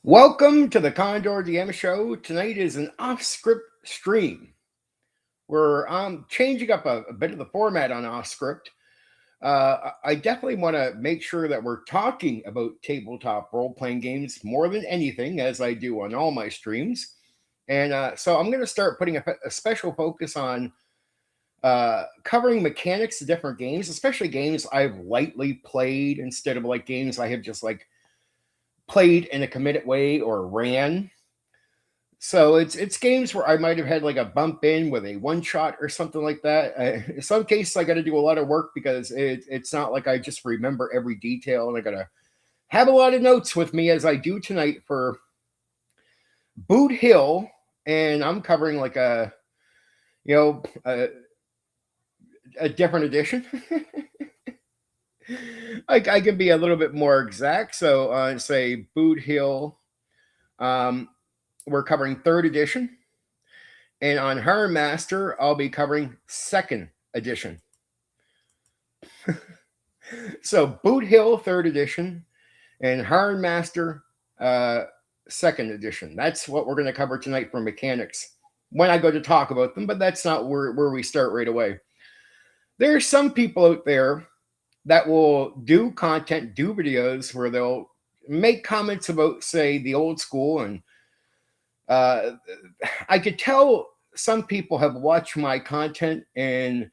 Welcome to the Condor DM Show. Tonight is an off-script stream where I'm changing up a bit of the format on off-script. I definitely want to make sure that we're talking about tabletop role-playing games more than anything, as I do on all my streams. And so I'm going to start putting a special focus on covering mechanics of different games, especially games I've lightly played instead of like games I have just like played in a committed way or ran. So it's games where I might have had like a bump in with a one shot or something like that. In some cases, I got to do a lot of work because it's not like I just remember every detail, and I got to have a lot of notes with me as I do tonight for Boot Hill, and I'm covering like a different edition. I can be a little bit more exact. So say Boot Hill, we're covering 3rd edition. And on HârnMaster, I'll be covering 2nd edition. So Boot Hill 3rd edition and HârnMaster 2nd edition. That's what we're going to cover tonight for mechanics when I go to talk about them, but that's not where we start right away. There are some people out there that will do content, do videos where they'll make comments about, say, the old school. And I could tell some people have watched my content, and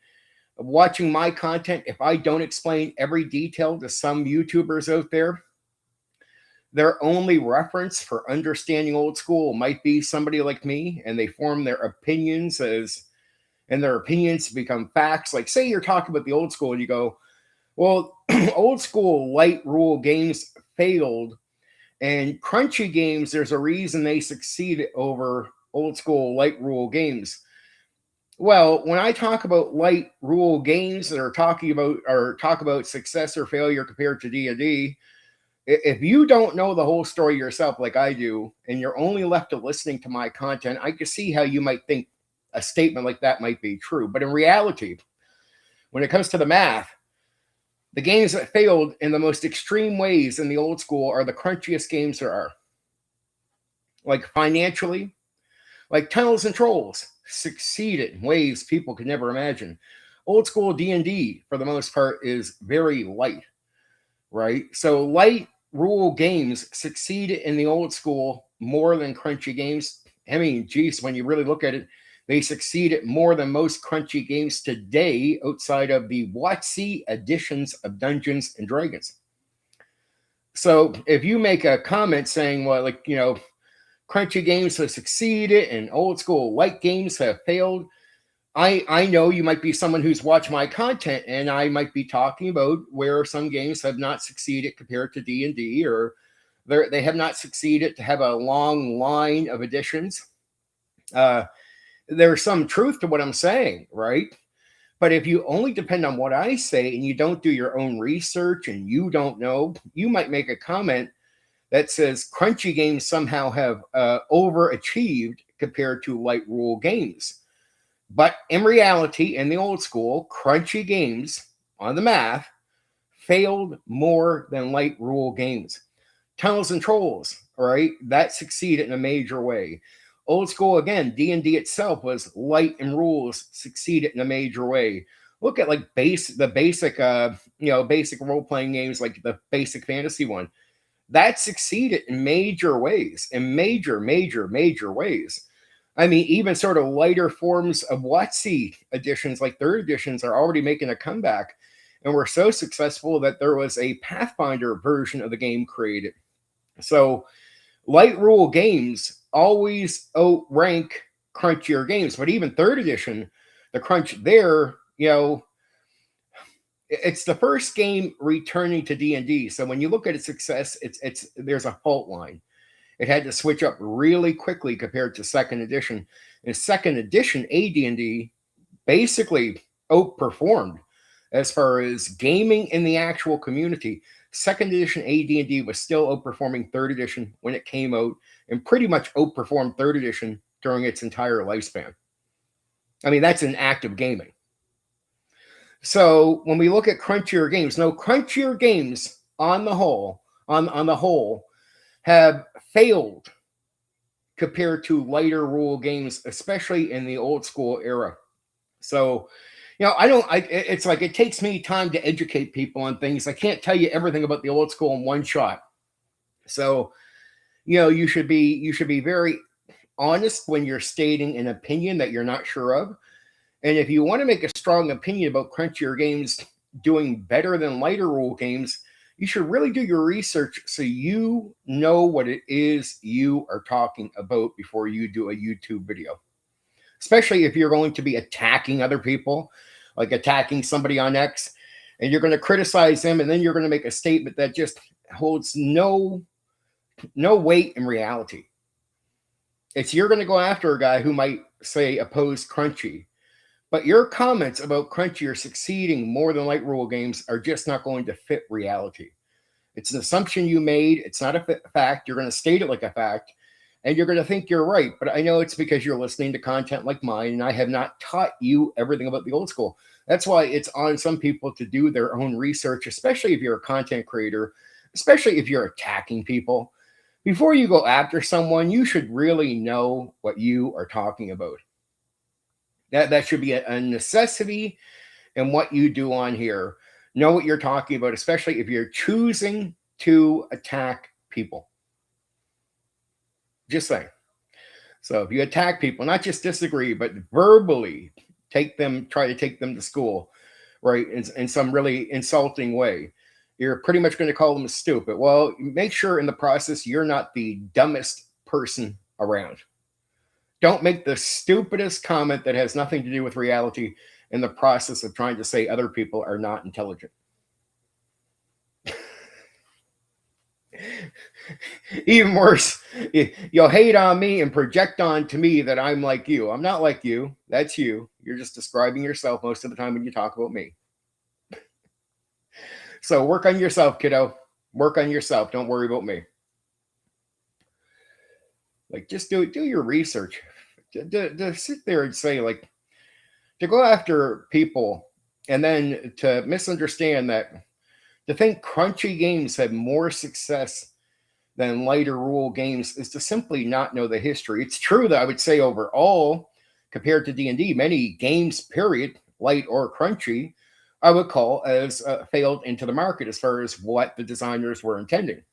watching my content, if I don't explain every detail to some YouTubers out there, their only reference for understanding old school might be somebody like me, and they form their opinions and their opinions become facts. Like, say you're talking about the old school and you go, well, old school light rule games failed, and crunchy games, there's a reason they succeeded over old school light rule games. Well, when I talk about light rule games that are talk about success or failure compared to D&D, if you don't know the whole story yourself like I do, and you're only left to listening to my content, I can see how you might think a statement like that might be true. But in reality, when it comes to the math, the games that failed in the most extreme ways in the old school are the crunchiest games there are. Like financially, like Tunnels and Trolls succeeded in ways people could never imagine. Old school D&D, for the most part, is very light, right? So light rule games succeeded in the old school more than crunchy games. I mean, geez, when you really look at it, they succeeded more than most crunchy games today outside of the WotC editions of Dungeons and Dragons. So if you make a comment saying, well, like, crunchy games have succeeded and old school light games have failed, I know you might be someone who's watched my content, and I might be talking about where some games have not succeeded compared to D&D, or they have not succeeded to have a long line of editions. There's some truth to what I'm saying, right? But if you only depend on what I say and you don't do your own research and you don't know, you might make a comment that says crunchy games somehow have overachieved compared to light rule games. But in reality, in the old school, crunchy games on the math failed more than light rule games. Tunnels and Trolls, right? That succeeded in a major way. Old school, again, D&D itself was light in rules, succeeded in a major way. Look at like the basic role-playing games, like the basic fantasy one. That succeeded in major ways, in major ways. I mean, even sort of lighter forms of WotC editions, like 3rd editions, are already making a comeback, and were so successful that there was a Pathfinder version of the game created. So light rule games always outrank crunchier games, but even 3rd edition, the crunch there, it's the first game returning to D&D. So when you look at its success, it's there's a fault line. It had to switch up really quickly compared to 2nd edition. In 2nd edition, AD&D basically outperformed as far as gaming in the actual community. 2nd edition AD&D was still outperforming 3rd edition when it came out, and pretty much outperformed 3rd edition during its entire lifespan. I mean, that's an act of gaming. So when we look at crunchier games, no, crunchier games on the whole have failed compared to lighter rule games, especially in the old school era. So, it's like it takes me time to educate people on things. I can't tell you everything about the old school in one shot. So, you should be very honest when you're stating an opinion that you're not sure of. And if you want to make a strong opinion about crunchier games doing better than lighter rule games, you should really do your research so you know what it is you are talking about before you do a YouTube video. Especially if you're going to be attacking other people, like attacking somebody on X, and you're going to criticize them, and then you're going to make a statement that just holds no weight in reality. You're going to go after a guy who might say oppose Crunchy, but your comments about Crunchy are succeeding more than light rule games are just not going to fit reality. It's an assumption you made. It's not a fact. You're going to state it like a fact, and you're going to think you're right. But I know it's because you're listening to content like mine, and I have not taught you everything about the old school. That's why it's on some people to do their own research, especially if you're a content creator, especially if you're attacking people. Before you go after someone, you should really know what you are talking about. That should be a necessity in what you do on here. Know what you're talking about, especially if you're choosing to attack people. Just saying. So if you attack people, not just disagree, but verbally try to take them to school, right, in some really insulting way, you're pretty much going to call them stupid. Well, make sure in the process you're not the dumbest person around. Don't make the stupidest comment that has nothing to do with reality in the process of trying to say other people are not intelligent. Even worse, you'll hate on me and project on to me that I'm like you. I'm not like you. That's you. You're just describing yourself most of the time when you talk about me. So work on yourself, kiddo. Work on yourself. Don't worry about me. Like, just do your research. To sit there and say, like, to go after people and then to misunderstand that, to think crunchy games have more success than lighter rule games is to simply not know the history. It's true that I would say overall, compared to D&D, many games, period, light or crunchy, I would call as failed into the market as far as what the designers were intending.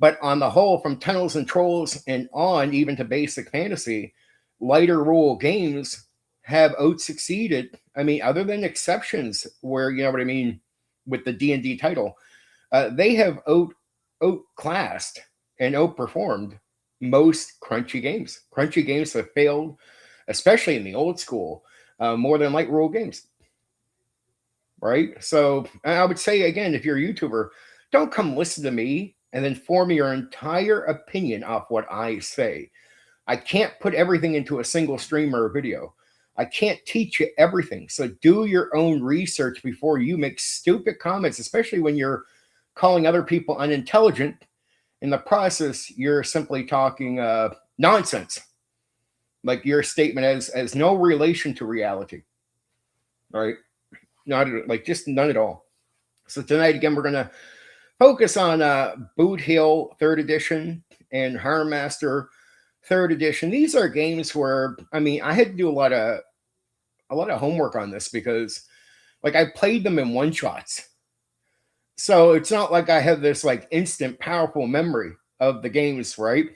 But on the whole, from Tunnels and Trolls and on, even to basic fantasy, lighter rule games have out-succeeded. I mean, other than exceptions where, you know what I mean, with the D&D title, they have outclassed and outperformed most crunchy games. Crunchy games have failed, especially in the old school, more than light rule games. Right? So I would say, again, if you're a YouTuber, don't come listen to me and then form your entire opinion off what I say. I can't put everything into a single stream or a video. I can't teach you everything. So do your own research before you make stupid comments, especially when you're calling other people unintelligent. In the process, you're simply talking nonsense. Like your statement has no relation to reality. Right? Not like just none at all. So tonight, again, we're going to focus on Boot Hill 3rd edition and HârnMaster 3rd edition. These are games where, I mean, I had to do a lot of homework on this because, like, I played them in one shots. So it's not like I have this like instant powerful memory of the games, right?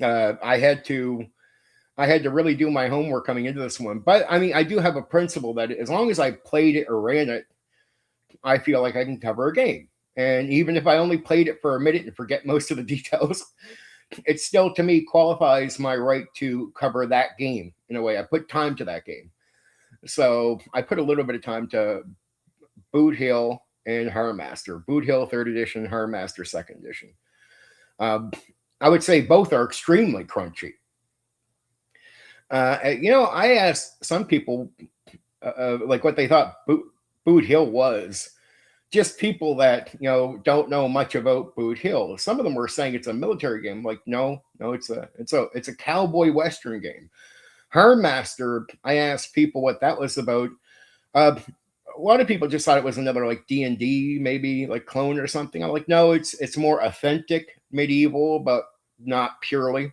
I had to really do my homework coming into this one. But I mean, I do have a principle that as long as I played it or ran it, I feel like I can cover a game. And even if I only played it for a minute and forget most of the details, it still, to me, qualifies my right to cover that game in a way. I put time to that game. So I put a little bit of time to Boot Hill and HârnMaster. Boot Hill 3rd edition, HârnMaster 2nd edition. I would say both are extremely crunchy. I asked some people like what they thought Boot Hill was. Just people that don't know much about Boot Hill. Some of them were saying it's a military game. Like no, it's a cowboy western game. HârnMaster, I asked people what that was about. A lot of people just thought it was another like D&D, maybe like clone or something. I'm like, no, it's more authentic. medieval, but not purely.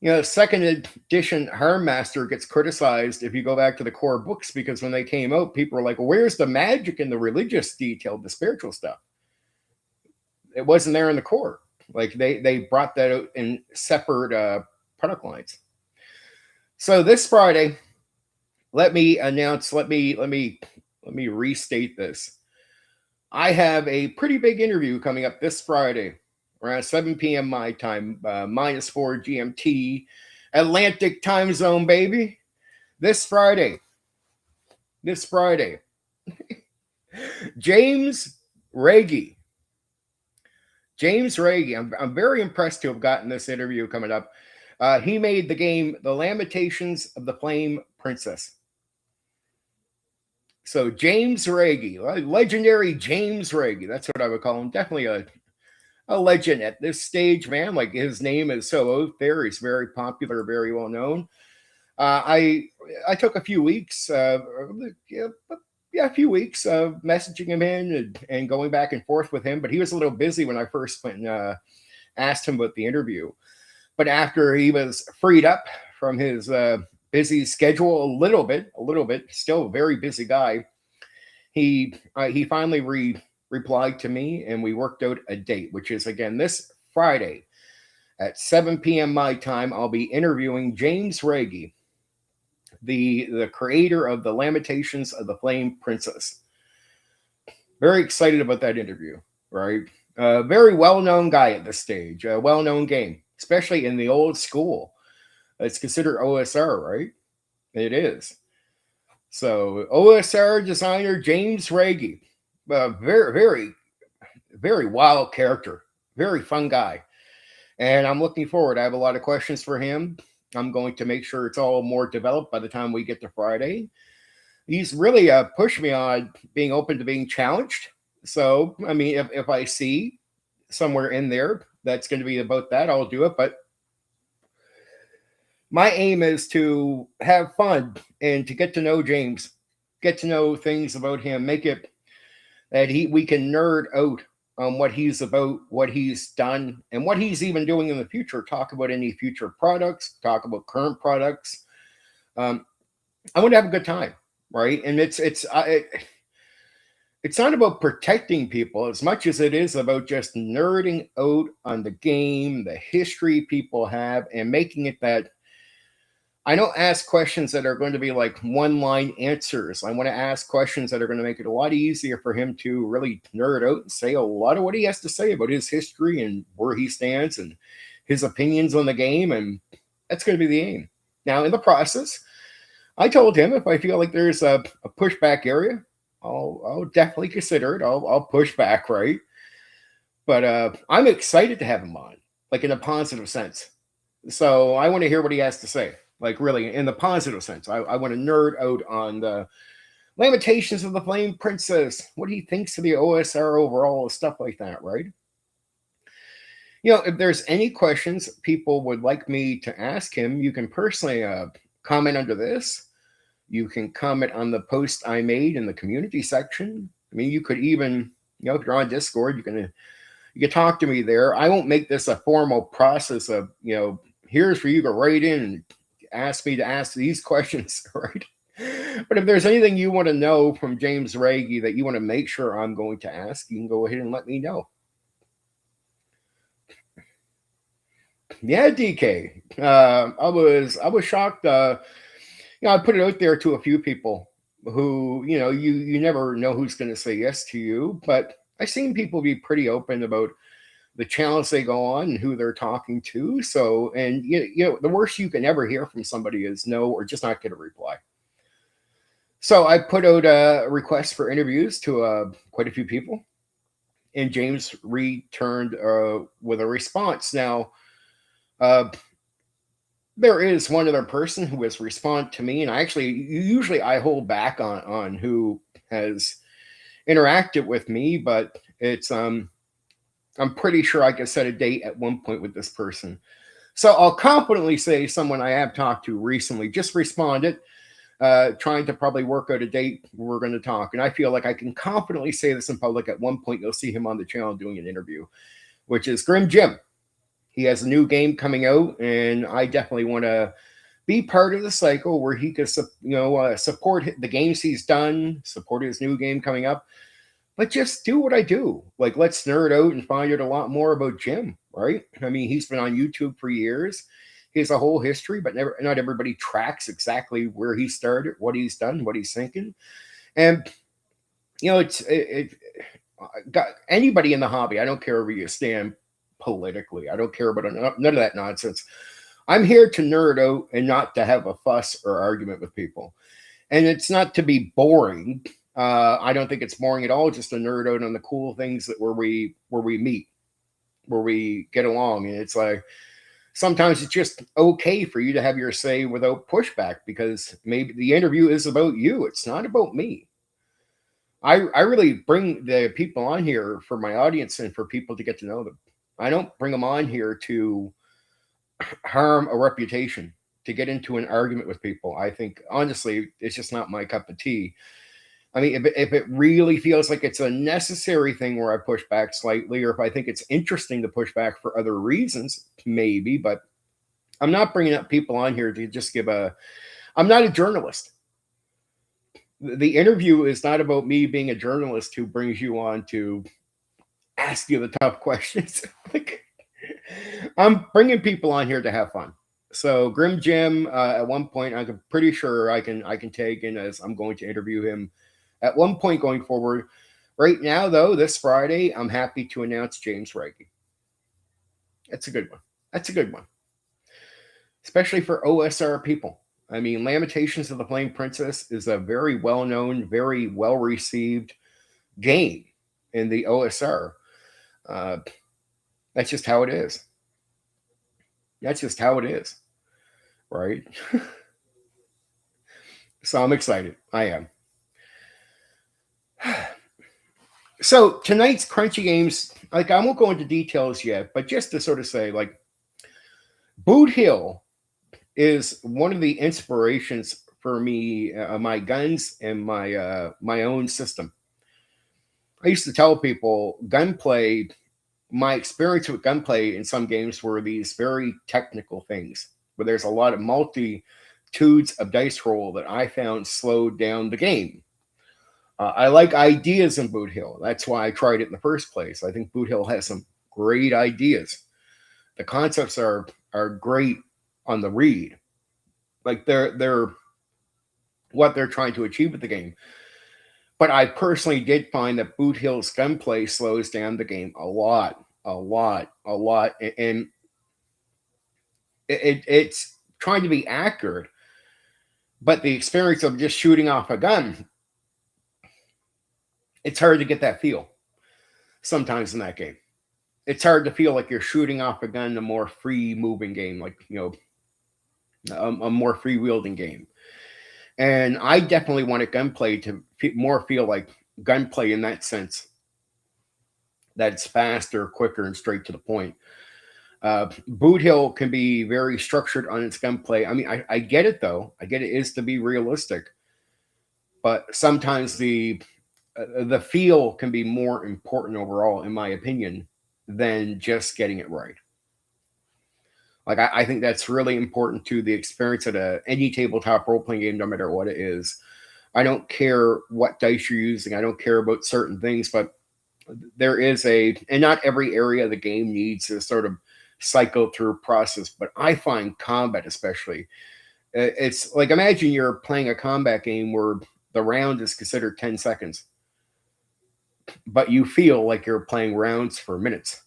You know, second edition HârnMaster gets criticized if you go back to the core books, because when they came out, people were like, well, where's the magic and the religious detail, the spiritual stuff? It wasn't there in the core. Like they brought that out in separate product lines. So this Friday, let me restate this. I have a pretty big interview coming up this Friday around 7 p.m. my time, -4 GMT, Atlantic time zone, baby. This Friday. James Reagy. I'm very impressed to have gotten this interview coming up. He made the game The Lamentations of the Flame Princess. So James Reagy, legendary James Reagy, that's what I would call him. Definitely a legend at this stage, man. Like, his name is so out there. He's very popular, very well known. I took a few weeks, a few weeks of messaging him in and going back and forth with him. But he was a little busy when I first went and asked him about the interview. But after he was freed up from his busy schedule a little bit, still a very busy guy, he finally replied to me, and we worked out a date, which is, again, this Friday at 7 p.m. my time. I'll be interviewing James Reagy, the creator of The Lamentations of the Flame Princess. Very excited about that interview, right? Very well-known guy at this stage, a well-known game, especially in the old school. It's considered OSR, right? It is. So OSR designer James Reagy, very, very, very wild character, very fun guy. And I'm looking forward. I have a lot of questions for him. I'm going to make sure it's all more developed by the time we get to Friday. He's really pushed me on being open to being challenged. So, I mean, if I see somewhere in there that's going to be about that, I'll do it. But my aim is to have fun and to get to know James, get to know things about him, make it that we can nerd out on what he's about, what he's done, and what he's even doing in the future. Talk about any future products, talk about current products. I want to have a good time, right? And it's not about protecting people as much as it is about just nerding out on the game, the history people have, and making it that I don't ask questions that are going to be like one-line answers. I want to ask questions that are going to make it a lot easier for him to really nerd out and say a lot of what he has to say about his history and where he stands and his opinions on the game. And that's going to be the aim. Now, in the process, I told him if I feel like there's a pushback area, I'll definitely consider it. I'll push back, right? But I'm excited to have him on, like in a positive sense. So I want to hear what he has to say. Like, really, in the positive sense. I want to nerd out on the Lamentations of the Flame Princess, what he thinks of the OSR overall, stuff like that, right? You know, if there's any questions people would like me to ask him, you can personally comment under this. You can comment on the post I made in the community section. I mean, you could even, you know, if you're on Discord, you can talk to me there. I won't make this a formal process of, you know, here's for you to write in and ask me to ask these questions, right? But if there's anything you want to know from James Reagy that you want to make sure I'm going to ask, you can go ahead and let me know. Yeah, DK. I was shocked. You know, I put it out there to a few people who, you know, you never know who's going to say yes to you, but I've seen people be pretty open about the channels they go on and who they're talking to. So, and you know, the worst you can ever hear from somebody is no, or just not get a reply. So I put out a request for interviews to quite a few people, and James returned with a response. Now, there is one other person who has responded to me, and usually I hold back on who has interacted with me, but it's I'm pretty sure I can set a date at one point with this person. So I'll confidently say someone I have talked to recently just responded, trying to probably work out a date we're going to talk. And I feel like I can confidently say this in public. At one point, you'll see him on the channel doing an interview which is Grim Jim. He has a new game coming out, and I definitely want to be part of the cycle where he could, support the games he's done, support his new game coming up, but just do what I do. Like, let's nerd out and find out a lot more about Jim, right? I mean, he's been on YouTube for years. He has a whole history, but not everybody tracks exactly where he started, what he's done, what he's thinking. And, it got anybody in the hobby. I don't care where you stand politically. I don't care about none of that nonsense. I'm here to nerd out and not to have a fuss or argument with people. And it's not to be boring. I don't think it's boring at all. Just to nerd out on the cool things that where we meet, where we get along. And it's like sometimes it's just okay for you to have your say without pushback, because maybe the interview is about you. It's not about me. I really bring the people on here for my audience and for people to get to know them. I don't bring them on here to harm a reputation, to get into an argument with people. I think, honestly, it's just not my cup of tea. I mean, if it really feels like it's a necessary thing where I push back slightly, or if I think it's interesting to push back for other reasons, maybe, but I'm not bringing up people on here to just I'm not a journalist. The interview is not about me being a journalist who brings you on to ask you the tough questions. I'm bringing people on here to have fun. So Grim Jim, at one point, I'm pretty sure I can take in, as I'm going to interview him at one point going forward. Right now, though, this Friday, I'm happy to announce James Reiki. That's a good one. That's a good one, especially for OSR people. I mean, Lamentations of the Flame Princess is a very well-known, very well-received game in the OSR. That's just how it is. That's just how it is, right? So I'm excited. I am. So tonight's Crunchy Games, like, I won't go into details yet, but just to sort of say, like, Boot Hill is one of the inspirations for me, my guns and my own system. I used to tell people gunplay, my experience with gunplay in some games were these very technical things where there's a lot of multitudes of dice roll that I found slowed down the game. I like ideas in Boot Hill. That's why I tried it in the first place. I think Boot Hill has some great ideas. The concepts are great on the read. Like they're what they're trying to achieve with the game. But I personally did find that Boot Hill's gunplay slows down the game a lot. And it's trying to be accurate, but the experience of just shooting off a gun, it's hard to get that feel sometimes in that game. It's hard to feel like you're shooting off a gun in a more free moving game, like, a more free wielding game. And I definitely wanted gunplay to more feel like gunplay in that sense. That's faster, quicker, and straight to the point. Boot Hill can be very structured on its gunplay. I mean, I get it, though. I get it is to be realistic. But sometimes the feel can be more important overall, in my opinion, than just getting it right. Like, I think that's really important to the experience of any tabletop role-playing game, no matter what it is. I don't care what dice you're using. I don't care about certain things, but there is and not every area of the game needs a sort of cycle through process, but I find combat especially. It's like, imagine you're playing a combat game where the round is considered 10 seconds, but you feel like you're playing rounds for minutes.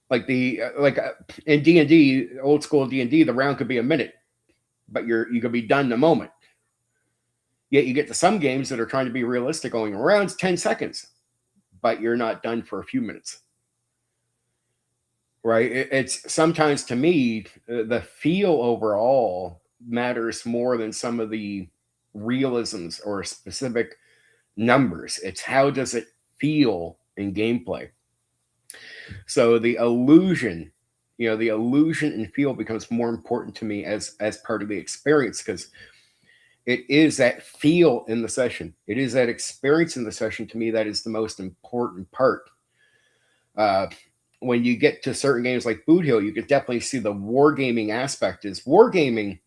Like in D&D, old school D&D, the round could be a minute, but you could be done in a moment. Yet you get to some games that are trying to be realistic, going around 10 seconds, but you're not done for a few minutes. Right? It's sometimes, to me, the feel overall matters more than some of the realisms or specific numbers. It's how does it feel in gameplay. So the illusion and feel becomes more important to me as part of the experience, because it is that feel in the session. It is that experience in the session, to me, that is the most important part. When you get to certain games like Boot Hill, you can definitely see the wargaming aspect. Wargaming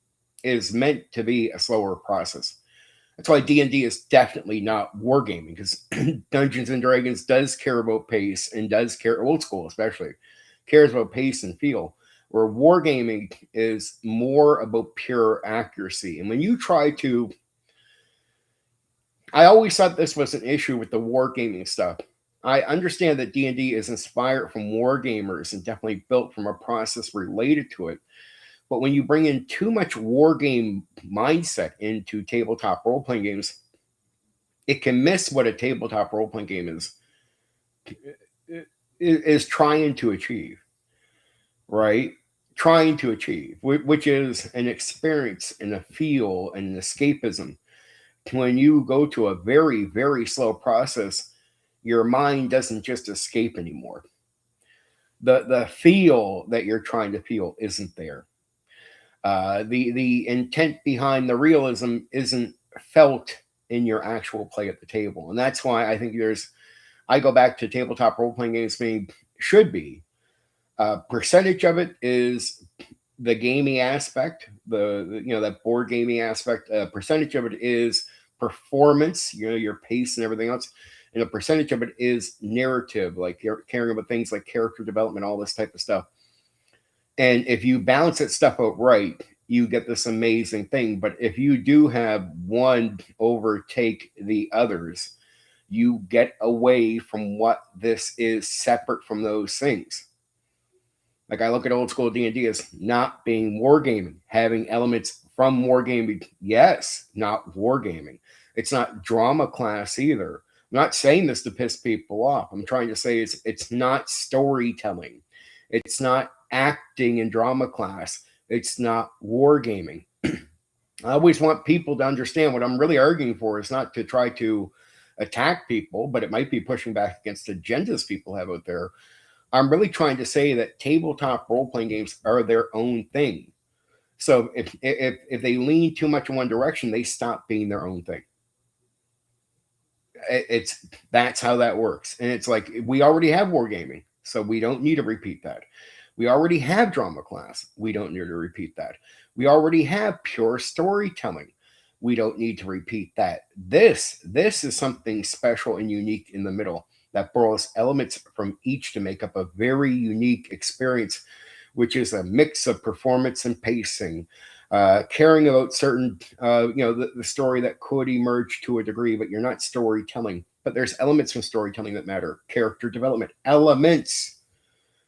is meant to be a slower process. That's why D&D is definitely not wargaming, because Dungeons and Dragons does care about pace, and does care, old school especially, cares about pace and feel, where wargaming is more about pure accuracy. And when you try to, I always thought this was an issue with the wargaming stuff. I understand that D&D is inspired from wargamers and definitely built from a process related to it. But when you bring in too much war game mindset into tabletop role-playing games, it can miss what a tabletop role-playing game is trying to achieve, right? Trying to achieve, which is an experience and a feel and an escapism. When you go to a very, very slow process, your mind doesn't just escape anymore. The feel that you're trying to feel isn't there. The intent behind the realism isn't felt in your actual play at the table. And that's why I think I go back to tabletop role-playing games being, should be, percentage of it is the gaming aspect, that board gaming aspect. Percentage of it is performance, your pace and everything else. And a percentage of it is narrative, like you're caring about things like character development, all this type of stuff. And if you balance that stuff out right, you get this amazing thing. But if you do have one overtake the others, you get away from what this is separate from those things. Like, I look at old school D&D as not being wargaming, having elements from wargaming. Yes, not wargaming. It's not drama class either. I'm not saying this to piss people off. I'm trying to say it's not storytelling. It's not acting in drama class. It's not wargaming. I always want people to understand what I'm really arguing for is not to try to attack people, but it might be pushing back against agendas people have out there. I'm really trying to say that tabletop role-playing games are their own thing. So if they lean too much in one direction, they stop being their own thing. That's how that works. And it's like, we already have wargaming, so we don't need to repeat that. We already have drama class. We don't need to repeat that. We already have pure storytelling. We don't need to repeat that. This is something special and unique in the middle that borrows elements from each to make up a very unique experience, which is a mix of performance and pacing, caring about certain, the story that could emerge to a degree, but you're not storytelling. But there's elements from storytelling that matter. Character development, elements.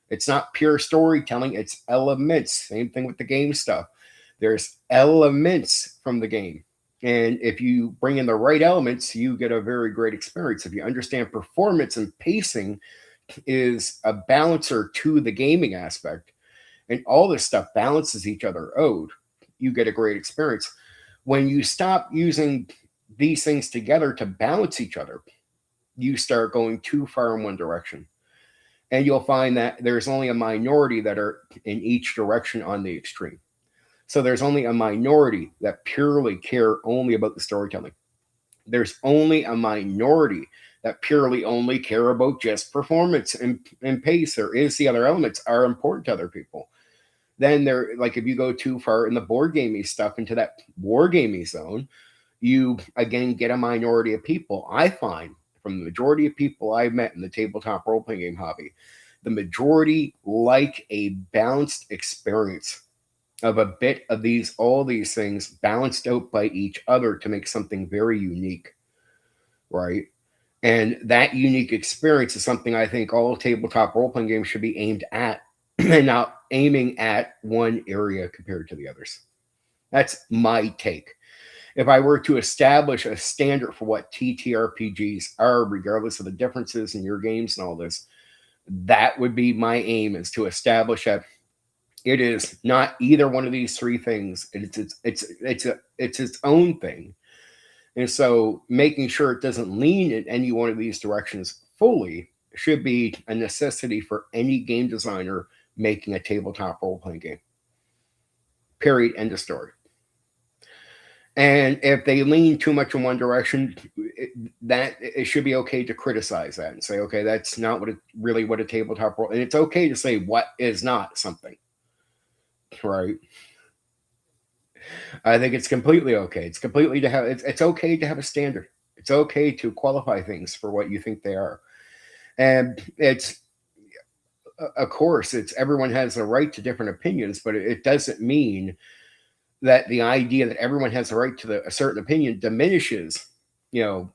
It's not pure storytelling, it's elements. Same thing with the game stuff. There's elements from the game. And if you bring in the right elements, you get a very great experience. If you understand performance and pacing is a balancer to the gaming aspect, and all this stuff balances each other out, you get a great experience. When you stop using these things together to balance each other, you start going too far in one direction. And you'll find that there's only a minority that are in each direction on the extreme. So there's only a minority that purely care only about the storytelling. There's only a minority that purely only care about just performance and pace, or is the other elements are important to other people. Then they're like, if you go too far in the board gaming stuff into that wargaming zone, you again get a minority of people. I find from the majority of people I've met in the tabletop role-playing game hobby, the majority like a balanced experience of a bit of all these things balanced out by each other to make something very unique, right? And that unique experience is something I think all tabletop role-playing games should be aimed at, and not aiming at one area compared to the others. That's my take. If I were to establish a standard for what TTRPGs are, regardless of the differences in your games and all this, that would be my aim, is to establish that it is not either one of these three things. It's its own thing. And so making sure it doesn't lean in any one of these directions fully should be a necessity for any game designer making a tabletop role-playing game. Period. End of story. And if they lean too much in one direction, it should be okay to criticize that and say, okay, that's not really what a tabletop role. And it's okay to say what is not something, right? I think it's completely okay. It's okay to have a standard. It's okay to qualify things for what you think they are. And it's, of course, it's everyone has a right to different opinions, but it doesn't mean that the idea that everyone has a right to a certain opinion diminishes, you know,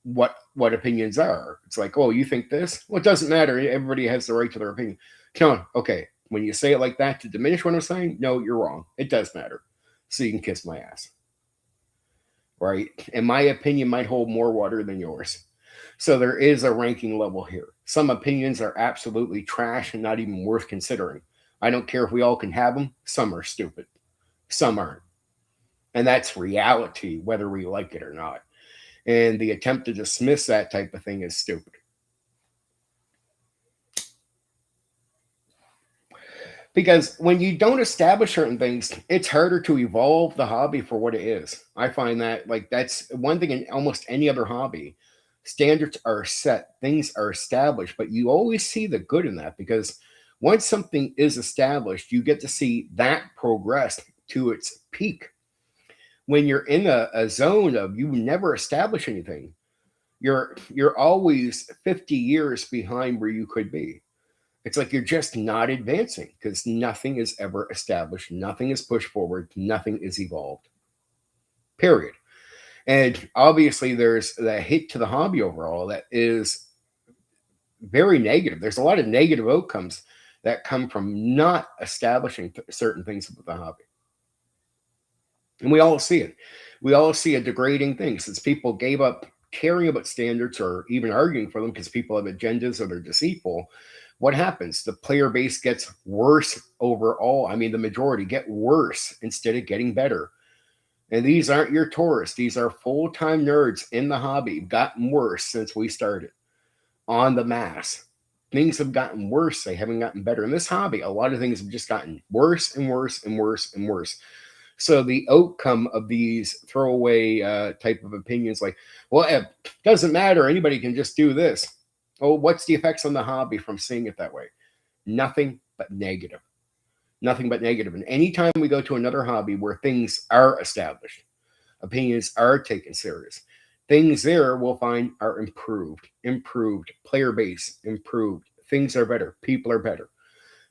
what opinions are. It's like, oh, you think this? Well, it doesn't matter. Everybody has the right to their opinion. Come on, okay. When you say it like that to diminish what I'm saying, no, you're wrong. It does matter. So you can kiss my ass, right? And my opinion might hold more water than yours. So there is a ranking level here. Some opinions are absolutely trash and not even worth considering. I don't care if we all can have them. Some are stupid. Some aren't. And that's reality, whether we like it or not. And the attempt to dismiss that type of thing is stupid. Because when you don't establish certain things, it's harder to evolve the hobby for what it is. I find that like that's one thing in almost any other hobby. Standards are set, things are established, but you always see the good in that because once something is established, you get to see that progress to its peak. When you're in a zone of you never establish anything, you're always 50 years behind where you could be. It's like you're just not advancing because nothing is ever established, nothing is pushed forward, nothing is evolved. Period. And obviously, there's the hit to the hobby overall that is very negative. There's a lot of negative outcomes that come from not establishing certain things with the hobby. And we all see it. We all see a degrading thing since people gave up caring about standards or even arguing for them because people have agendas or they're deceitful. What happens? The player base gets worse overall. I mean, the majority get worse instead of getting better. And these aren't your tourists. These are full-time nerds in the hobby. Gotten worse since we started on the mass. Things have gotten worse. They haven't gotten better. In this hobby, a lot of things have just gotten worse and worse and worse and worse. So the outcome of these throwaway type of opinions, like, well, it doesn't matter. Anybody can just do this. Oh, what's the effects on the hobby from seeing it that way? Nothing but negative. Nothing but negative. And anytime we go to another hobby where things are established, opinions are taken serious, things there we'll find are improved, player base improved, things are better, people are better.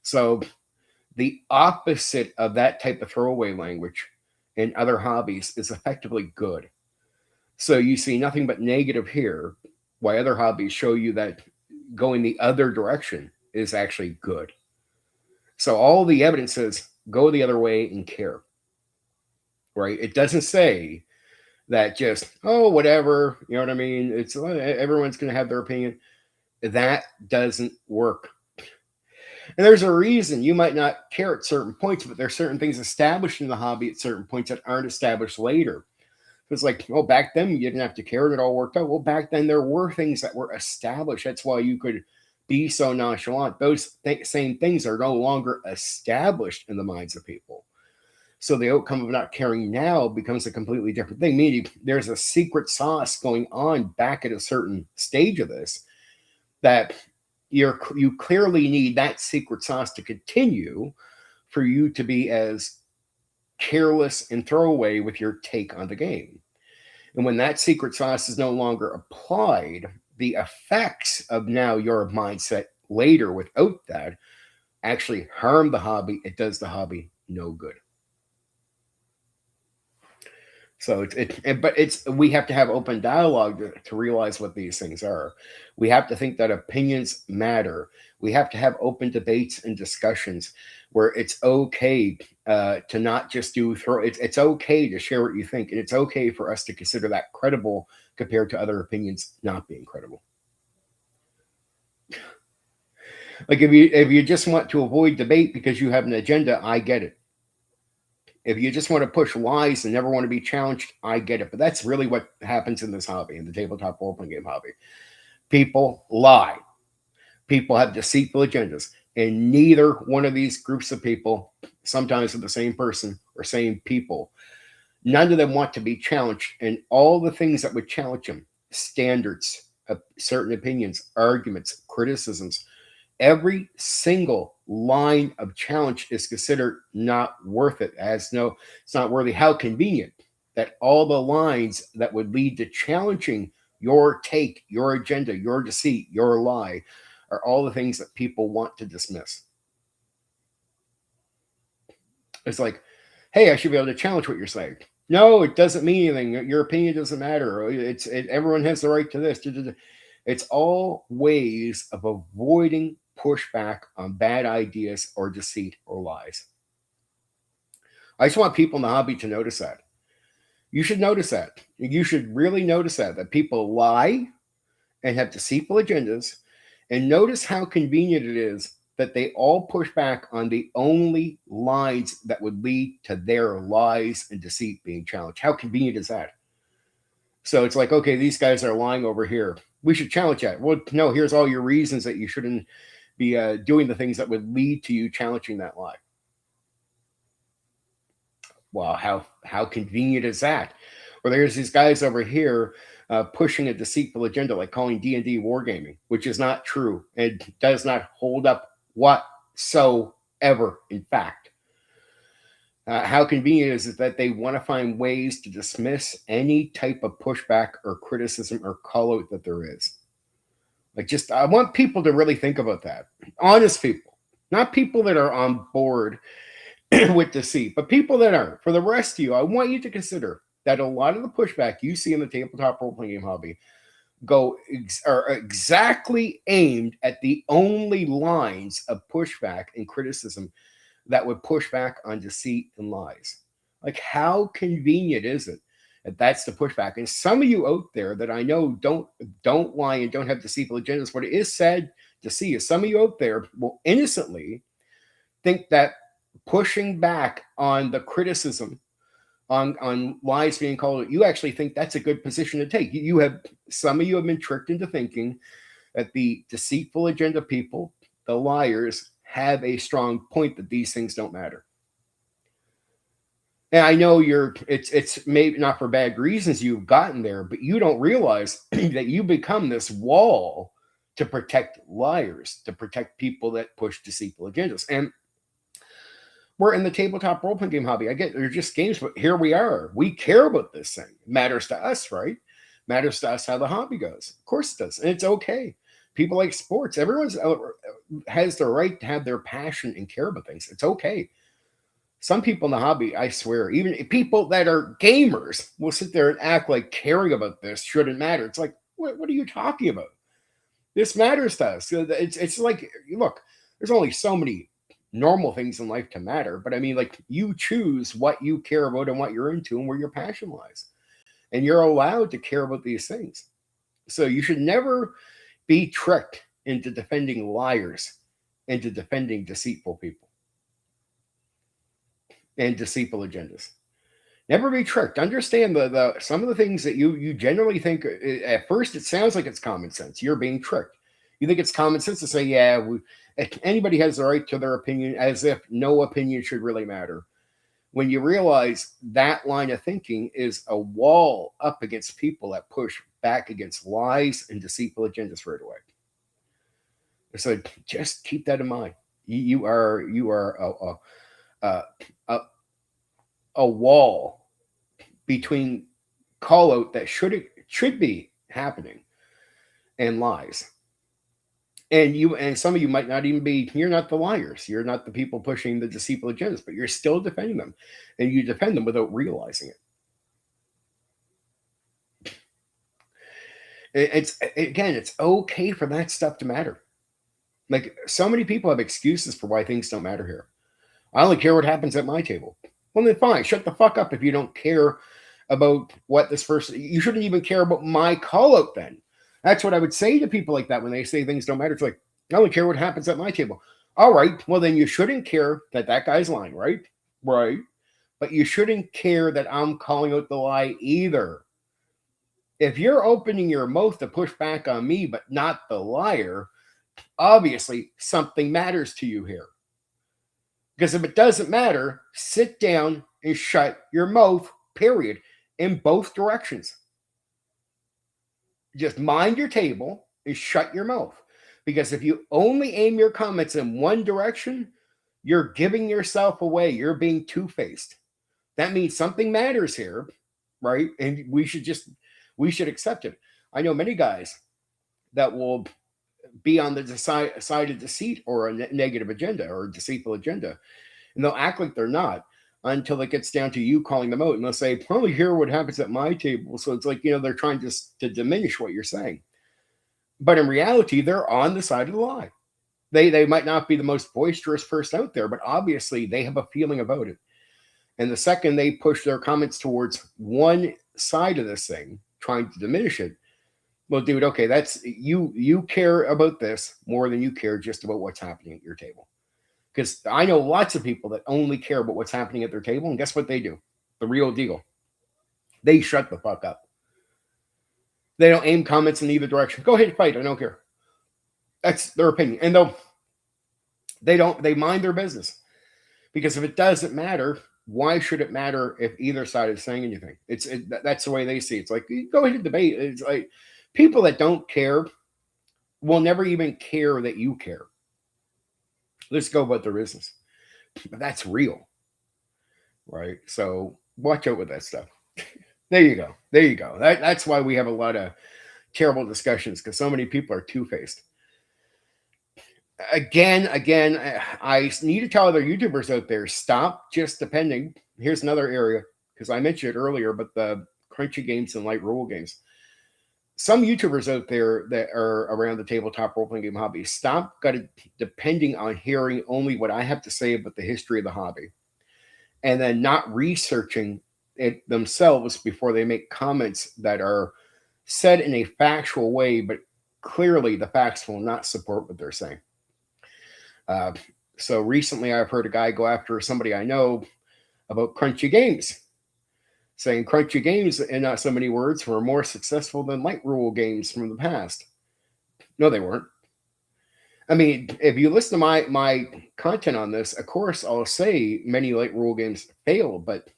So the opposite of that type of throwaway language in other hobbies is effectively good. So you see nothing but negative here, why other hobbies show you that going the other direction is actually good. So all the evidence says go the other way and care, right? It doesn't say that just, oh, whatever, you know what I mean? It's everyone's going to have their opinion. That doesn't work. And there's a reason you might not care at certain points, but there's certain things established in the hobby at certain points that aren't established later. It's like, oh, back then you didn't have to care and it all worked out. Well, back then there were things that were established. That's why you could be so nonchalant. Those same things are no longer established in the minds of people. So the outcome of not caring now becomes a completely different thing. Meaning there's a secret sauce going on back at a certain stage of this that you clearly need that secret sauce to continue for you to be as careless and throwaway with your take on the game. And when that secret sauce is no longer applied, the effects of now your mindset later without that actually harm the hobby. It does the hobby no good. So we have to have open dialogue to realize what these things are. We have to think that opinions matter. We have to have open debates and discussions where it's okay to not just it's okay to share what you think, and it's okay for us to consider that credible compared to other opinions not being credible. Like if you just want to avoid debate because you have an agenda, I get it. If you just want to push lies and never want to be challenged, I get it. But that's really what happens in this hobby, in the tabletop role-playing game hobby. People lie. People have deceitful agendas. And neither one of these groups of people, sometimes with the same person or same people, None of them want to be challenged, and all the things that would challenge them, standards, certain opinions, arguments, criticisms, every single line of challenge is considered not worth it. It's not worthy. How convenient that all the lines that would lead to challenging your take, your agenda, your deceit, your lie are all the things that people want to dismiss. It's like, hey, I should be able to challenge what you're saying. No, it doesn't mean anything. Your opinion doesn't matter. Everyone has the right to this. It's all ways of avoiding pushback on bad ideas or deceit or lies. I just want people in the hobby to notice that. You should notice that. You should really notice that people lie and have deceitful agendas, and notice how convenient it is that they all push back on the only lines that would lead to their lies and deceit being challenged. How convenient is that? So it's like, okay, these guys are lying over here. We should challenge that. Well, no, here's all your reasons that you shouldn't be doing the things that would lead to you challenging that lie. Well, how convenient is that? Or there's these guys over here pushing a deceitful agenda, like calling D&D wargaming, which is not true and does not hold up whatsoever. In fact, how convenient is it that they want to find ways to dismiss any type of pushback or criticism or call out that there is? Like, just, I want people to really think about that. Honest people, not people that are on board with deceit, but people that aren't. For the rest of you, I want you to consider that a lot of the pushback you see in the tabletop role-playing game hobby are exactly aimed at the only lines of pushback and criticism that would push back on deceit and lies. Like, how convenient is it that that's the pushback? And some of you out there that I know don't lie and don't have deceitful agendas. What it is sad to see is some of you out there will innocently think that pushing back on the criticism on lies being called, you actually think that's a good position to take. Some of you have been tricked into thinking that the deceitful agenda people, the liars, have a strong point that these things don't matter. And I know it's maybe not for bad reasons you've gotten there, but you don't realize that you become this wall to protect liars, to protect people that push deceitful agendas. And we're in the tabletop role-playing game hobby. I get they're just games, but here we are. We care about this thing. It matters to us, right? Matters to us how the hobby goes. Of course it does. And it's okay. People like sports. Everyone has the right to have their passion and care about things. It's okay. Some people in the hobby, I swear, even people that are gamers will sit there and act like caring about this shouldn't matter. It's like, what are you talking about? This matters to us. It's like, look, there's only so many normal things in life to matter, but I mean, like, you choose what you care about and what you're into and where your passion lies, and you're allowed to care about these things. So you should never be tricked into defending liars, into defending deceitful people and deceitful agendas. Never be tricked. Understand the some of the things that you generally think at first it sounds like it's common sense. You're being tricked. You think it's common sense to say, yeah, anybody has the right to their opinion, as if no opinion should really matter. When you realize that line of thinking is a wall up against people that push back against lies and deceitful agendas right away. So just keep that in mind. You are a wall between call out that should be happening and lies. And some of you might not even be, you're not the liars. You're not the people pushing the deceitful agendas, but you're still defending them. And you defend them without realizing it. It's okay for that stuff to matter. Like, so many people have excuses for why things don't matter here. I only care what happens at my table. Well, then fine, shut the fuck up if you don't care about what this person, you shouldn't even care about my call out then. That's what I would say to people like that when they say things don't matter. It's like, I only care what happens at my table. All right, well, then you shouldn't care that guy's lying, right? Right. But you shouldn't care that I'm calling out the lie either. If you're opening your mouth to push back on me, but not the liar, obviously something matters to you here. Because if it doesn't matter, sit down and shut your mouth period, in both directions. Just mind your table and shut your mouth. Because if you only aim your comments in one direction, you're giving yourself away. You're being two-faced. That means something matters here, right? And we should accept it. I know many guys that will be on the side of deceit or a negative agenda or a deceitful agenda, and they'll act like they're not until it gets down to you calling them out, and they'll say, "Probably hear what happens at my table." So it's like, they're trying to diminish what you're saying, but in reality, they're on the side of the lie. They might not be the most boisterous person out there, but obviously they have a feeling about it. And the second they push their comments towards one side of this thing, trying to diminish it, well, dude, okay, that's you care about this more than you care just about what's happening at your table. Because I know lots of people that only care about what's happening at their table, and guess what they do? The real deal. They shut the fuck up. They don't aim comments in either direction. Go ahead and fight. I don't care. That's their opinion. And they mind their business. Because if it doesn't matter, why should it matter if either side is saying anything? That's the way they see it. It's like, go ahead and debate. It's like people that don't care will never even care that you care. Let's go about their business. But that's real, right? So watch out with that stuff. There you go. There you go. That's why we have a lot of terrible discussions, because so many people are two-faced. Again, I need to tell other YouTubers out there, stop just depending. Here's another area, because I mentioned it earlier, but the crunchy games and light rule games. Some YouTubers out there that are around the tabletop role-playing game hobby, stop depending on hearing only what I have to say about the history of the hobby, and then not researching it themselves before they make comments that are said in a factual way, but clearly the facts will not support what they're saying. So recently I've heard a guy go after somebody I know about crunchy games, saying crunchy games, in not so many words, were more successful than light rule games from the past. No, they weren't. I mean, if you listen to my content on this, of course, I'll say many light rule games fail, but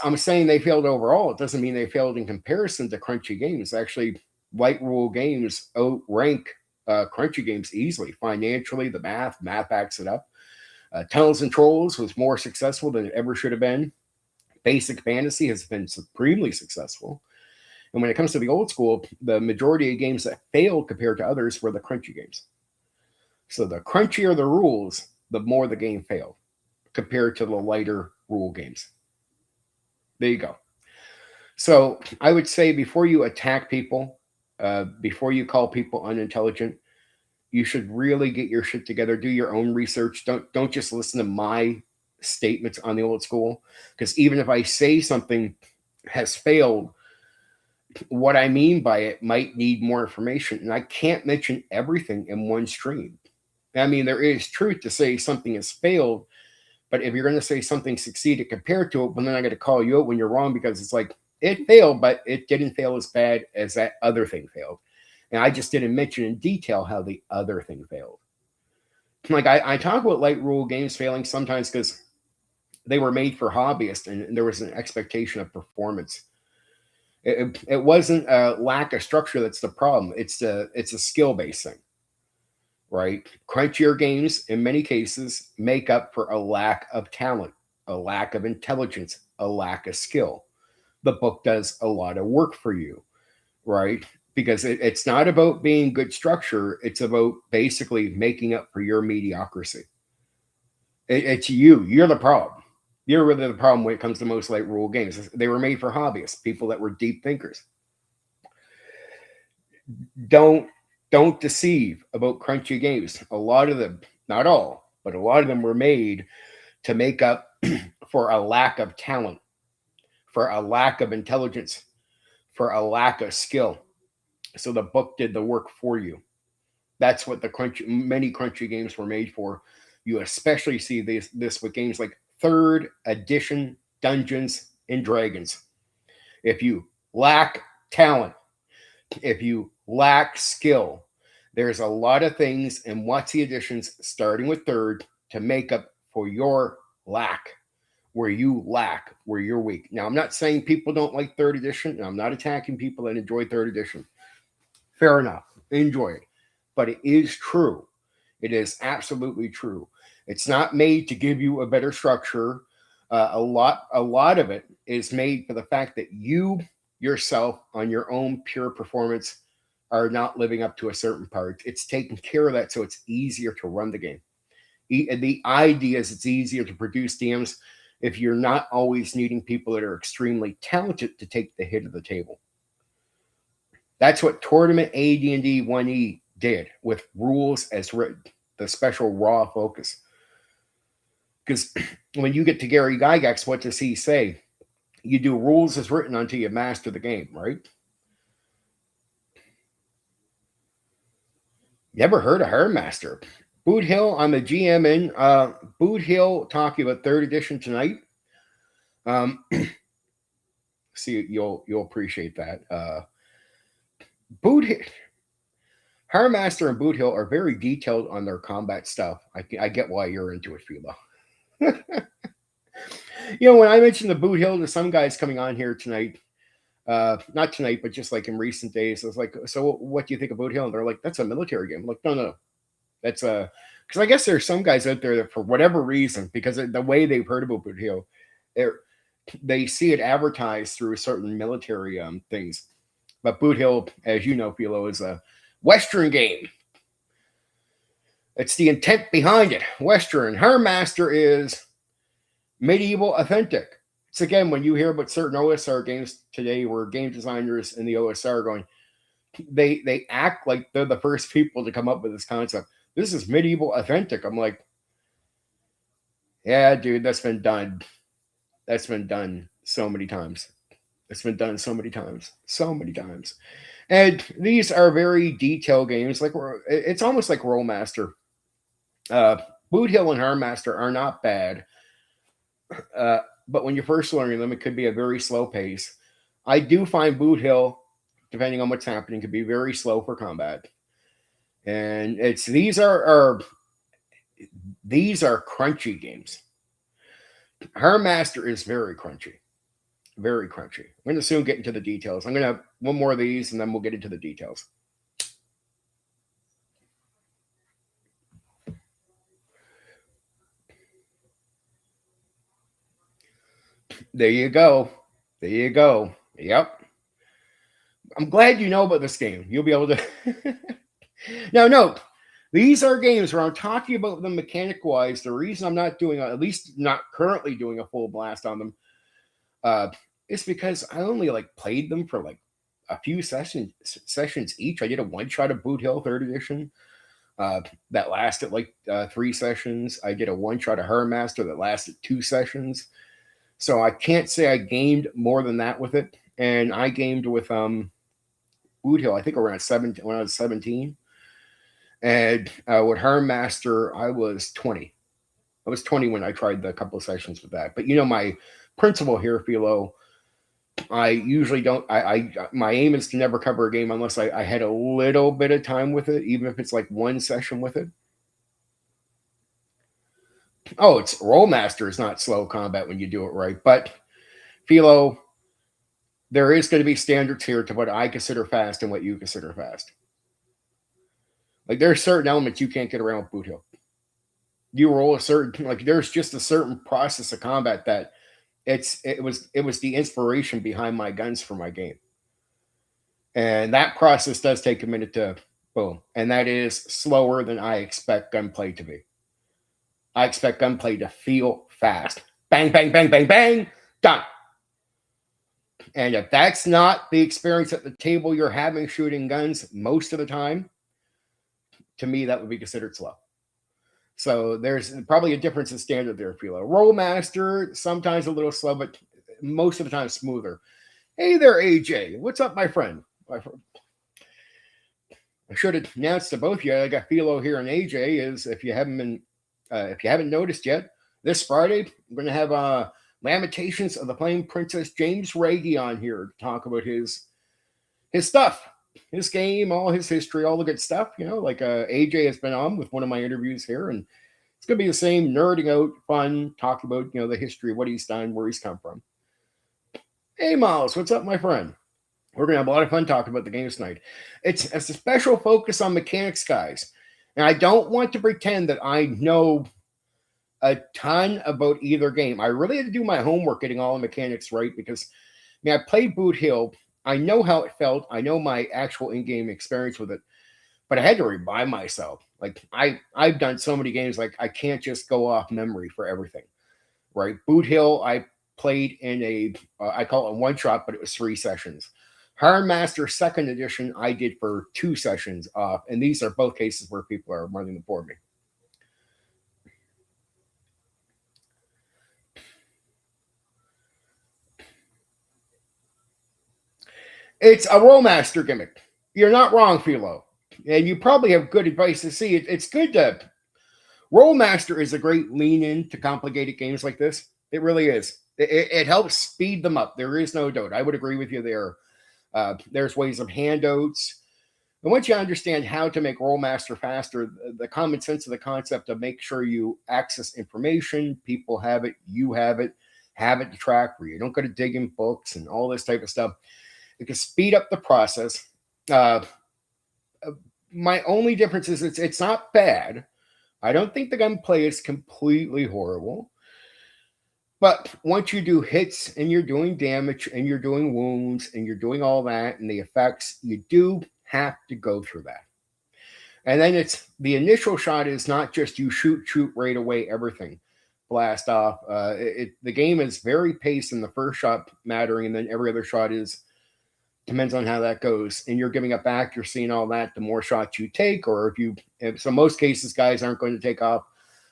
I'm saying they failed overall. It doesn't mean they failed in comparison to crunchy games. Actually, light rule games outrank crunchy games easily. Financially, the math backs it up. Tunnels and Trolls was more successful than it ever should have been. Basic Fantasy has been supremely successful. And when it comes to the old school, the majority of games that failed compared to others were the crunchy games. So the crunchier the rules, the more the game failed compared to the lighter rule games. There you go. So I would say before you attack people, before you call people unintelligent, you should really get your shit together. Do your own research. Don't just listen to my statements on the old school, because even if I say something has failed, what I mean by it might need more information, and I can't mention everything in one stream. I mean, there is truth to say something has failed, but if you're going to say something succeeded compared to it, well, then I got to call you out when you're wrong, because it's like, it failed, but it didn't fail as bad as that other thing failed. And I just didn't mention in detail how the other thing failed. Like I talk about light rule games failing sometimes because they were made for hobbyists, and there was an expectation of performance. It wasn't a lack of structure that's the problem. It's a skill-based thing, right? Crunchier games, in many cases, make up for a lack of talent, a lack of intelligence, a lack of skill. The book does a lot of work for you, right? Because it's not about being good structure. It's about basically making up for your mediocrity. It's you. You're the problem. You're really the problem when it comes to most light rule games. They were made for hobbyists, people that were deep thinkers. Don't deceive about crunchy games. A lot of them, not all, but a lot of them were made to make up for a lack of talent, for a lack of intelligence, for a lack of skill. So the book did the work for you. That's what many crunchy games were made for. You especially see this with games like 3rd edition Dungeons and Dragons. If you lack talent, if you lack skill, there's a lot of things in WotC editions, starting with 3rd, to make up for your lack where you lack, where you're weak. Now, I'm not saying people don't like third edition, and I'm not attacking people that enjoy third edition. Fair enough. Enjoy it. But it is true. It is absolutely true. It's not made to give you a better structure. A lot of it is made for the fact that you yourself, on your own pure performance, are not living up to a certain part. It's taking care of that so it's easier to run the game. The idea is it's easier to produce DMs if you're not always needing people that are extremely talented to take the hit of the table. That's what Tournament AD&D 1E did with rules as written, the special raw focus. Because when you get to Gary Gygax, what does he say? You do rules as written until you master the game, right? Never heard of HârnMaster. Boot Hill, I'm a GM in. Boot Hill talking about third edition tonight. See, you'll appreciate that. HârnMaster and Boot Hill are very detailed on their combat stuff. I get why you're into it, Philo. When I mentioned the Boot Hill to some guys coming on here tonight, not tonight, but just like in recent days, I was like, so what do you think of Boot Hill? And they're like, that's a military game. I'm like, no. That's because I guess there's some guys out there that for whatever reason, because of the way they've heard about Boot Hill, they see it advertised through certain military things. But Boot Hill, as you know, Philo, is a Western game. It's the intent behind it. Western. HârnMaster is medieval authentic. It's again, when you hear about certain OSR games today where game designers in the OSR are going, they act like they're the first people to come up with this concept. This is medieval authentic. I'm like, yeah, dude, that's been done. That's been done so many times. It's been done so many times. So many times. And these are very detailed games. Like it's almost like Rollmaster. Boot Hill and HârnMaster are not bad. But when you're first learning them, it could be a very slow pace. I do find Boot Hill, depending on what's happening, could be very slow for combat. And these are crunchy games. HârnMaster is very crunchy. Very crunchy. I'm going to soon get into the details. I'm going to have one more of these, and then we'll get into the details. There you go. There you go. Yep. I'm glad you know about this game. You'll be able to... Now, note, these are games where I'm talking about them mechanic-wise. The reason I'm not doing, at least not currently doing a full blast on them, is because I only played them for a few sessions each. I did a one-shot of Boot Hill 3rd edition that lasted 3 sessions. I did a one-shot of HârnMaster that lasted 2 sessions. So I can't say I gamed more than that with it. And I gamed with Boot Hill, I think around 17 when I was 17. And with HârnMaster, I was 20. I was 20 when I tried the couple of sessions with that. But my principle here, Philo, I usually don't. My aim is to never cover a game unless I had a little bit of time with it, even if it's one session with it. Oh, it's Rollmaster is not slow combat when you do it right. But Philo, there is going to be standards here to what I consider fast and what you consider fast. There are certain elements you can't get around with Boot Hill. You roll a certain, there's just a certain process of combat that it was the inspiration behind my guns for my game. And that process does take a minute to boom. And that is slower than I expect gunplay to be. I expect gunplay to feel fast. Bang, bang, bang, bang, bang, done. And if that's not the experience at the table you're having shooting guns most of the time, to me, that would be considered slow. So there's probably a difference in standard there, Philo. Rollmaster, sometimes a little slow, but most of the time smoother. Hey there, AJ. What's up, my friend? I should have announced to both of you. I got Philo here, and AJ is, if you haven't noticed yet, this Friday I'm going to have Lamentations of the Flame Princess James Ragey on here to talk about his stuff, his game, all his history, all the good stuff. AJ has been on with one of my interviews here, and It's going to be the same nerding out, fun, talking about, the history of what he's done, where he's come from. Hey, Miles, what's up, my friend? We're going to have a lot of fun talking about the games tonight. It's a special focus on mechanics, guys. And I don't want to pretend that I know a ton about either game. I really had to do my homework getting all the mechanics right because, I played Boot Hill. I know how it felt. I know my actual in-game experience with it. But I had to remind myself. Like, I've done so many games, like, I can't just go off memory for everything, right? Boot Hill, I played in I call it a one-shot, but it was 3 sessions. HârnMaster 2nd Edition, I did for 2 sessions off, and these are both cases where people are running them for me. It's a Rollmaster gimmick. You're not wrong, Philo. And you probably have good advice to see. It's good to... Rollmaster is a great lean-in to complicated games like this. It really is. It helps speed them up. There is no doubt. I would agree with you there. There's ways of handouts. And once you understand how to make Rollmaster faster, the common sense of the concept of make sure you access information, people have it, you have it to track where you don't go to dig in books and all this type of stuff. It can speed up the process. My only difference is it's not bad. I don't think the gunplay is completely horrible. But once you do hits and you're doing damage and you're doing wounds and you're doing all that and the effects, you do have to go through that. And then it's the initial shot is not just you shoot right away, everything blast off. The game is very paced in the first shot mattering, and then every other shot depends on how that goes. And you're giving up accuracy and all that the more shots you take, or so most cases guys aren't going to take off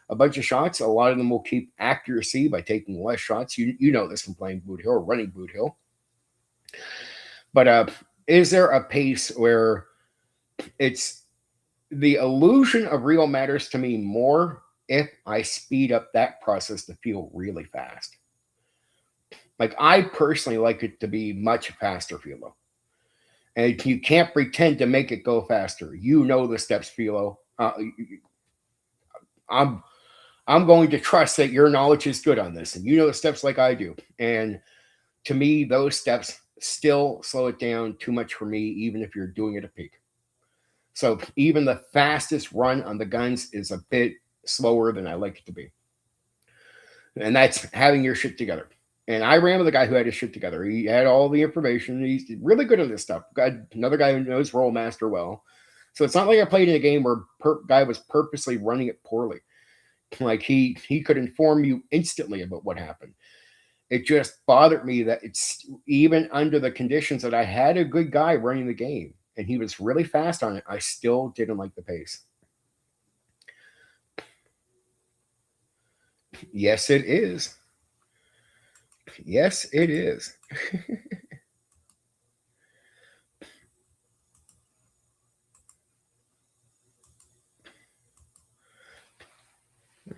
a bunch of shots. A lot of them will keep accuracy by taking less shots. You know this from playing Boot Hill or running Boot Hill. But is there a pace where it's the illusion of real matters to me more if I speed up that process to feel really fast? Like, I personally like it to be much faster, Philo. And you can't pretend to make it go faster. You know the steps, Philo. I'm going to trust that your knowledge is good on this, and you know the steps like I do. And to me, those steps still slow it down too much for me, even if you're doing it at peak. So even the fastest run on the guns is a bit slower than I like it to be. And that's having your shit together. And I ran with a guy who had his shit together. He had all the information. He's really good at this stuff. Another guy who knows Rollmaster well. So it's not like I played in a game where guy was purposely running it poorly. Like he could inform you instantly about what happened. It just bothered me that it's even under the conditions that I had a good guy running the game and he was really fast on it, I still didn't like the pace. Yes, it is. Yes, it is.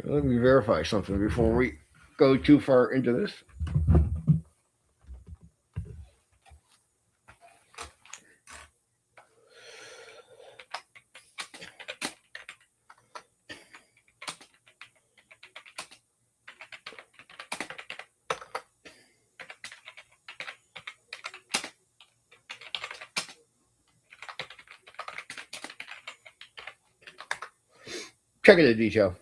Let me verify something before we go too far into this. Check it in detail.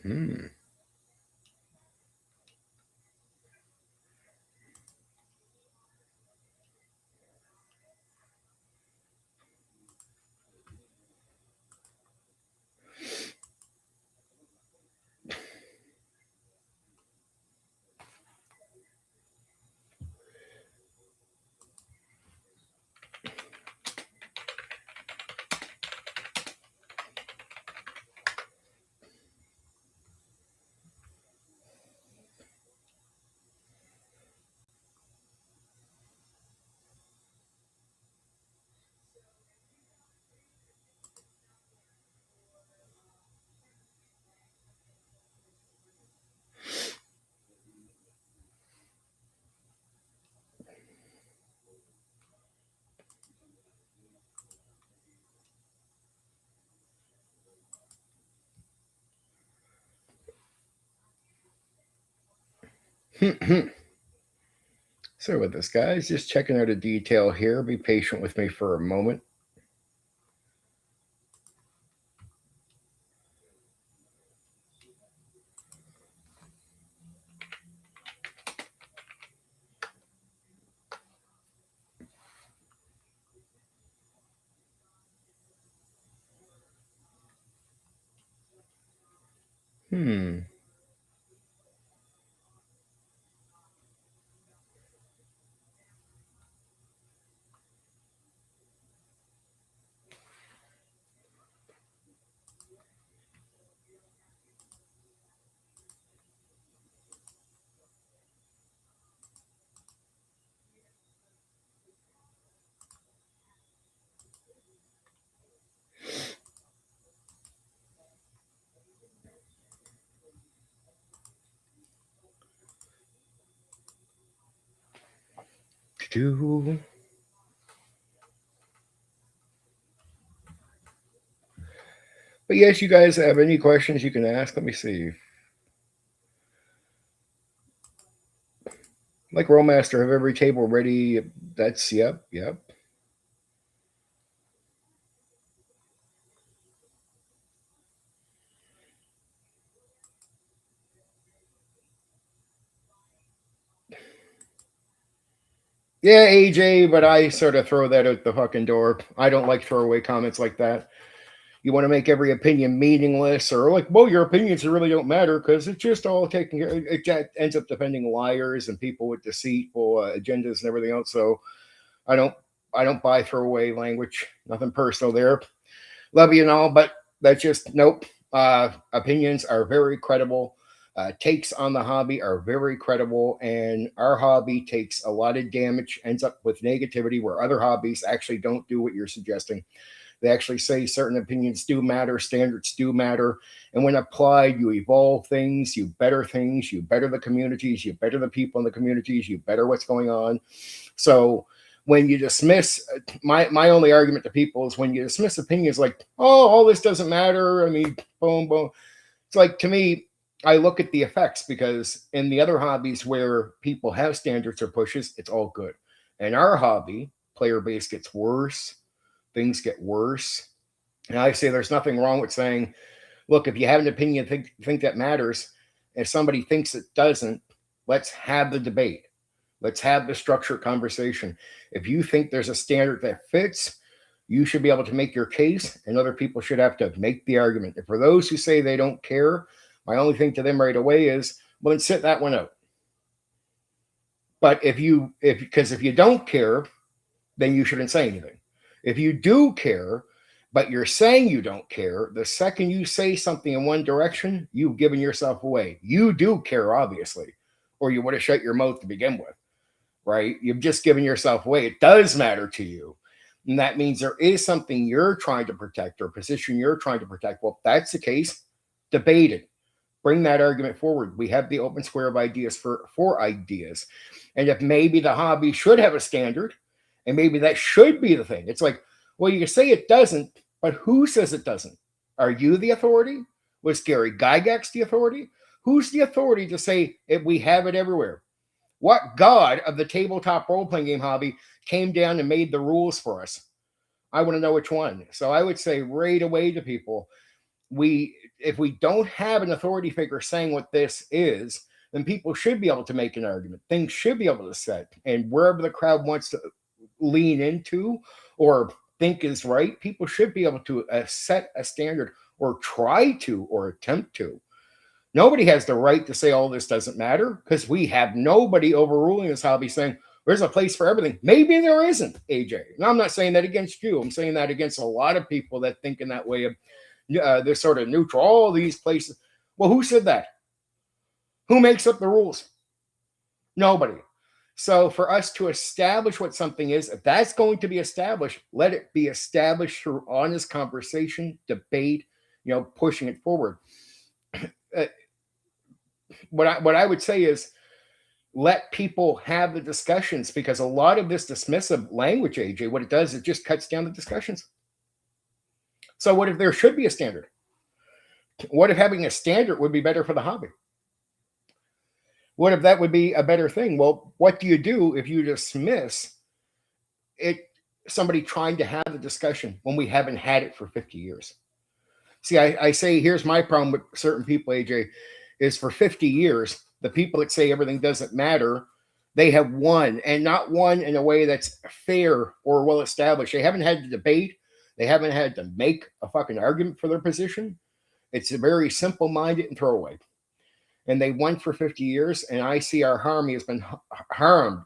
Mm-hmm. So with this, guys, just checking out a detail here. Be patient with me for a moment. Hmm. Do. But yes, you guys have any questions you can ask. Let me see. Like HârnMaster, have every table ready. That's yep. Yeah, AJ, but I sort of throw that out the fucking door. I don't like throwaway comments like that. You want to make every opinion meaningless, or like, well, your opinions really don't matter because it's just all taken care. It ends up defending liars and people with deceitful agendas and everything else. So I don't, I don't buy throwaway language. Nothing personal there. Love you and all, but that's just nope. Opinions are very credible. Takes on the hobby are very credible, and our hobby takes a lot of damage, ends up with negativity where other hobbies actually don't do what you're suggesting. They actually say certain opinions do matter, standards do matter, and when applied, you evolve things, you better the communities, you better the people in the communities, you better what's going on. So when you dismiss my only argument to people is when you dismiss opinions like, oh, all this doesn't matter. I mean, boom, boom. It's like to me, I look at the effects because in the other hobbies where people have standards or pushes, it's all good. In our hobby, player base gets worse, things get worse. And I say there's nothing wrong with saying, look, if you have an opinion, think that matters. If somebody thinks it doesn't, let's have the debate. Let's have the structured conversation. If you think there's a standard that fits, you should be able to make your case, and other people should have to make the argument. And for those who say they don't care, my only thing to them right away is, well, then sit that one out. But if you don't care, then you shouldn't say anything. If you do care, but you're saying you don't care, the second you say something in one direction, you've given yourself away. You do care, obviously, or you would have shut your mouth to begin with, right? You've just given yourself away. It does matter to you. And that means there is something you're trying to protect or a position you're trying to protect. Well, if that's the case, debate it. Bring that argument forward. We have the open square of ideas for ideas. And if maybe the hobby should have a standard, and maybe that should be the thing. It's like, well, you say it doesn't, but who says it doesn't? Are you the authority? Was Gary Gygax the authority? Who's the authority to say we have it everywhere? What god of the tabletop role-playing game hobby came down and made the rules for us? I want to know which one. So I would say right away to people, if we don't have an authority figure saying what this is, then people should be able to make an argument. Things should be able to set, and wherever the crowd wants to lean into or think is right, people should be able to set a standard or try to or attempt to. Nobody has the right to say all this doesn't matter because we have nobody overruling this hobby saying there's a place for everything. Maybe there isn't, AJ. And I'm not saying that against you. I'm saying that against a lot of people that think in that way of they're sort of neutral. All these places. Well, who said that? Who makes up the rules? Nobody. So for us to establish what something is, if that's going to be established, let it be established through honest conversation, debate, pushing it forward. What I would say is let people have the discussions, because a lot of this dismissive language, AJ, what it does, it just cuts down the discussions. So what if there should be a standard? What if having a standard would be better for the hobby? What if that would be a better thing? Well, what do you do if you dismiss it? Somebody trying to have the discussion when we haven't had it for 50 years. See, I say here's my problem with certain people, AJ, is for 50 years, the people that say everything doesn't matter, they have won, and not won in a way that's fair or well established. They haven't had to debate. They haven't had to make a fucking argument for their position. It's a very simple-minded and throwaway. And they won for 50 years, and I see our army has been harmed,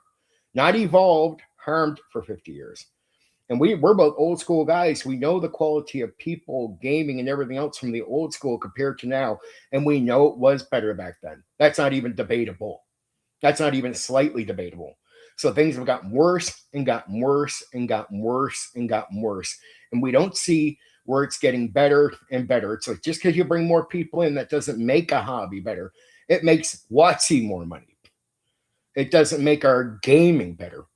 not evolved, harmed for 50 years. And we're both old school guys. We know the quality of people, gaming, and everything else from the old school compared to now. And we know it was better back then. That's not even debatable. That's not even slightly debatable. So things have gotten worse and gotten worse and gotten worse and gotten worse. And we don't see where it's getting better and better. It's like just because you bring more people in, that doesn't make a hobby better. It makes WotC more money. It doesn't make our gaming better.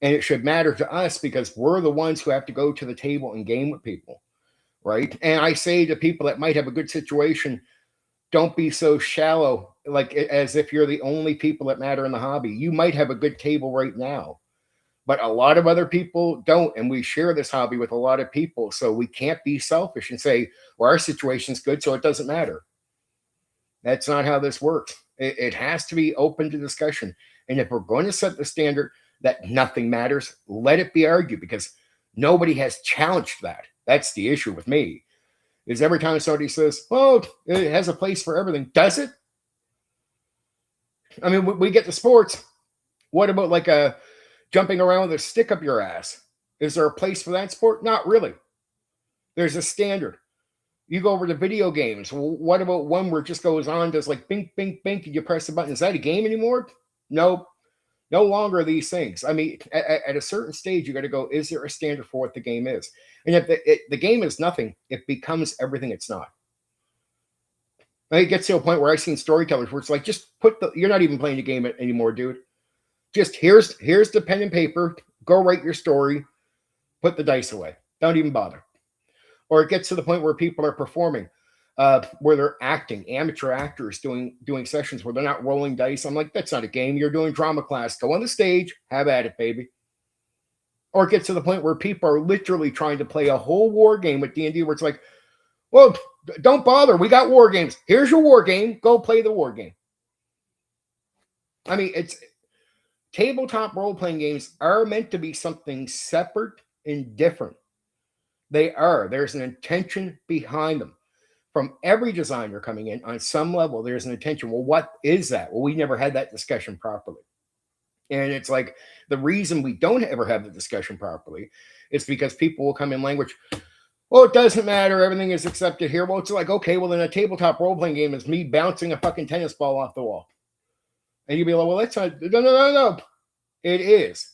And it should matter to us because we're the ones who have to go to the table and game with people, right? And I say to people that might have a good situation, don't be so shallow, like as if you're the only people that matter in the hobby. You might have a good table right now, but a lot of other people don't. And we share this hobby with a lot of people. So we can't be selfish and say, well, our situation's good, so it doesn't matter. That's not how this works. It has to be open to discussion. And if we're going to set the standard that nothing matters, let it be argued, because nobody has challenged that. That's the issue with me, is every time somebody says, oh, it has a place for everything. Does it? I mean, we get to sports. What about like a jumping around with a stick up your ass? Is there a place for that sport? Not really. There's a standard. You go over to video games. Well, what about one where it just goes on, does like bink, bink, bink, and you press the button? Is that a game anymore? No. No longer these things. I mean, at a certain stage, you got to go, is there a standard for what the game is? And if the game is nothing, it becomes everything it's not. And it gets to a point where I've seen storytellers where it's like, just you're not even playing the game anymore, dude. Just here's the pen and paper. Go write your story. Put the dice away. Don't even bother. Or it gets to the point where people are performing, where they're acting, amateur actors doing sessions where they're not rolling dice. I'm like, that's not a game. You're doing drama class. Go on the stage. Have at it, baby. Or it gets to the point where people are literally trying to play a whole war game with D&D where it's like, well, don't bother. We got war games. Here's your war game. Go play the war game. I mean, it's tabletop role-playing games are meant to be something separate and different. They are. There's an intention behind them. From every designer coming in on some level, there's an intention. Well, what is that? Well, we never had that discussion properly. And it's like the reason we don't ever have the discussion properly is because people will come in language, well, it doesn't matter. Everything is accepted here. Well, it's like, okay, well, then a tabletop role-playing game is me bouncing a fucking tennis ball off the wall. And you'll be like, well, that's not, no. It is.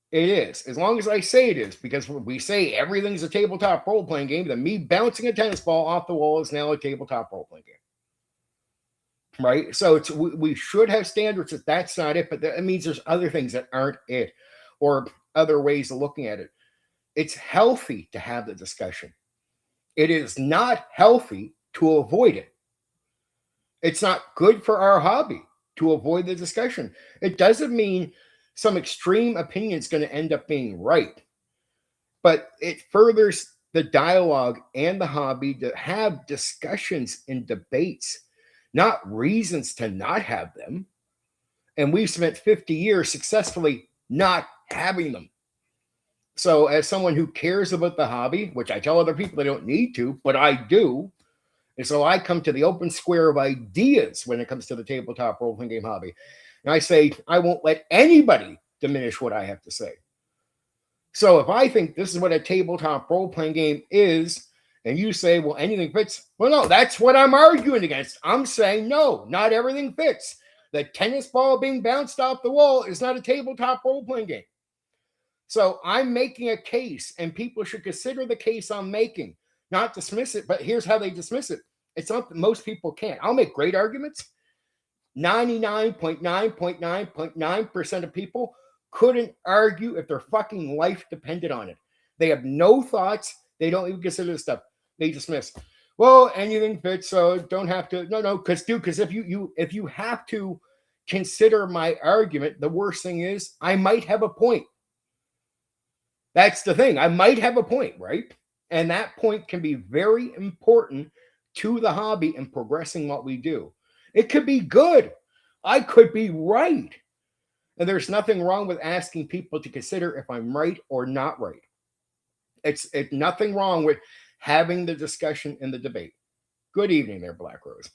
It is. As long as I say it is, because when we say everything's a tabletop role-playing game, then me bouncing a tennis ball off the wall is now a tabletop role-playing game. Right? So we should have standards that that's not it, but that means there's other things that aren't it, or other ways of looking at it. It's healthy to have the discussion. It is not healthy to avoid it. It's not good for our hobby to avoid the discussion. It doesn't mean some extreme opinion is going to end up being right, but it furthers the dialogue and the hobby to have discussions and debates, not reasons to not have them. And we've spent 50 years successfully not having them. So as someone who cares about the hobby, which I tell other people they don't need to, but I do, and so I come to the open square of ideas when it comes to the tabletop role-playing game hobby. And I say, I won't let anybody diminish what I have to say. So if I think this is what a tabletop role-playing game is, and you say, well, anything fits. Well, no, that's what I'm arguing against. I'm saying, no, not everything fits. The tennis ball being bounced off the wall is not a tabletop role-playing game. So I'm making a case, and people should consider the case I'm making, not dismiss it. But here's how they dismiss it. It's something most people can't. I'll make great arguments. 99.9.9.9% of people couldn't argue if their fucking life depended on it. They have no thoughts. They don't even consider this stuff. They dismiss. Well, anything fits, so don't have to. No, because if you have to consider my argument, the worst thing is I might have a point. That's the thing. I might have a point, right? And that point can be very important to the hobby and progressing what we do. It could be good. I could be right. And there's nothing wrong with asking people to consider if I'm right or not right. It's nothing wrong with having the discussion and the debate. Good evening there, Black Rose.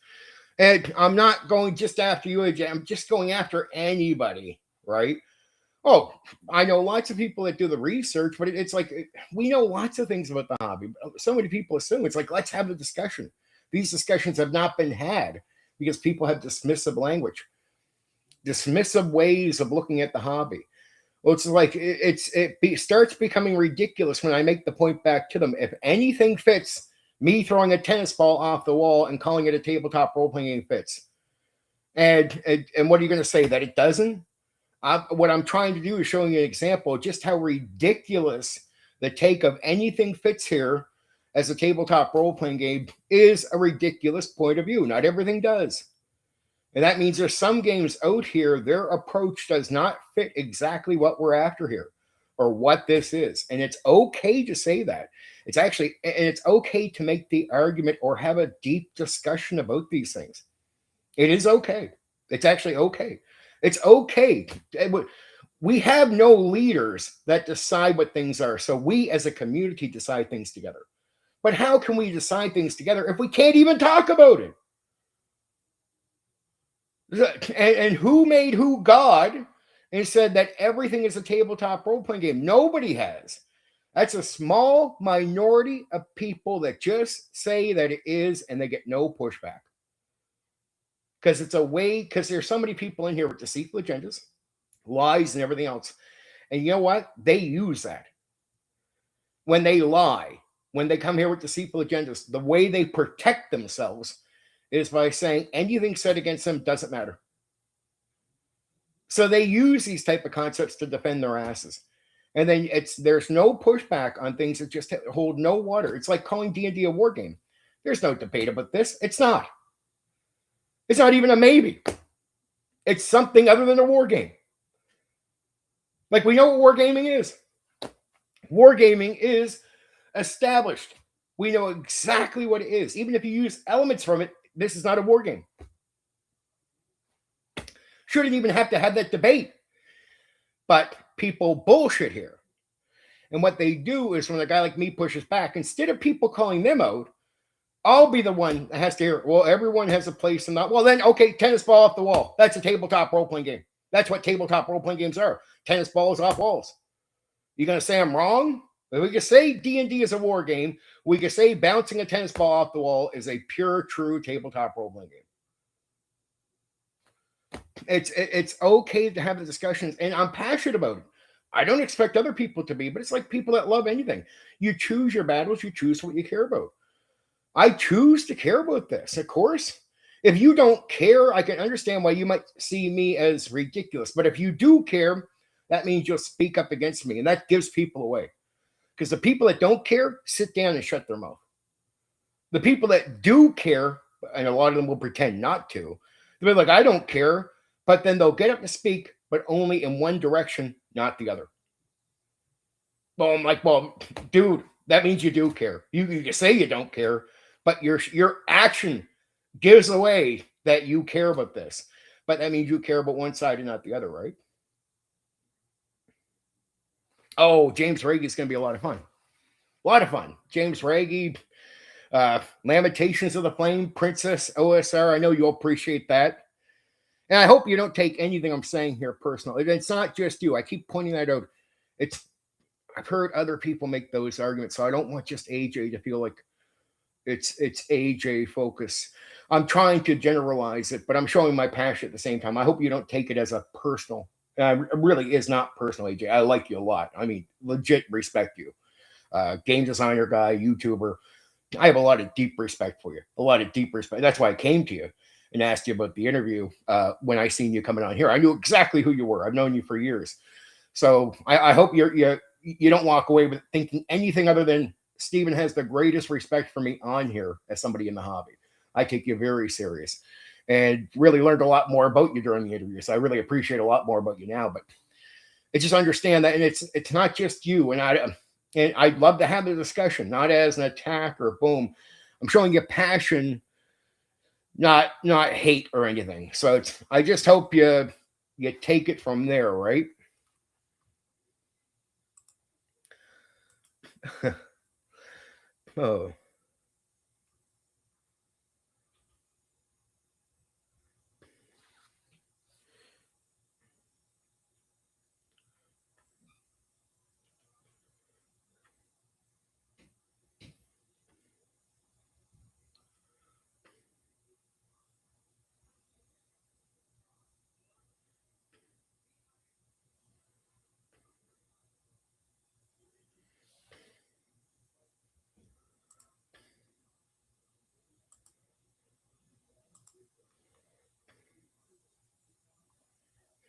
And I'm not going just after you, AJ. I'm just going after anybody, right? Oh, I know lots of people that do the research, but it's like we know lots of things about the hobby. So many people assume it's like, let's have a discussion. These discussions have not been had because people have dismissive language, dismissive ways of looking at the hobby. Well, it's like it starts becoming ridiculous when I make the point back to them. If anything fits, me throwing a tennis ball off the wall and calling it a tabletop role-playing game fits. And what are you going to say? That it doesn't? What I'm trying to do is showing you an example of just how ridiculous the take of anything fits here as a tabletop role-playing game is a ridiculous point of view. Not everything does. And that means there's some games out here, their approach does not fit exactly what we're after here or what this is. And it's okay to say that. It's okay to make the argument or have a deep discussion about these things. It is okay. It's actually okay. It's okay. We have no leaders that decide what things are. So we as a community decide things together. But how can we decide things together if we can't even talk about it? And who made who God and said that everything is a tabletop role-playing game? Nobody has. That's a small minority of people that just say that it is and they get no pushback. Because it's a way, because there's so many people in here with deceitful agendas, lies, and everything else. And you know what? They use that. When they lie, when they come here with deceitful agendas, the way they protect themselves is by saying anything said against them doesn't matter. So they use these type of concepts to defend their asses. And then there's no pushback on things that just hold no water. It's like calling D&D a war game. There's no debate about this. It's not. It's not even a maybe. It's something other than a war game. Like we know what wargaming is. Wargaming is established. We know exactly what it is. Even if you use elements from it, this is not a war game. Shouldn't even have to have that debate. But people bullshit here. And what they do is when a guy like me pushes back, instead of people calling them out, I'll be the one that has to hear, well, everyone has a place in that. Well, then, okay, tennis ball off the wall. That's a tabletop role-playing game. That's what tabletop role-playing games are. Tennis balls off walls. You going to say I'm wrong? We can say D&D is a war game. We can say bouncing a tennis ball off the wall is a pure, true tabletop role-playing game. It's okay to have the discussions, and I'm passionate about it. I don't expect other people to be, but it's like people that love anything. You choose your battles. You choose what you care about. I choose to care about this, of course. If you don't care, I can understand why you might see me as ridiculous. But if you do care, that means you'll speak up against me, and that gives people away. Because the people that don't care, sit down and shut their mouth. The people that do care, and a lot of them will pretend not to, they'll be like, I don't care, but then they'll get up and speak, but only in one direction, not the other. Well, I'm like, well, dude, that means you do care. You can say you don't care, but your action gives away that you care about this. But that means you care about one side and not the other, right? Oh, James Ragey is going to be a lot of fun. A lot of fun. James Ragey, Lamentations of the Flame, Princess OSR. I know you'll appreciate that. And I hope you don't take anything I'm saying here personal. It's not just you. I keep pointing that out. I've heard other people make those arguments, so I don't want just AJ to feel like it's AJ focus. I'm trying to generalize it, but I'm showing my passion at the same time. I hope you don't take it as a personal. It really is not personal, AJ. I like you a lot. I mean, legit respect you. Game designer guy, YouTuber. I have a lot of deep respect for you. A lot of deep respect. That's why I came to you and asked you about the interview when I seen you coming on here. I knew exactly who you were. I've known you for years. So I hope you don't walk away with thinking anything other than Stephen has the greatest respect for me on here as somebody in the hobby. I take you very serious. and really learned a lot more about you during the interview. So I really appreciate a lot more about you now. But I just understand that, and it's not just you. And I'd love to have the discussion, not as an attack or boom. I'm showing you passion, not hate or anything. So I just hope you take it from there, right? Oh.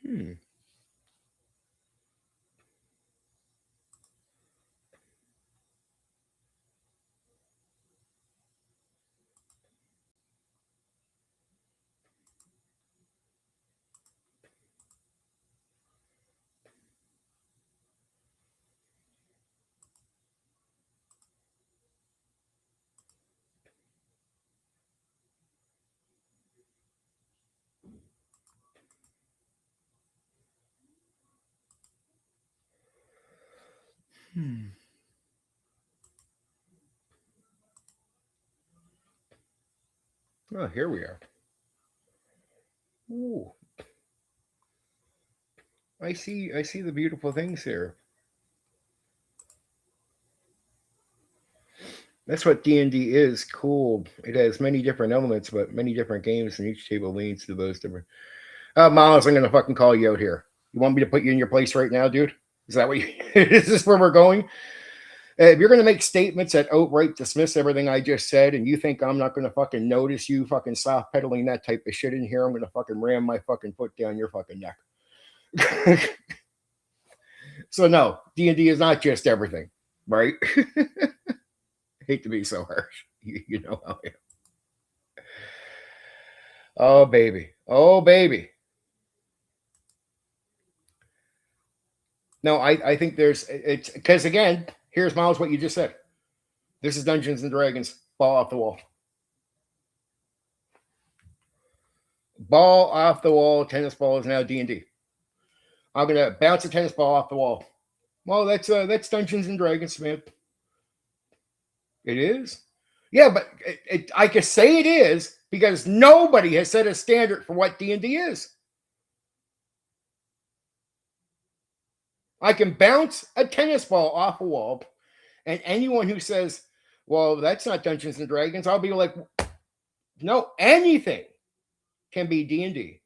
Hmm. Hmm. Oh, here we are. Ooh. I see the beautiful things here. That's what D&D is. Cool. It has many different elements, but many different games, and each table leads to those different. Miles, I'm gonna fucking call you out here. You want me to put you in your place right now, dude? Is that what you? Is this where we're going? If you're gonna make statements that outright dismiss everything I just said, and you think I'm not gonna fucking notice you fucking soft pedaling that type of shit in here, I'm gonna fucking ram my fucking foot down your fucking neck. So no, D&D is not just everything, right? Hate to be so harsh. You know how I am. Oh baby. Oh baby. No, I think it's because again, here's Miles what you just said. This is Dungeons and Dragons. Ball off the wall. Ball off the wall. Tennis ball is now D&D. I'm gonna bounce a tennis ball off the wall. Well, that's Dungeons and Dragons, man. It is. Yeah, but I can say it is because nobody has set a standard for what D&D is. I can bounce a tennis ball off a wall, and anyone who says, "Well, that's not Dungeons and Dragons," I'll be like, "No, anything can be D&D,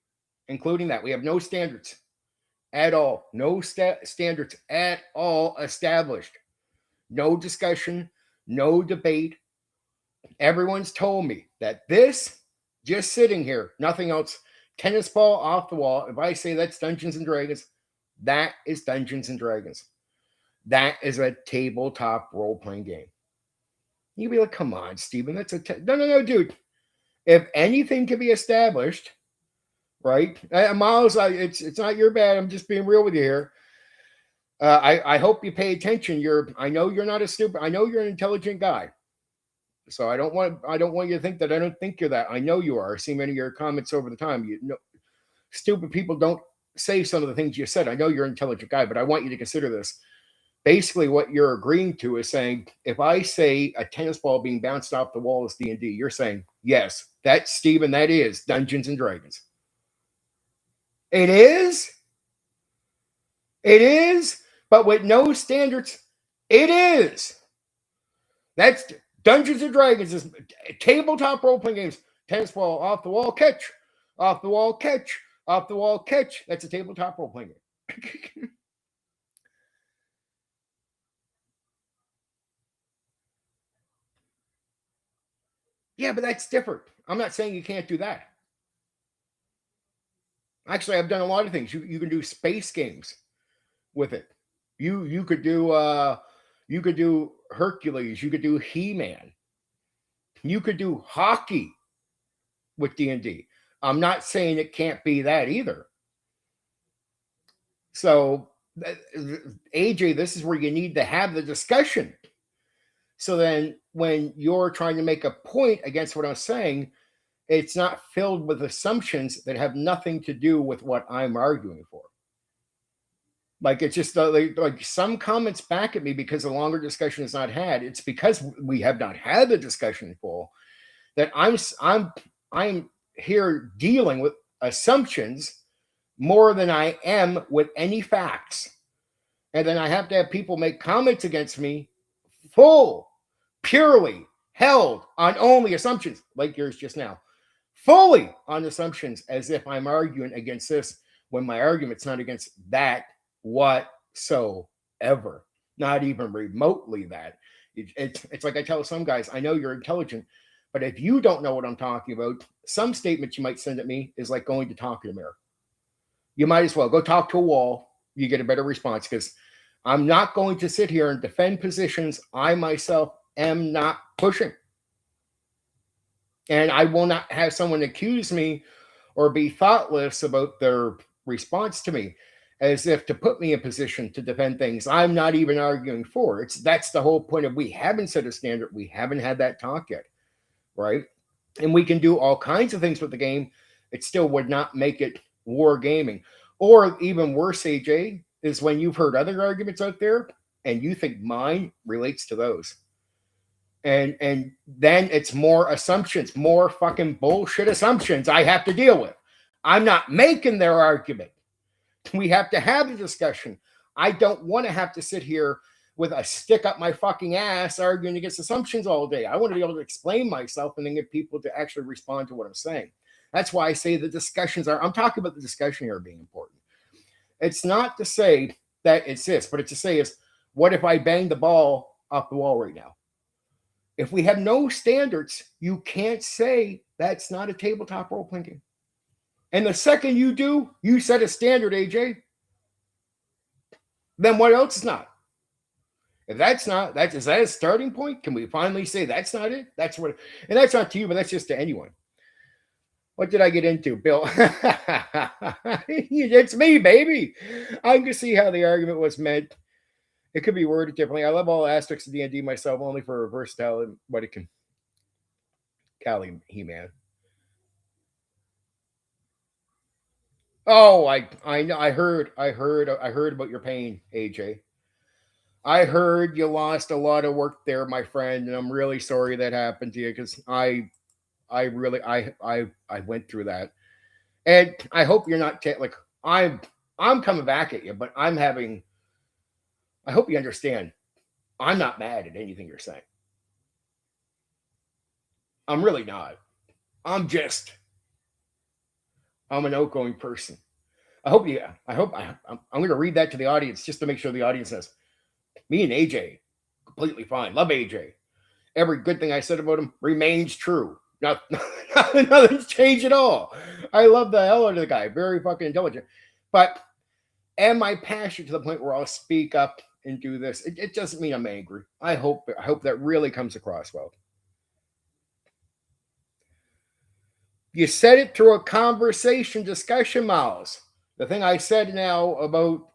including that. We have no standards at all, no standards at all established, no discussion, no debate. Everyone's told me that this, just sitting here, nothing else, tennis ball off the wall. If I say that's Dungeons and Dragons, that is Dungeons and Dragons. That is a tabletop role playing game." You'd be like, "Come on, Steven, that's no, dude. If anything can be established, right, Miles, it's not your bad. I'm just being real with you here. I hope you pay attention. I know you're not a stupid. I know you're an intelligent guy. So I don't want you to think that I don't think you're that. I know you are. I see many of your comments over the time. You know, stupid people don't say some of the things you said. I know you're an intelligent guy, but I want you to consider this. Basically, what you're agreeing to is saying, if I say a tennis ball being bounced off the wall is D&D, you're saying, yes, that's Steven, that is Dungeons and Dragons. It is. It is, but with no standards, it is. That's Dungeons and Dragons is tabletop role playing games. Tennis ball off the wall, catch, off the wall, catch, off the wall, catch. That's a tabletop role playing game. Yeah, but that's different. I'm not saying you can't do that. Actually, I've done a lot of things. You can do space games with it. You could do Hercules. You could do He-Man. You could do hockey with D&D. I'm not saying it can't be that either. So, AJ, this is where you need to have the discussion. So then when you're trying to make a point against what I'm saying, it's not filled with assumptions that have nothing to do with what I'm arguing for. Like, it's just like some comments back at me because a longer discussion is not had. It's because we have not had the discussion full that I'm here dealing with assumptions more than I am with any facts. And then I have to have people make comments against me full, purely held on only assumptions, like yours just now, fully on assumptions, as if I'm arguing against this when my argument's not against that whatsoever, not even remotely that. It's like I tell some guys, I know you're intelligent, but if you don't know what I'm talking about, some statements you might send at me is like going to talk to a mirror. You might as well go talk to a wall. You get a better response, because I'm not going to sit here and defend positions I myself am not pushing. And I will not have someone accuse me or be thoughtless about their response to me, as if to put me in position to defend things I'm not even arguing for. That's the whole point of, we haven't set a standard. We haven't had that talk yet, right? And we can do all kinds of things with the game. It still would not make it war gaming. Or even worse, AJ, is when you've heard other arguments out there and you think mine relates to those. And then it's more assumptions, more fucking bullshit assumptions I have to deal with. I'm not making their argument. We have to have the discussion. I don't want to have to sit here with a stick up my fucking ass arguing against assumptions all day. I want to be able to explain myself and then get people to actually respond to what I'm saying. That's why I say the discussions I'm talking about the discussion here being important. It's not to say that it's this, but it's to say is, what if I bang the ball off the wall right now? If we have no standards, you can't say that's not a tabletop role-playing game. And the second you do, you set a standard, AJ. Then what else is not? If that's not, is that a starting point? Can we finally say that's not it? That's what, and that's not to you, but that's just to anyone. What did I get into, Bill? It's me, baby. I can see how the argument was meant. It could be worded differently. I love all aspects of D&D myself, only for versatility, what it can. Callie He-Man. Oh, I know. I heard about your pain, AJ. I heard you lost a lot of work there, my friend, and I'm really sorry that happened to you, because I went through that, and I hope you're not like I'm coming back at you, but I hope you understand. I'm not mad at anything you're saying. I'm really not. I'm an outgoing person. I'm going to read that to the audience just to make sure the audience says, me and AJ, completely fine. Love AJ. Every good thing I said about him remains true. Nothing's changed at all. I love the hell out of the guy. Very fucking intelligent. But am I passionate to the point where I'll speak up and do this? It doesn't mean I'm angry. I hope that really comes across well. You said it through a conversation discussion, Miles. The thing I said now about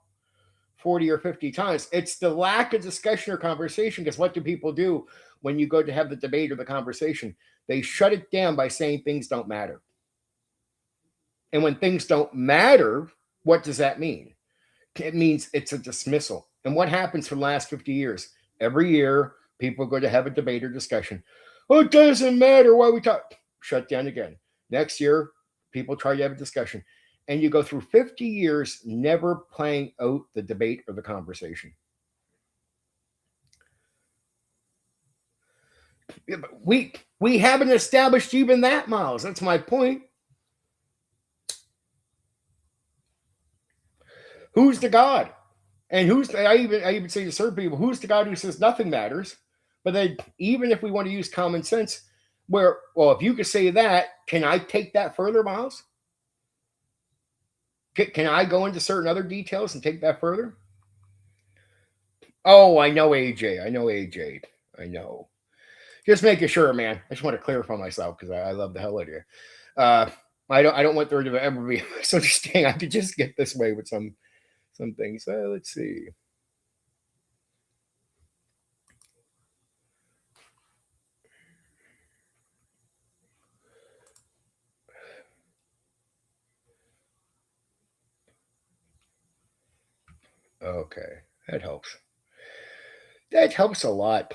40 or 50 times, it's the lack of discussion or conversation, because what do people do when you go to have the debate or the conversation? They shut it down by saying things don't matter. And when things don't matter, what does that mean? It means it's a dismissal. And what happens for the last 50 years? Every year, people go to have a debate or discussion. Oh, it doesn't matter why we talk. Shut down again. Next year, people try to have a discussion. And you go through 50 years never playing out the debate or the conversation. We haven't established even that, Miles. That's my point. Who's the God? And I even say to certain people, who's the God who says nothing matters? But then even if we want to use common sense, if you could say that, can I take that further, Miles? Can I go into certain other details and take that further? Oh, I know AJ. I know. Just making sure, man. I just want to clarify myself because I love the hell out of you. I don't want there to ever be a misunderstanding. I could just get this way with some things. Let's see. Okay, that helps. That helps a lot.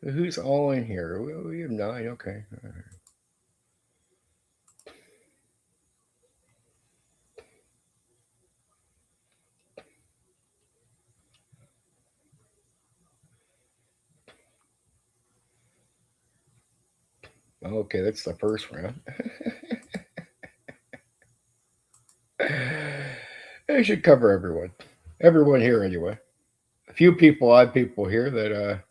Who's all in here? We have 9. Okay. All right. Okay, that's the first round. I should cover everyone. Everyone here anyway. A few people, odd people here that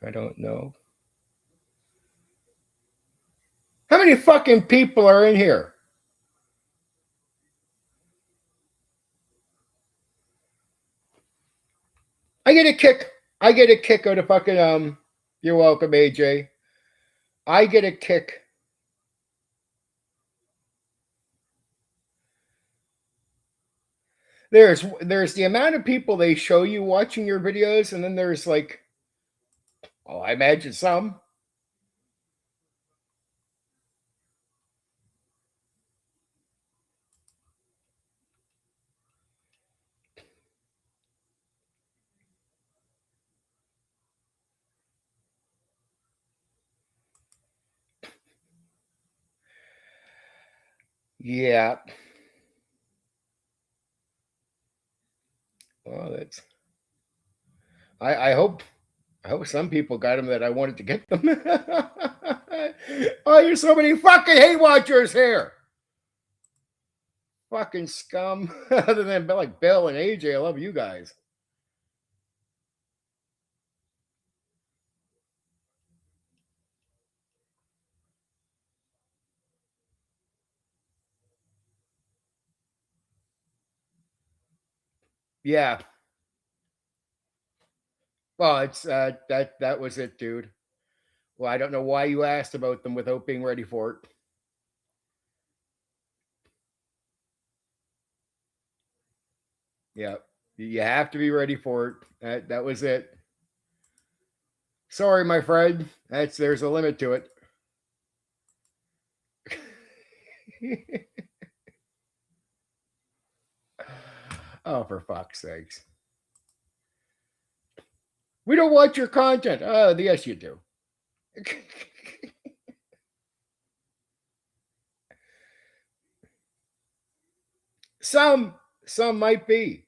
I don't know. How many fucking people are in here? I get a kick. I get a kick out of fucking You're welcome, AJ. I get a kick. There's the amount of people they show you watching your videos, and then there's like, oh, I imagine some. Yeah. Well, that's. I hope some people got them that I wanted to get them. Oh, there's so many fucking hate watchers here. Fucking scum. Other than like Bill and AJ, I love you guys. Yeah. Well, it's that was it, dude. Well, I don't know why you asked about them without being ready for it. Yeah. You have to be ready for it. That was it. Sorry, my friend. There's a limit to it. Oh, for fuck's sakes. We don't want your content. Oh, yes, you do. Some might be.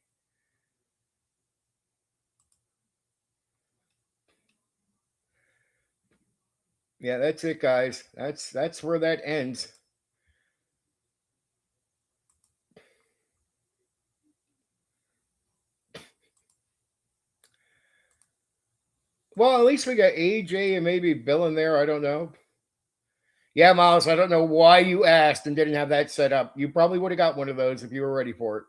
Yeah, that's it, guys. That's where that ends. Well, at least we got AJ and maybe Bill in there. I don't know. Yeah, Miles, I don't know why you asked and didn't have that set up. You probably would have got one of those if you were ready for it.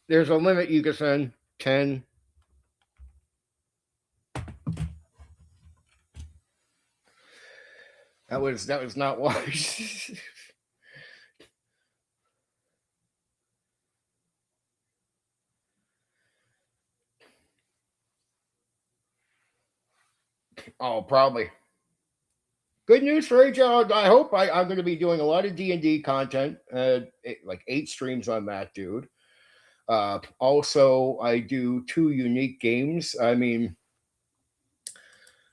There's a limit you can send 10. That was not wise. Oh, probably. Good news for AJ. I hope I'm going to be doing a lot of D&D content, like 8 streams on that, dude. Also, I do 2 unique games. I mean,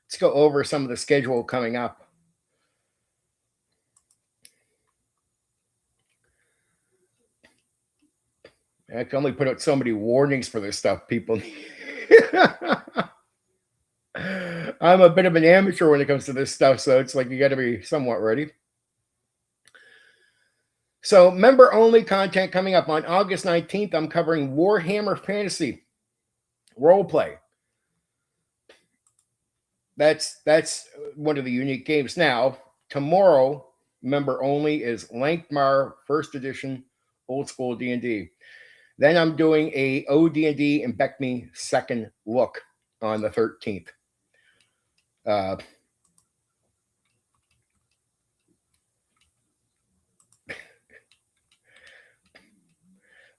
let's go over some of the schedule coming up. I can only put out so many warnings for this stuff, people. I'm a bit of an amateur when it comes to this stuff, so it's like you got to be somewhat ready. So member only content coming up on August 19th. I'm covering Warhammer Fantasy Roleplay. That's one of the unique games. Now, tomorrow, member only is Lankmar First Edition Old School D&D. Then I'm doing a OD&D and Beckme second look on the 13th.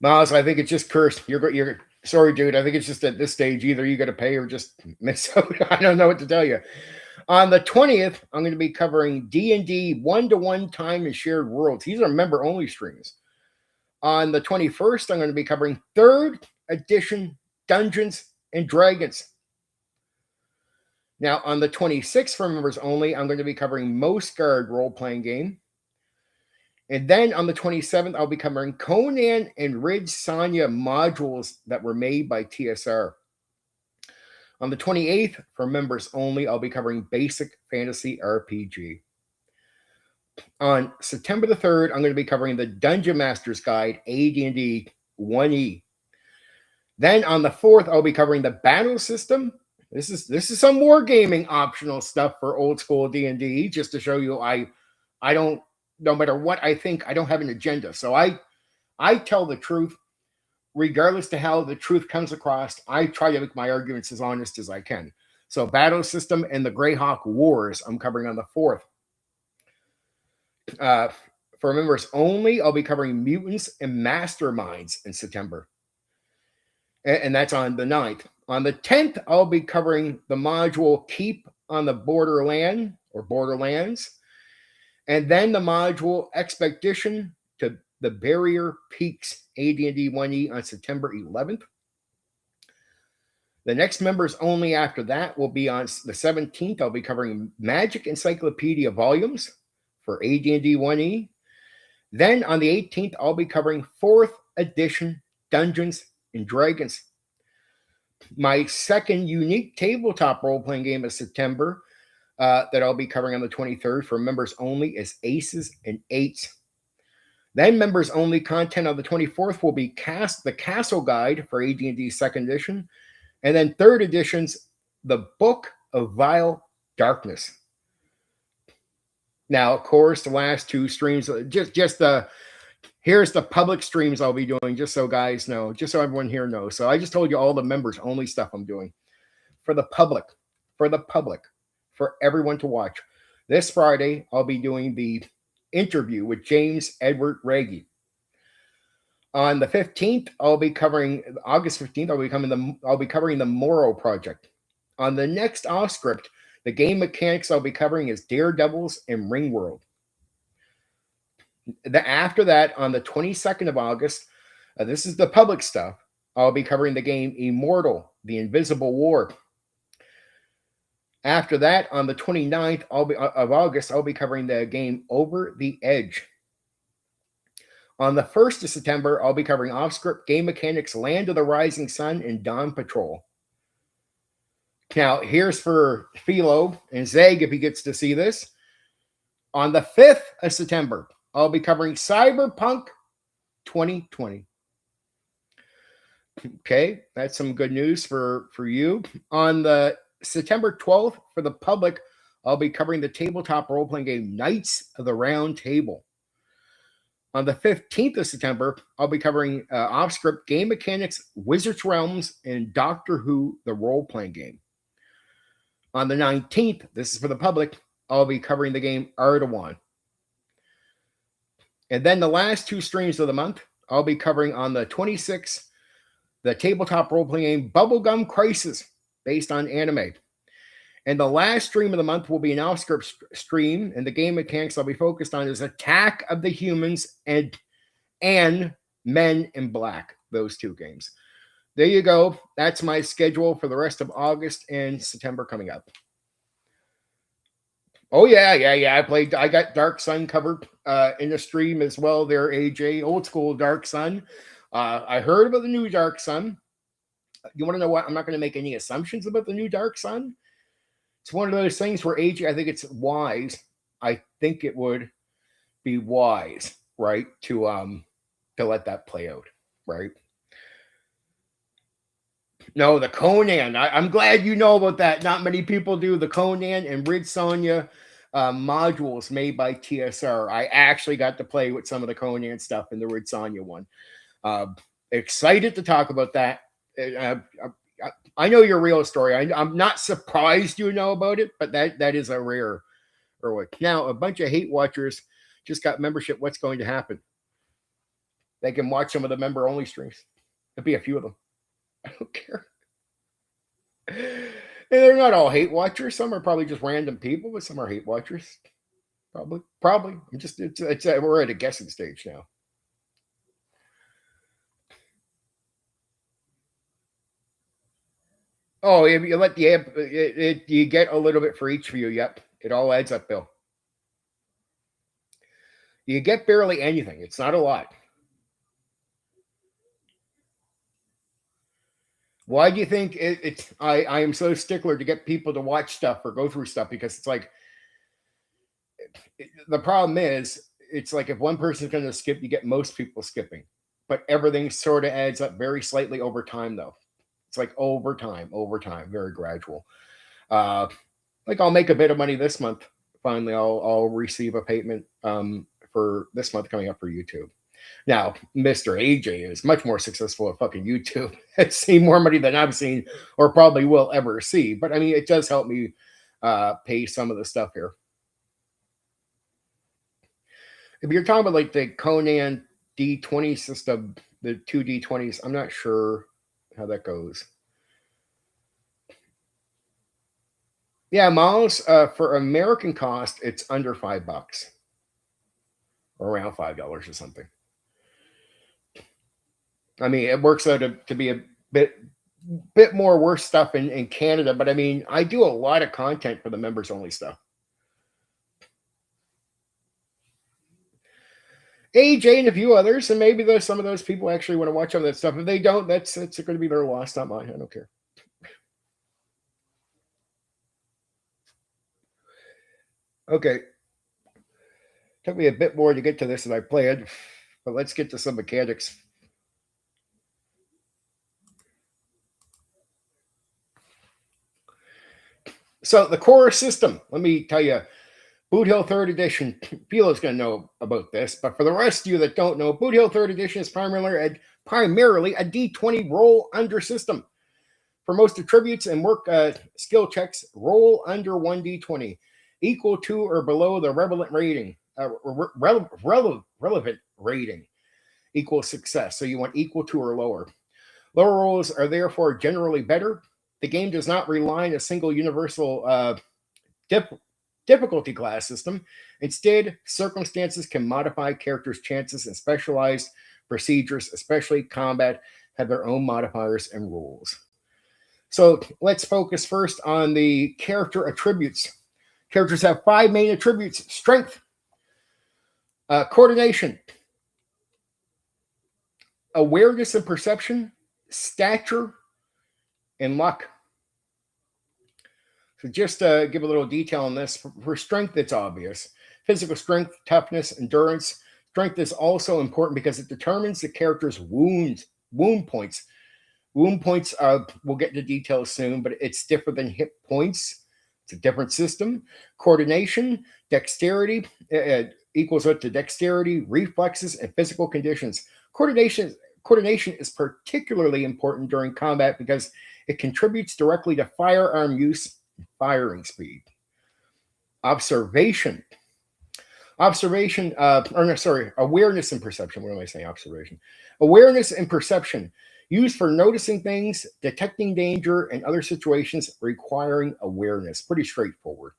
Miles, I think it's just cursed. You're sorry, dude. I think it's just at this stage, either you got to pay or just miss out. I don't know what to tell you. On the 20th, I'm going to be covering D&D one-to-one time and shared worlds. These are member-only streams. On the 21st, I'm going to be covering 3rd edition Dungeons and Dragons. Now, on the 26th, for members only, I'm going to be covering Most Guard role-playing game. And then on the 27th, I'll be covering Conan and Ridge Sonya modules that were made by TSR. On the 28th, for members only, I'll be covering Basic Fantasy RPG. On September the 3rd, I'm going to be covering the Dungeon Master's Guide AD&D 1E. Then on the 4th, I'll be covering the battle system. This is some wargaming optional stuff for old school D&D, just to show you I don't, no matter what I think, I don't have an agenda. So I tell the truth, regardless to how the truth comes across. I try to make my arguments as honest as I can. So battle system and the Greyhawk Wars, I'm covering on the 4th. For members only, I'll be covering Mutants and Masterminds in September. And that's on the 9th. On the 10th, I'll be covering the module Keep on the Borderland or Borderlands. And then the module Expedition to the Barrier Peaks AD&D 1E on September 11th. The next members only after that will be on the 17th. I'll be covering Magic Encyclopedia volumes for AD&D 1E. Then on the 18th, I'll be covering 4th edition Dungeons and Dragons. My second unique tabletop role-playing game of September that I'll be covering on the 23rd for members only is Aces and Eights. Then members only content on the 24th will be the Castle Guide for AD&D 2nd edition. And then 3rd edition's The Book of Vile Darkness. Now, of course, the last 2 streams, here's the public streams I'll be doing, just so guys know, just so everyone here knows. So I just told you all the members only stuff I'm doing for the public, for everyone to watch. This Friday, I'll be doing the interview with James Edward Raggy. On the 15th, August 15th, I'll be covering the Morrow Project. On the next off script, the game mechanics I'll be covering is Daredevils and Ringworld. After that, on the 22nd of August, this is the public stuff, I'll be covering the game Immortal, The Invisible War. After that, on the 29th of August, I'll be covering the game Over the Edge. On the 1st of September, I'll be covering off-script game mechanics Land of the Rising Sun and Dawn Patrol. Now, here's for Philo and Zeg if he gets to see this. On the 5th of September, I'll be covering Cyberpunk 2020. Okay, that's some good news for you. On the September 12th, for the public, I'll be covering the tabletop role-playing game Knights of the Round Table. On the 15th of September, I'll be covering off-script game mechanics Wizard's Realms and Doctor Who, the role-playing game. On the 19th, this is for the public, I'll be covering the game Ardawan. And then the last 2 streams of the month, I'll be covering on the 26th, the tabletop role-playing game Bubblegum Crisis, based on anime. And the last stream of the month will be an off-script stream, and the game mechanics I'll be focused on is Attack of the Humans and Men in Black, those 2 games. There you go. That's my schedule for the rest of August and September coming up. Oh, yeah. I got Dark Sun covered in the stream as well there, AJ. Old school Dark Sun. I heard about the new Dark Sun. You want to know what? I'm not going to make any assumptions about the new Dark Sun. It's one of those things where AJ, I think it's wise. I think it would be wise right, to let that play out, right? No, the Conan. I'm glad you know about that. Not many people do. The Conan and Rid Sonja modules made by TSR. I actually got to play with some of the Conan stuff in the Rid Sonja one. Uh, Excited to talk about that. I know your real story. I'm not surprised you know about it, but that is a rare. Now, a bunch of hate watchers just got membership. What's going to happen? They can watch some of the member only streams. There'll be a few of them. I don't care. And they're not all hate watchers. Some are probably just random people, but some are hate watchers. Probably. I'm just we're at a guessing stage now. Oh, if you let the app, you get a little bit for each view. Yep, it all adds up, Bill. You get barely anything. It's not a lot. Why do you think it's? I am so stickler to get people to watch stuff or go through stuff because it's like the problem is it's like if one person's going to skip, you get most people skipping, but everything sort of adds up very slightly over time, though. It's like over time, very gradual. Like I'll make a bit of money this month. Finally, I'll receive a payment for this month coming up for YouTube. Now, Mr. AJ is much more successful at fucking YouTube. Has seen more money than I've seen or probably will ever see. But I mean, it does help me pay some of the stuff here. If you're talking about like the Conan D20 system, the two D20s, I'm not sure how that goes. Yeah, Miles, for American cost, it's under $5 or around $5 or something. I mean, it works out to be a bit more worse stuff in Canada, but I mean, I do a lot of content for the members only stuff. AJ and a few others, and maybe some of those people actually want to watch some of that stuff. If they don't, that's going to be their loss, not mine. I don't care. Okay. Took me a bit more to get to this than I planned, but let's get to some mechanics. So the core system, let me tell you, Boot Hill 3rd Edition, Philo's going to know about this, but for the rest of you that don't know, Boot Hill 3rd Edition is primarily a D20 roll under system. For most attributes and work skill checks, roll under 1d20, equal to or below the relevant rating. Relevant rating equals success. So you want equal to or lower. Lower rolls are therefore generally better. The game does not rely on a single universal difficulty class system. Instead, circumstances can modify characters' chances, and specialized procedures, especially combat, have their own modifiers and rules. So let's focus first on the character attributes. Characters have 5 main attributes: strength, coordination, awareness and perception, stature, and luck. So just to give a little detail on this, for strength, it's obvious. Physical strength, toughness, endurance. Strength is also important because it determines the character's wound points. Wound points, we'll get into details soon, but it's different than hit points. It's a different system. Coordination, dexterity, equals up to dexterity, reflexes, and physical conditions. Coordination is particularly important during combat because it contributes directly to firearm use and firing speed. Awareness and perception. What am I saying? Observation. Awareness and perception, used for noticing things, detecting danger, and other situations requiring awareness. Pretty straightforward.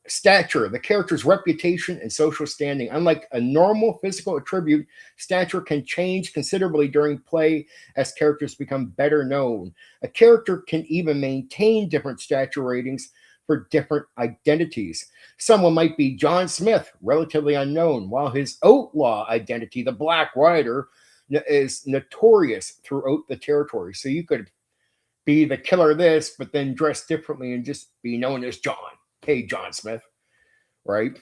Stature, the character's reputation and social standing. Unlike a normal physical attribute, stature can change considerably during play as characters become better known. A character can even maintain different stature ratings for different identities. Someone might be John Smith, relatively unknown, while his outlaw identity, the Black Rider, is notorious throughout the territory. So you could be the killer of this, but then dress differently and just be known as John. Hey, John Smith, right?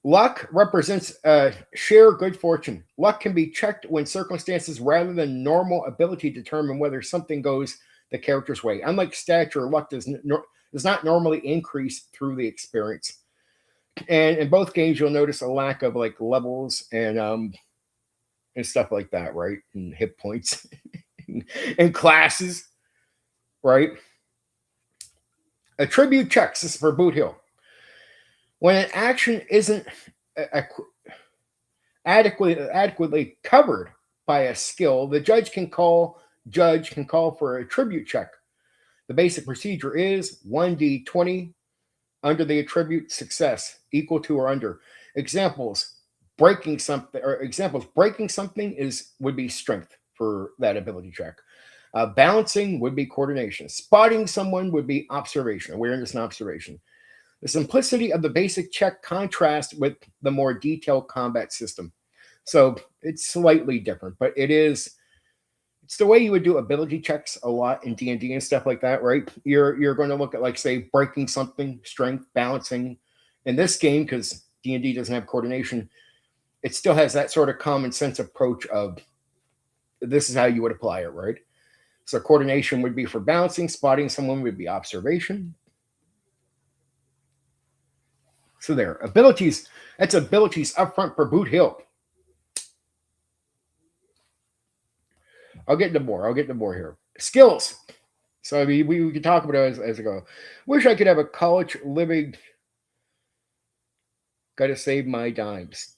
Luck represents sheer good fortune. Luck can be checked when circumstances rather than normal ability determine whether something goes the character's way. Unlike stature, luck does not normally increase through the experience. And in both games, you'll notice a lack of like levels and stuff like that, right? And hit points and classes, right? Attribute checks. This is for Boot Hill. When an action isn't adequately covered by a skill, the judge can call for a tribute check. The basic procedure is 1d20 under the attribute success, equal to or under. Examples: breaking something would be strength for that ability check. Balancing would be coordination. Spotting someone would be observation, awareness and observation. The simplicity of the basic check contrasts with the more detailed combat system. So it's slightly different, but it's the way you would do ability checks a lot in D&D and stuff like that, right? You're going to look at, like, say, breaking something, strength, balancing. In this game, because D&D doesn't have coordination, it still has that sort of common sense approach of this is how you would apply it, right? So coordination would be for balancing, spotting someone would be observation. So there, abilities, that's abilities up front for Boot Hill. I'll get into more here. Skills. So I mean, we can talk about it as I go. Wish I could have a college living. Got to save my dimes.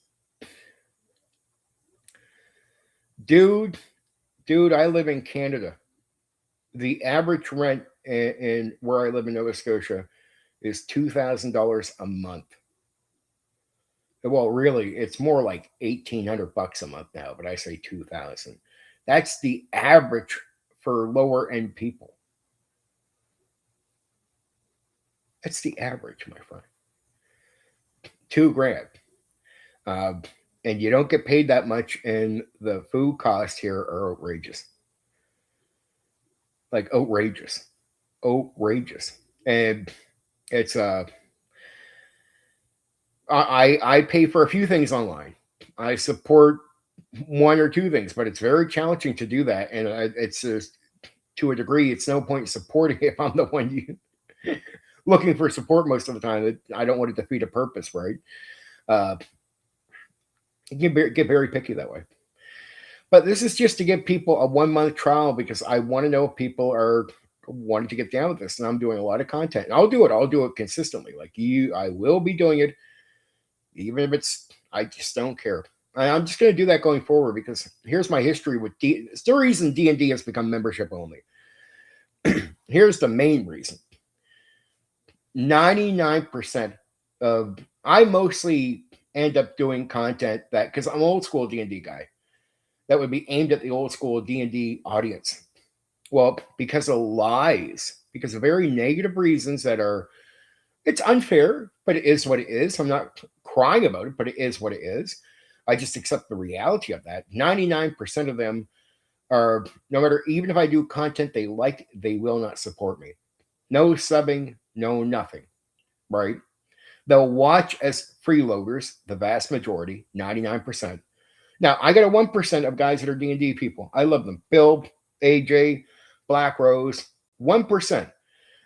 Dude, I live in Canada. The average rent in where I live in Nova Scotia is $2,000 a month. Well, really, it's more like $1,800 a month now, but I say 2,000. That's the average for lower end people. That's the average, my friend. $2,000. And you don't get paid that much, and the food costs here are outrageous. Like outrageous. And it's I pay for a few things online. I support one or two things, but it's very challenging to do that. And it's just, to a degree, it's no point supporting if I'm the one looking for support most of the time. I don't want to defeat a purpose, right? Get very picky that way. But this is just to give people a 1-month trial, because I want to know if people are wanting to get down with this. And I'm doing a lot of content. And I'll do it consistently. Like I will be doing it, even if I just don't care. I'm just going to do that going forward, because here's my history with It's the reason D&D has become membership only. Here's the main reason. 99% of, I mostly end up doing content that, because I'm an old school D&D guy, that would be aimed at the old school D&D audience. Well, because of lies, because of very negative reasons it's unfair, but it is what it is. I'm not crying about it, but it is what it is. I just accept the reality of that. 99% of them are, no matter, even if I do content they like, they will not support me. No subbing, no nothing, right? They'll watch as freeloaders, the vast majority, 99%. Now, I got a 1% of guys that are D&D people. I love them. Bill, AJ, Black Rose, 1%.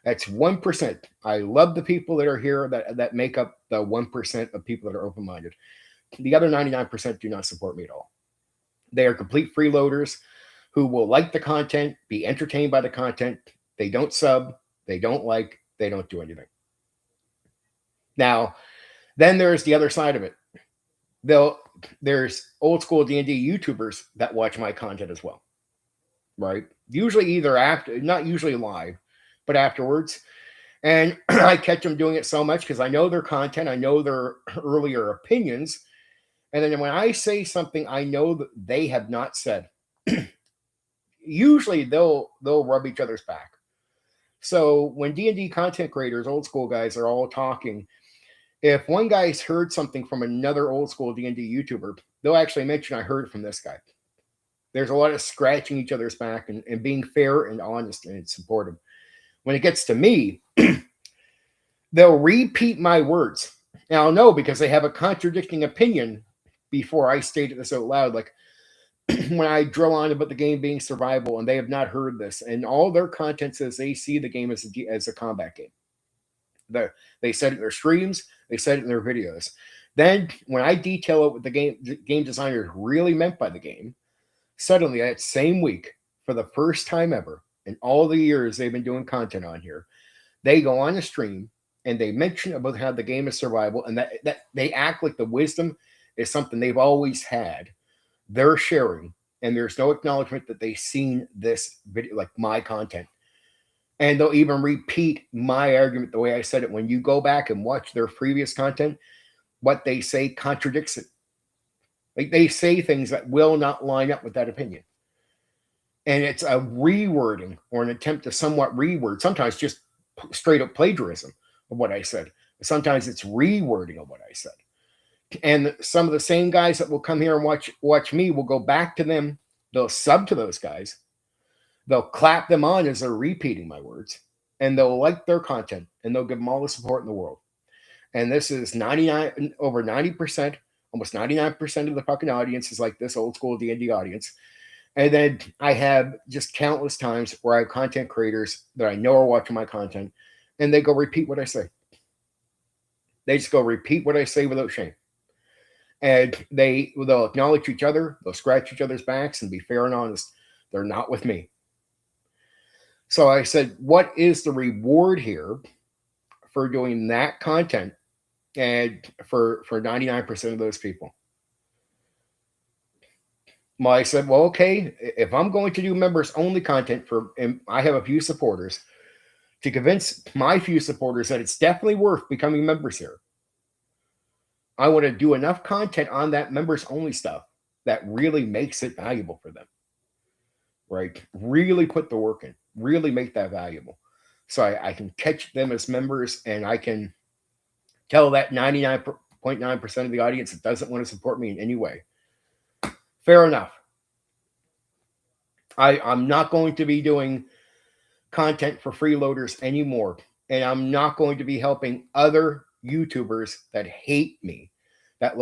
That's 1%. I love the people that are here that make up the 1% of people that are open-minded. The other 99% do not support me at all. They are complete freeloaders who will like the content, be entertained by the content. They don't sub, they don't like, they don't do anything. Now, then there's the other side of it. There's old school D&D YouTubers that watch my content as well, right? Usually either after, not usually live, but afterwards. And I catch them doing it so much because I know their content, I know their earlier opinions. And then when I say something I know that they have not said, usually they'll rub each other's back. So when D&D content creators, old school guys, are all talking, if one guy's heard something from another old school D&D YouTuber, they'll actually mention, I heard it from this guy. There's a lot of scratching each other's back and being fair and honest and supportive. When it gets to me, they'll repeat my words And I'll know because they have a contradicting opinion before I stated this out loud. Like when I drill on about the game being survival and they have not heard this, and all their content says they see the game as a combat game. They said it in their streams, they said it in their videos. Then when I detail out what the game designers really meant by the game, suddenly that same week, for the first time ever in all the years they've been doing content on here, they go on a stream and they mention about how the game is survival and that they act like the wisdom is something they've always had. They're sharing, and there's no acknowledgement that they've seen this video, like my content. And they'll even repeat my argument the way I said it. When you go back and watch their previous content, what they say contradicts it. Like they say things that will not line up with that opinion. And it's a rewording or an attempt to somewhat reword, sometimes just straight up plagiarism of what I said. Sometimes it's rewording of what I said. And some of the same guys that will come here and watch me will go back to them. They'll sub to those guys. They'll clap them on as they're repeating my words, and they'll like their content, and they'll give them all the support in the world. And this is over 90%, almost 99% of the fucking audience is like this old school D&D audience. And then I have just countless times where I have content creators that I know are watching my content, and they go repeat what I say. They just go repeat what I say without shame. And they'll acknowledge each other, they'll scratch each other's backs and be fair and honest. They're not with me. So I said, what is the reward here for doing that content and for 99% of those people? Well, I said, well, okay, if I'm going to do members only content and I have a few supporters, to convince my few supporters that it's definitely worth becoming members here, I want to do enough content on that members only stuff that really makes it valuable for them. Right? Really put the work in, really make that valuable. So I can catch them as members, and I can tell that 99.9% of the audience that doesn't want to support me in any way. Fair enough. I'm not going to be doing content for freeloaders anymore. And I'm not going to be helping other YouTubers that hate me, that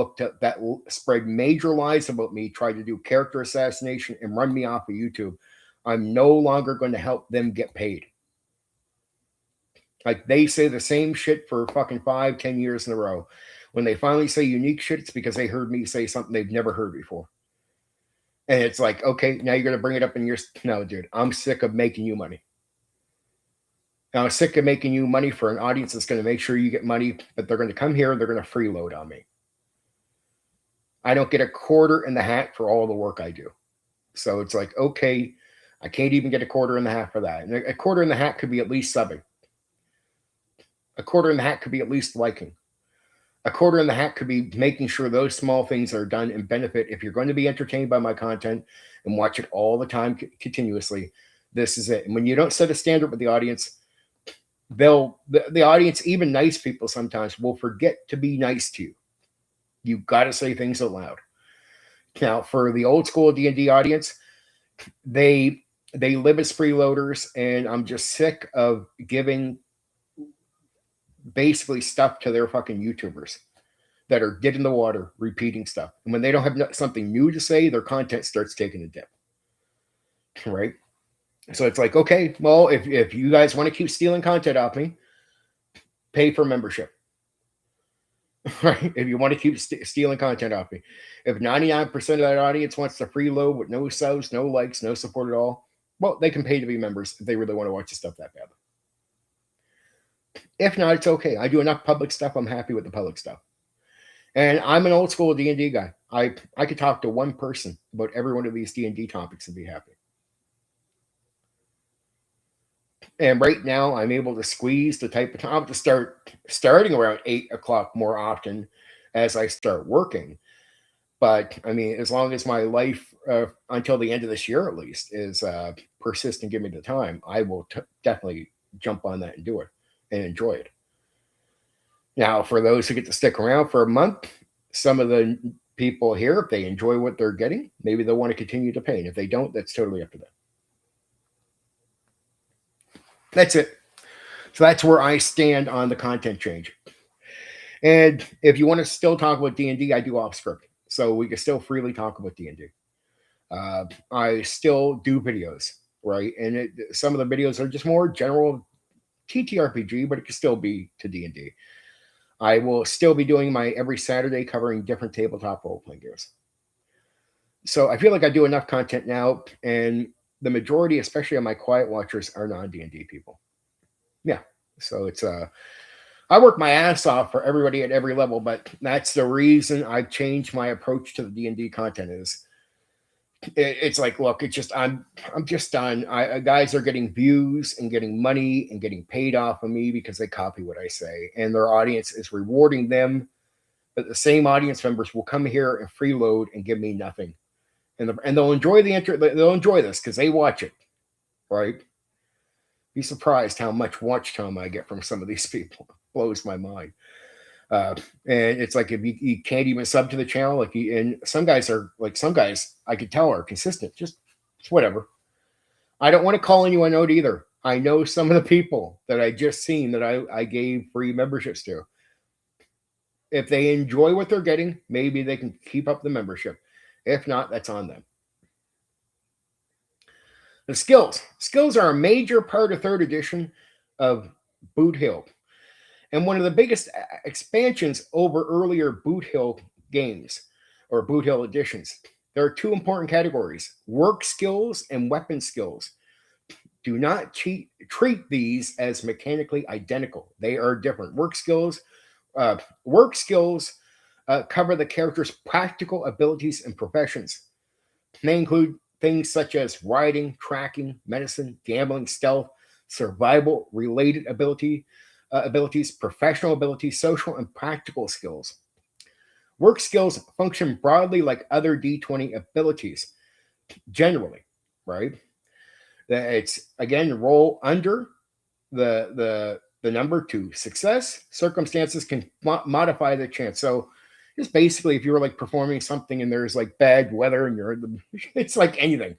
spread major lies about me, try to do character assassination and run me off of YouTube. I'm no longer going to help them get paid. Like they say the same shit for fucking 5-10 years in a row. When they finally say unique shit, it's because they heard me say something they've never heard before. And it's like, okay, now you're going to bring it up in your... No, dude, I'm sick of making you money. I'm sick of making you money for an audience that's going to make sure you get money, but they're going to come here and they're going to freeload on me. I don't get a quarter in the hat for all the work I do. So it's like, okay, I can't even get a quarter in the hat for that. And a quarter in the hat could be at least subbing. A quarter in the hat could be at least liking. A quarter in the hat could be making sure those small things are done and benefit. If you're going to be entertained by my content and watch it all the time continuously, this is it. And when you don't set a standard with the audience, the audience, even nice people sometimes, will forget to be nice to you. You got to say things out loud. Now, for the old school D&D audience, they live as freeloaders, and I'm just sick of giving basically stuff to their fucking YouTubers that are dead in the water, repeating stuff. And when they don't have something new to say, their content starts taking a dip. Right? So it's like, okay, well, if you guys want to keep stealing content off me, pay for membership. Right? If you want to keep stealing content off me. If 99% of that audience wants to freeload with no subs, no likes, no support at all, well, they can pay to be members if they really want to watch the stuff that badly. If not, it's okay. I do enough public stuff. I'm happy with the public stuff. And I'm an old school D&D guy. I could talk to one person about every one of these D&D topics and be happy. And right now, I'm able to squeeze the type of time to starting around 8 o'clock more often as I start working. But I mean, as long as my life until the end of this year, at least, is persist and give me the time, I will definitely jump on that and do it and enjoy it. Now, for those who get to stick around for a month, some of the people here, if they enjoy what they're getting, maybe they'll want to continue to pay. And if they don't, that's totally up to them. That's it. So that's where I stand on the content change. And if you want to still talk about D&D, I do off script, so we can still freely talk about D&D. I still do videos, right? And some of the videos are just more general TTRPG, but it can still be to D&D. I will still be doing my every Saturday covering different tabletop role-playing games. So I feel like I do enough content now, and the majority, especially of my quiet watchers, are non-D&D people. Yeah. So it's I work my ass off for everybody at every level, but that's the reason I've changed my approach to the D&D content. Is it's like, look, it's just I'm just done. Guys are getting views and getting money and getting paid off of me because they copy what I say, and their audience is rewarding them. But the same audience members will come here and freeload and give me nothing, and they'll enjoy they'll enjoy this because they watch it, right? Be surprised how much watch time I get from some of these people. Blows my mind. And it's like if you can't even sub to the channel, like and some guys I could tell are consistent, just whatever. I don't want to call anyone out either. I know some of the people that I just seen that I gave free memberships to. If they enjoy what they're getting, maybe they can keep up the membership. If not, that's on them. The skills are a major part of third edition of Boot Hill, and one of the biggest expansions over earlier Boot Hill games or Boot Hill editions. There are two important categories: work skills and weapon skills. Do not treat these as mechanically identical. They are different. Work skills cover the character's practical abilities and professions. They include things such as riding, tracking, medicine, gambling, stealth, survival-related abilities, professional abilities, social and practical skills. Work skills function broadly like other D20 abilities, generally, right? It's again roll under the number to success. Circumstances can modify the chance. So it's basically if you were like performing something and there's like bad weather and it's like anything.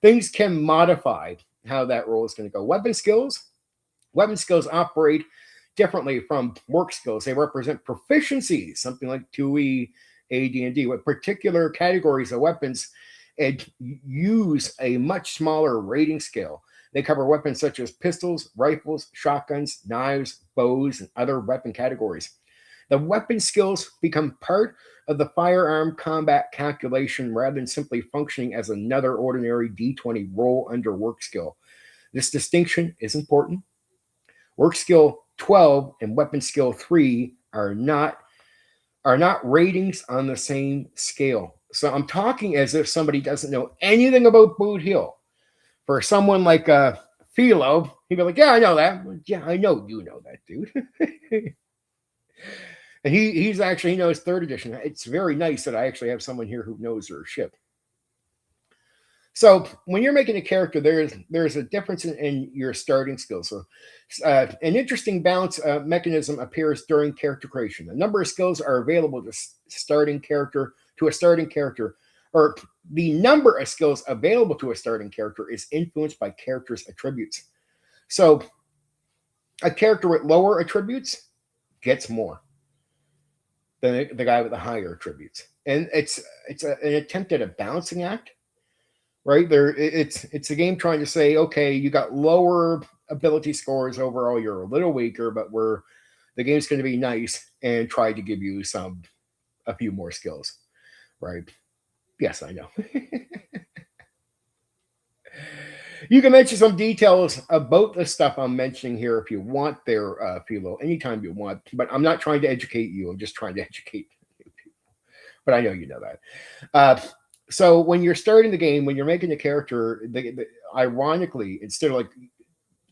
Things can modify how that roll is going to go. Weapon skills operate differently from work skills. They represent proficiency, something like 2E, AD&D, with particular categories of weapons and use a much smaller rating scale. They cover weapons such as pistols, rifles, shotguns, knives, bows, and other weapon categories. The weapon skills become part of the firearm combat calculation rather than simply functioning as another ordinary D20 roll under work skill. This distinction is important. Work skill 12 and weapon skill 3 are not ratings on the same scale. So I'm talking as if somebody doesn't know anything about Boot Hill. For someone like Philo, he'd be like, yeah, I know that. Yeah, I know you know that, dude. And he knows third edition. It's very nice that I actually have someone here who knows their shit. So when you're making a character, there's a difference in your starting skills. So an interesting balance mechanism appears during character creation. A number of skills are available to a starting character, or the number of skills available to a starting character is influenced by character's attributes. So a character with lower attributes gets more than the guy with the higher attributes, and it's an attempt at a balancing act. Right there, it's a game trying to say, okay, you got lower ability scores overall, you're a little weaker, but the game's going to be nice and try to give you a few more skills, right? Yes, I know. You can mention some details about the stuff I'm mentioning here if you want there, Philo, anytime you want. But I'm not trying to educate you. I'm just trying to educate you people. But I know you know that. So when you're starting the game, when you're making a character, ironically, instead of like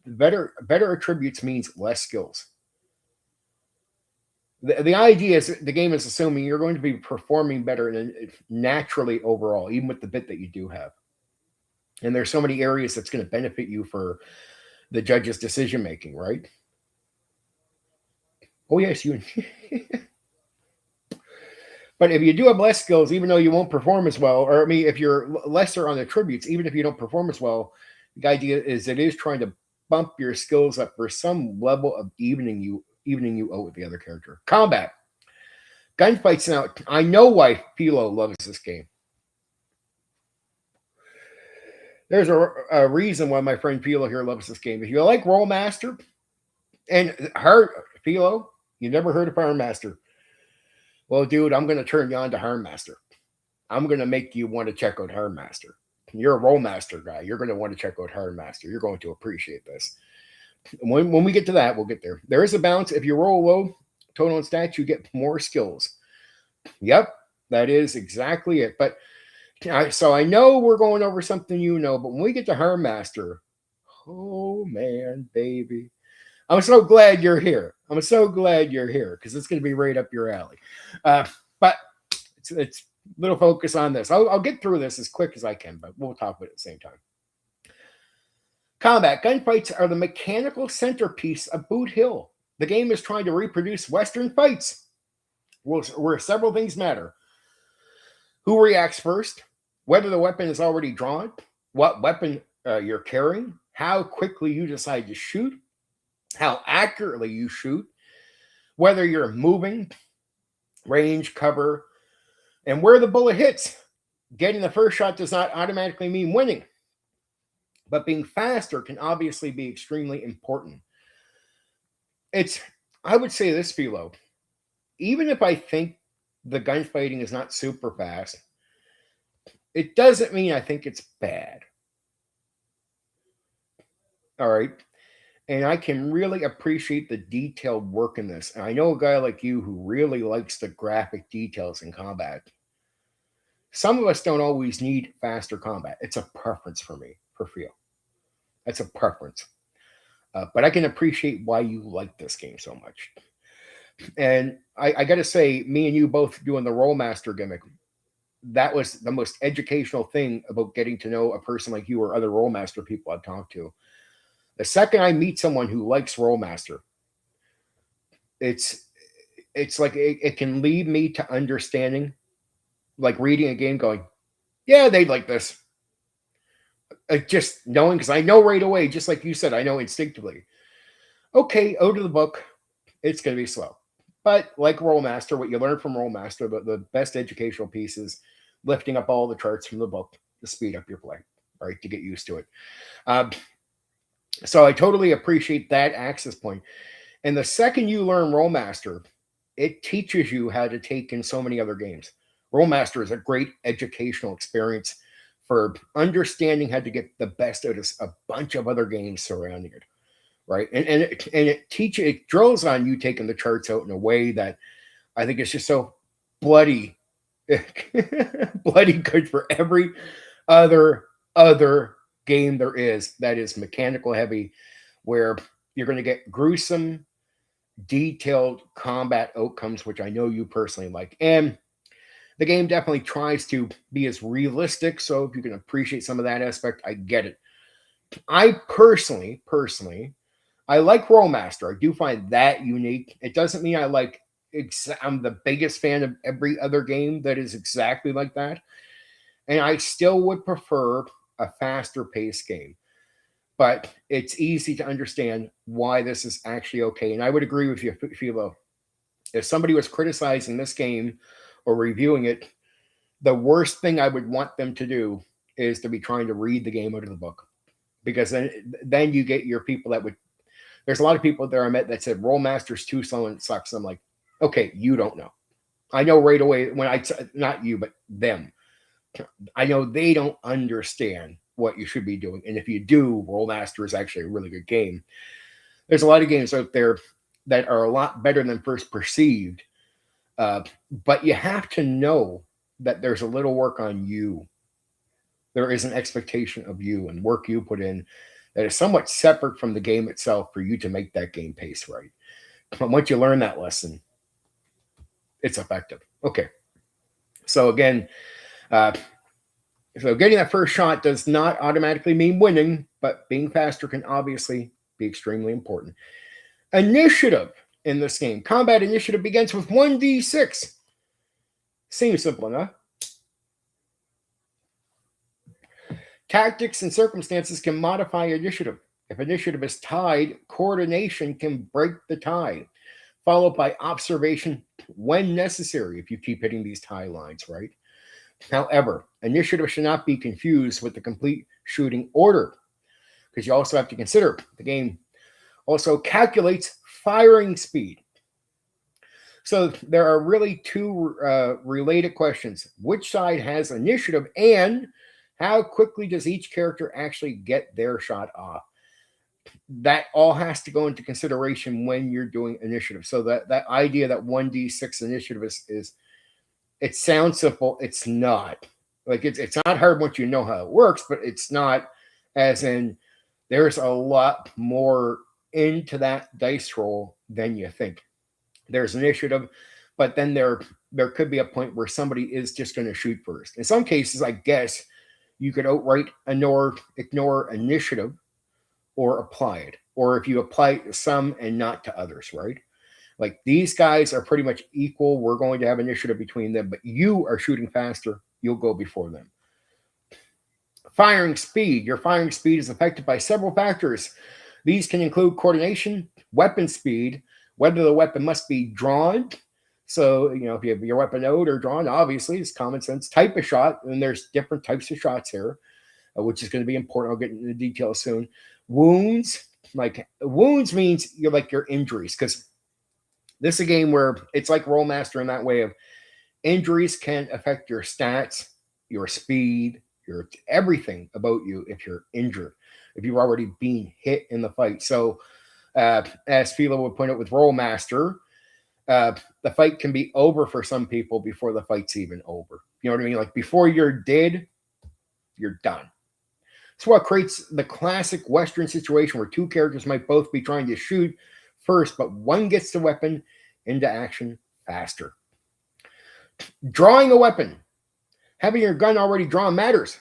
better attributes means less skills. The idea is the game is assuming you're going to be performing better naturally overall, even with the bit that you do have. And there's so many areas that's going to benefit you for the judge's decision making, right? Oh yes, you. But if you do have less skills, even though you won't perform as well, or I mean, if you're lesser on attributes, even if you don't perform as well, the idea is it is trying to bump your skills up for some level of evening you out with the other character. Combat. Gunfights now. I know why Philo loves this game. There's a reason why my friend Philo here loves this game. If you like HârnMaster and Philo, you never heard of HârnMaster. Well, dude, I'm going to turn you on to HârnMaster. I'm going to make you want to check out HârnMaster. You're a RollMaster guy. You're going to want to check out HârnMaster. You're going to appreciate this. When we get to that, we'll get there. There is a balance. If you roll low total and stats, you get more skills. Yep, that is exactly it. But so I know we're going over something you know, but when we get to HârnMaster, oh man, baby. I'm so glad you're here. I'm so glad you're here because it's going to be right up your alley. But it's little focus on this. I'll get through this as quick as I can, but we'll talk about it at the same time. Combat. Gunfights are the mechanical centerpiece of Boot Hill. The game is trying to reproduce Western fights, where several things matter. Who reacts first, whether the weapon is already drawn, what weapon you're carrying, how quickly you decide to shoot, how accurately you shoot, whether you're moving, range, cover, and where the bullet hits. Getting the first shot does not automatically mean winning, but being faster can obviously be extremely important. I would say this, Philo, even if I think the gunfighting is not super fast, it doesn't mean I think it's bad. All right. And I can really appreciate the detailed work in this. And I know a guy like you who really likes the graphic details in combat. Some of us don't always need faster combat. It's a preference for me, for Phil. That's a preference. But I can appreciate why you like this game so much. And I got to say, me and you both doing the RollMaster gimmick, that was the most educational thing about getting to know a person like you or other RollMaster people I've talked to. The second I meet someone who likes RollMaster, it's like it can lead me to understanding, like reading a game going, yeah, they'd like this. Just knowing, because I know right away, just like you said, I know instinctively. Okay, out of the book, it's going to be slow. But like RollMaster, what you learn from RollMaster, the best educational piece is lifting up all the charts from the book to speed up your play, right, to get used to it. So I totally appreciate that access point. And the second you learn RollMaster, it teaches you how to take in so many other games. RollMaster is a great educational experience for understanding how to get the best out of a bunch of other games surrounding it, right? And it drills on you taking the charts out in a way that I think is just so bloody good for every other game there is that is mechanical heavy, where you're going to get gruesome, detailed combat outcomes, which I know you personally like. And the game definitely tries to be as realistic, so if you can appreciate some of that aspect, I get it. I personally, I like RollMaster. I do find that unique. It doesn't mean I'm the biggest fan of every other game that is exactly like that. And I still would prefer a faster paced game. But it's easy to understand why this is actually okay. And I would agree with you, Philo. If somebody was criticizing this game or reviewing it, the worst thing I would want them to do is to be trying to read the game out of the book. Because then you get your people that would, there's a lot of people there I met that said RollMaster's too slow and it sucks. I'm like, okay, you don't know. I know right away not you, but them. I know they don't understand what you should be doing. And if you do, RollMaster is actually a really good game. There's a lot of games out there that are a lot better than first perceived. But you have to know that there's a little work on you. There is an expectation of you and work you put in that is somewhat separate from the game itself for you to make that game pace right. But once you learn that lesson, it's effective. Okay. So again, so getting that first shot does not automatically mean winning, but being faster can obviously be extremely important. Initiative in this game. Combat initiative begins with 1d6. Seems simple enough. Tactics and circumstances can modify initiative. If initiative is tied, coordination can break the tie. followed by observation when necessary if you keep hitting these tie lines, right? However, initiative should not be confused with the complete shooting order, because you also have to consider the game also calculates firing speed. So there are really two related questions. Which side has initiative, and how quickly does each character actually get their shot off? That all has to go into consideration when you're doing initiative. So that idea that 1d6 initiative is it sounds simple. It's not. Like it's not hard once you know how it works, but it's not, as in there's a lot more into that dice roll than you think. There's initiative, but then there could be a point where somebody is just going to shoot first. In some cases, I guess you could outright ignore initiative or apply it, or if you apply it to some and not to others, right? Like these guys are pretty much equal. We're going to have initiative between them, but you are shooting faster. You'll go before them. Firing speed. Your firing speed is affected by several factors. These can include coordination, weapon speed, whether the weapon must be drawn. So, if you have your weapon out or drawn, obviously, it's common sense. Type of shot, and there's different types of shots here, which is going to be important. I'll get into the details soon. Wounds. Like wounds means your injuries, because this is a game where it's like HârnMaster in that way of injuries can affect your stats, your speed, your everything about you if you're injured, if you've already been hit in the fight. So, as Philo would point out with HârnMaster, the fight can be over for some people before the fight's even over. You know what I mean? Like before you're dead, you're done. It's what creates the classic Western situation where two characters might both be trying to shoot first, but one gets the weapon into action faster. Drawing a weapon. Having your gun already drawn matters.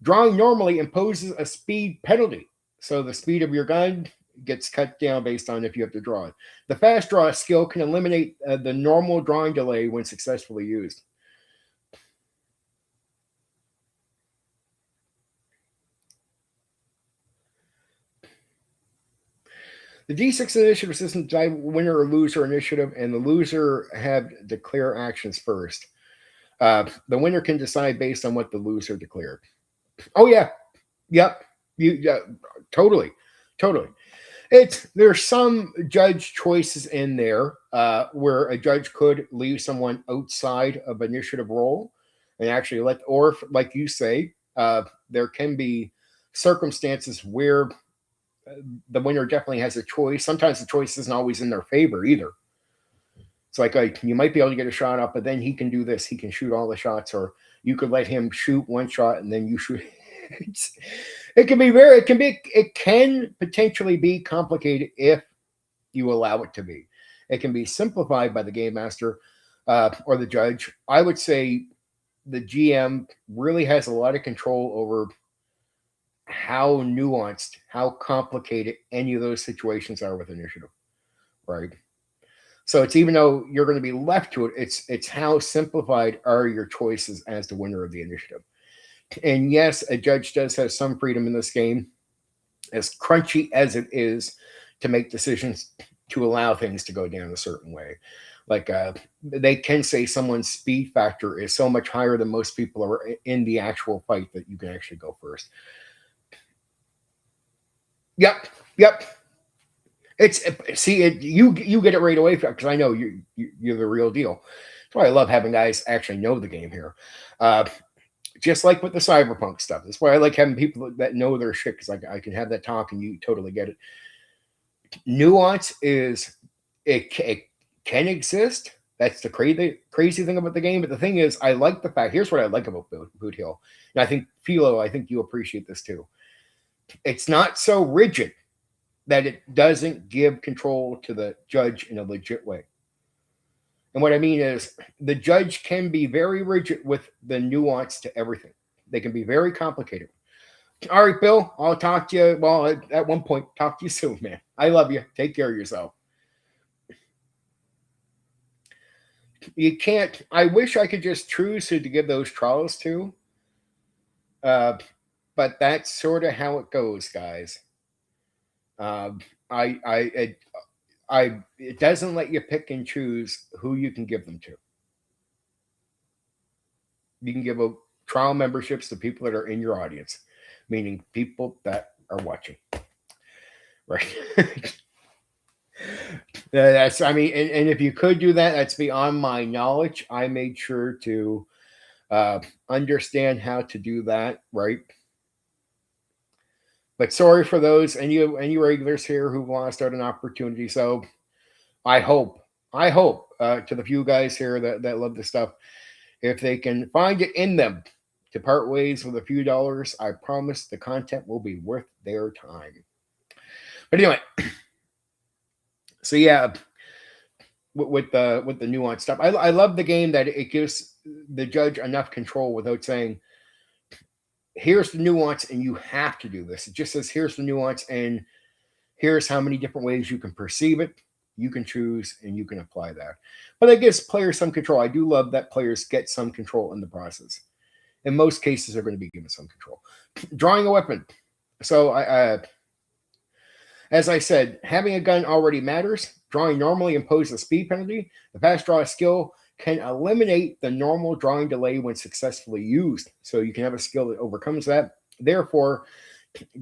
Drawing normally imposes a speed penalty. So the speed of your gun gets cut down based on if you have to draw it. The fast draw skill can eliminate the normal drawing delay when successfully used. The D6 initiative system decide winner or loser initiative, and the loser have declare actions first. The winner can decide based on what the loser declared. Oh yeah, yep, totally. There's some judge choices in there where a judge could leave someone outside of initiative role and actually or like you say, there can be circumstances where the winner definitely has a choice. Sometimes the choice isn't always in their favor either. It's like you might be able to get a shot up, but then he can do this. He can shoot all the shots, or you could let him shoot one shot and then you shoot. It can potentially be complicated if you allow it to be. It can be simplified by the game master or the judge. I would say the GM really has a lot of control over how nuanced, how complicated any of those situations are with initiative, right? So it's, even though you're going to be left to it, it's how simplified are your choices as the winner of the initiative. And yes, a judge does have some freedom in this game, as crunchy as it is, to make decisions to allow things to go down a certain way. Like they can say someone's speed factor is so much higher than most people are in the actual fight that you can actually go first. Yep. You get it right away because I know you're the real deal. That's why I love having guys actually know the game here. Just like with the cyberpunk stuff. That's why I like having people that know their shit, because I can have that talk and you totally get it. Nuance is it can exist. That's the crazy thing about the game. But the thing is, I like the fact. Here's what I like about Boot Hill, and I think Philo, I think you appreciate this too. It's not so rigid that it doesn't give control to the judge in a legit way. And what I mean is, the judge can be very rigid with the nuance to everything. They can be very complicated. All right, Bill, I'll talk to you. Well, at one point, talk to you soon, man. I love you. Take care of yourself. You can't. I wish I could just choose who to give those trials to. But that's sort of how it goes, guys. I it doesn't let you pick and choose who you can give them to. You can give a trial memberships to people that are in your audience, meaning people that are watching. Right. That's, I mean, and if you could do that, that's beyond my knowledge. I made sure to understand how to do that, right? But sorry for those and you regulars here who want to start an opportunity. So I hope to the few guys here that love this stuff, if they can find it in them to part ways with a few dollars, I promise the content will be worth their time. But anyway, so yeah, with the nuanced stuff, I love the game that it gives the judge enough control without saying, here's the nuance and you have to do this. It just says, here's the nuance and here's how many different ways you can perceive it. You can choose and you can apply that. But it gives players some control. I do love that players get some control in the process. In most cases, they're going to be given some control. Drawing a weapon. So as I said, having a gun already matters. Drawing normally imposes a speed penalty. The fast draw skill can eliminate the normal drawing delay when successfully used. So you can have a skill that overcomes that. Therefore,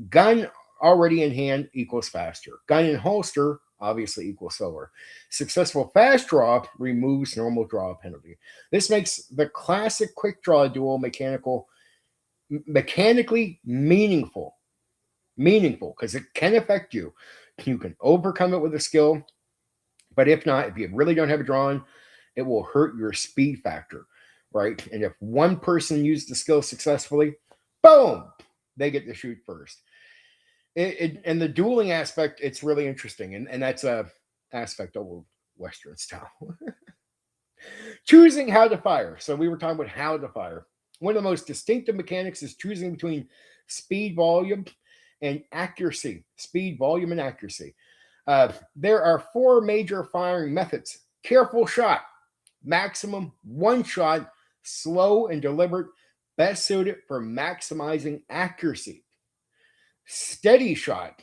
gun already in hand equals faster. Gun in holster obviously equals slower. Successful fast draw removes normal draw penalty. This makes the classic quick draw duel mechanically meaningful because it can affect you. You can overcome it with a skill, but if not, if you really don't have it drawn, it will hurt your speed factor, right? And if one person used the skill successfully, boom, they get to shoot first. And the dueling aspect, it's really interesting, and that's a aspect of Western style. Choosing how to fire. So we were talking about how to fire. One of the most distinctive mechanics is choosing between speed, volume, and accuracy. Speed, volume, and accuracy. There are 4 major firing methods. Careful shot, maximum one shot, slow and deliberate, best suited for maximizing accuracy. Steady shot,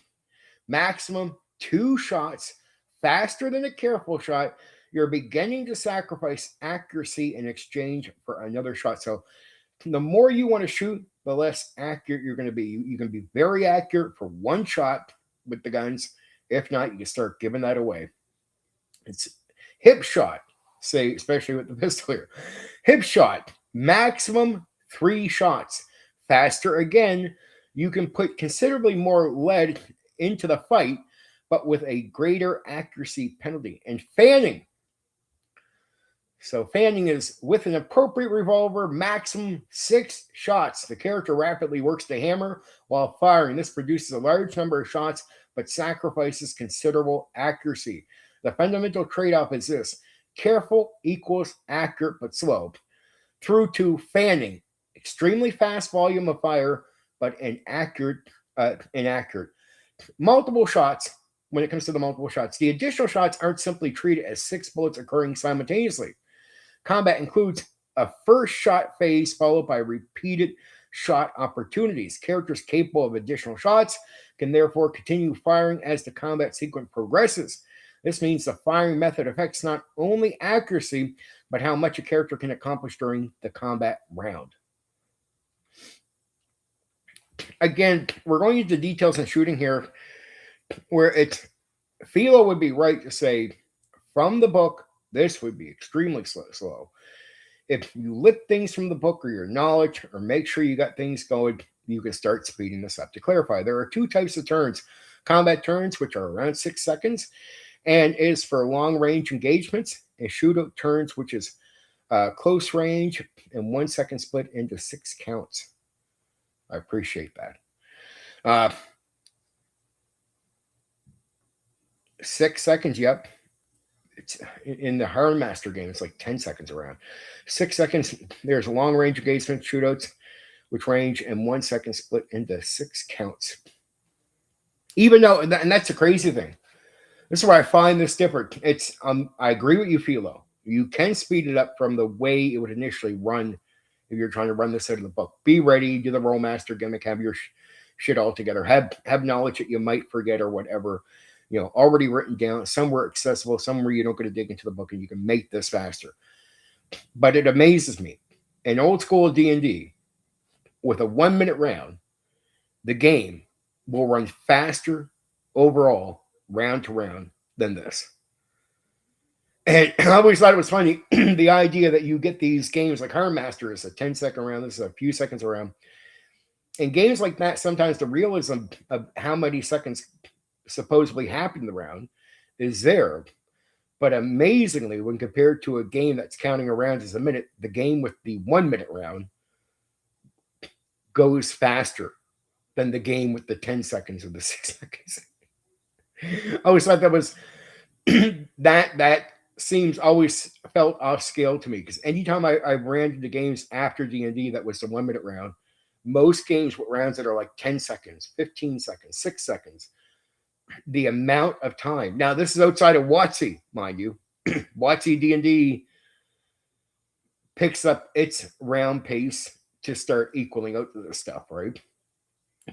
maximum 2 shots, faster than a careful shot. You're beginning to sacrifice accuracy in exchange for another shot. So the more you want to shoot, the less accurate you're going to be. You can be very accurate for one shot with the guns. If not, you can start giving that away. It's hip shot, say, especially with the pistol here. Hip shot, maximum 3 shots. Faster again, you can put considerably more lead into the fight, but with a greater accuracy penalty. And fanning. So fanning is with an appropriate revolver, maximum 6 shots. The character rapidly works the hammer while firing. This produces a large number of shots, but sacrifices considerable accuracy. The fundamental trade-off is this: careful equals accurate but slow. Through to fanning, extremely fast volume of fire, but inaccurate. Multiple shots. When it comes to the multiple shots, the additional shots aren't simply treated as 6 bullets occurring simultaneously. Combat includes a first shot phase followed by repeated shot opportunities. Characters capable of additional shots can therefore continue firing as the combat sequence progresses. This means the firing method affects not only accuracy, but how much a character can accomplish during the combat round. Again, we're going into details in shooting here, where it's Philo would be right to say, from the book, this would be extremely slow. If you lift things from the book or your knowledge, or make sure you got things going, you can start speeding this up. To clarify, there are 2 types of turns. Combat turns, which are around 6 seconds, and is for long-range engagements, and shootout turns, which is close range and 1 second split into 6 counts. I appreciate that. 6 seconds, yep. It's in the HârnMaster game, it's like 10 seconds around. 6 seconds, there's long range engagement shootouts, which range in 1 second split into 6 counts. Even though, and that's the crazy thing. This is where I find this different. It's I agree with you, Philo. You can speed it up from the way it would initially run if you're trying to run this out of the book. Be ready, do the RollMaster gimmick, have your shit all together. Have knowledge that you might forget or whatever. already written down. Some were accessible, some where you don't get to dig into the book and you can make this faster. But it amazes me. In old school D&D, with a 1 minute round, the game will run faster overall, round to round, than this. And I always thought it was funny, the idea that you get these games like HârnMaster is a 10-second round, this is a few seconds around. In games like that, sometimes the realism of how many seconds supposedly happen in the round is there. But amazingly, when compared to a game that's counting around as a minute, the game with the 1 minute round goes faster than the game with the 10 seconds or the 6 seconds. I always thought that was that seems always felt off scale to me, because anytime I ran into games after D&D that was the 1 minute round, most games with rounds that are like 10 seconds, 15 seconds, 6 seconds, the amount of time. Now, this is outside of WotC, mind you. WotC D&D picks up its round pace to start equaling out this stuff, right?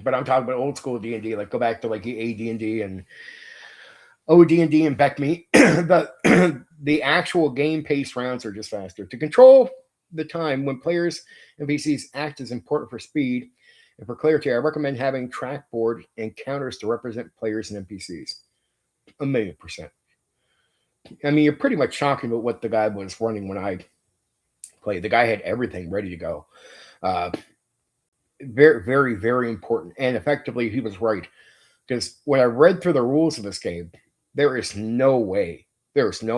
But I'm talking about old school D&D, like go back to like the AD&D and OD&D and BECME. The actual game pace rounds are just faster. To control the time when players and NPCs act is important for speed and for clarity. I recommend having trackboard and counters to represent players and NPCs. 1,000,000%. I mean, you're pretty much talking about what the guy was running when I played. The guy had everything ready to go. Very, very, very important. And effectively, he was right. Because when I read through the rules of this game, there is no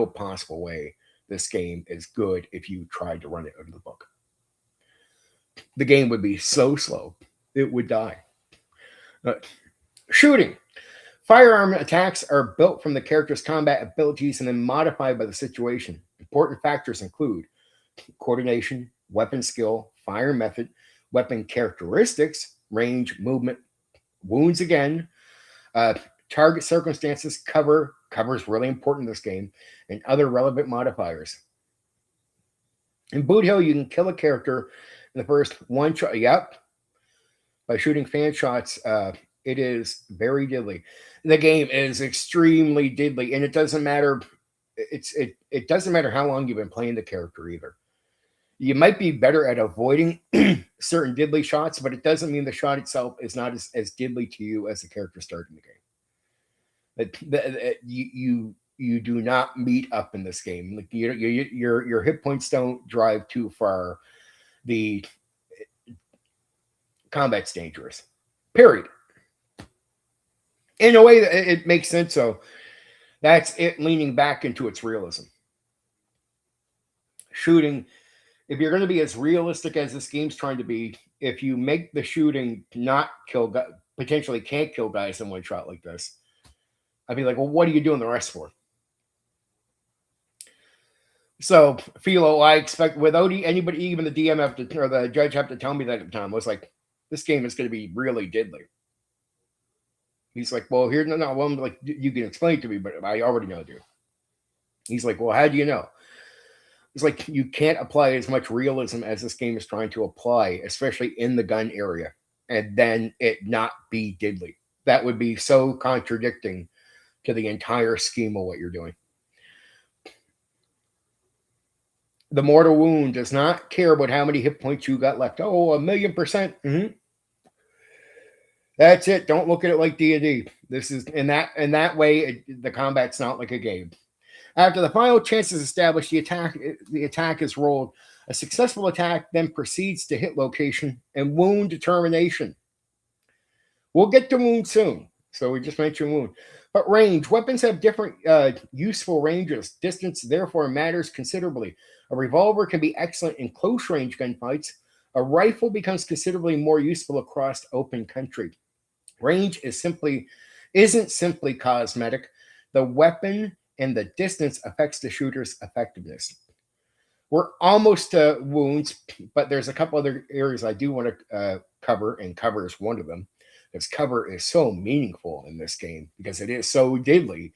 possible way this game is good if you tried to run it out of the book. The game would be so slow, it would die. Shooting. Firearm attacks are built from the character's combat abilities and then modified by the situation. Important factors include coordination, weapon skill, fire method, weapon characteristics, range, movement, wounds again, target circumstances, cover is really important in this game, and other relevant modifiers. In Boot Hill, you can kill a character in the first one shot. Yep. By shooting fan shots, it is very diddly. The game is extremely diddly, and it doesn't matter. It doesn't matter how long you've been playing the character either. You might be better at avoiding certain diddly shots, but it doesn't mean the shot itself is not as diddly to you as the character starting the game. You do not meet up in this game. Like your hit points don't drive too far. The combat's dangerous. Period. In a way that it makes sense. So that's it, leaning back into its realism. Shooting. If you're going to be as realistic as this game's trying to be, if you make the shooting not kill, potentially can't kill guys in one shot like this, I'd be like, well, what are you doing the rest for? So, Philo, I expect without anybody, even the DM or the judge have to tell me that at the time, I was like, this game is going to be really diddly. He's like, well, here, no, well, I'm like, you can explain it to me, but I already know, dude. He's like, well, how do you know? It's like you can't apply as much realism as this game is trying to apply, especially in the gun area, and then it not be diddly. That would be so contradicting to the entire scheme of what you're doing. The mortal wound does not care about how many hit points you got left. Oh, 1,000,000%. Mm-hmm. That's it. Don't look at it like D&D. This is in that way. The combat's not like a game. After the final chance is established, the attack is rolled. A successful attack then proceeds to hit location and wound determination. We'll get to wound soon. So we just mentioned wound. But range. Weapons have different useful ranges. Distance, therefore, matters considerably. A revolver can be excellent in close range gunfights. A rifle becomes considerably more useful across open country. Range isn't simply cosmetic. The weapon and the distance affects the shooter's effectiveness. We're almost to wounds, but there's a couple other areas I do want to cover, and cover is one of them, because cover is so meaningful in this game because it is so diddly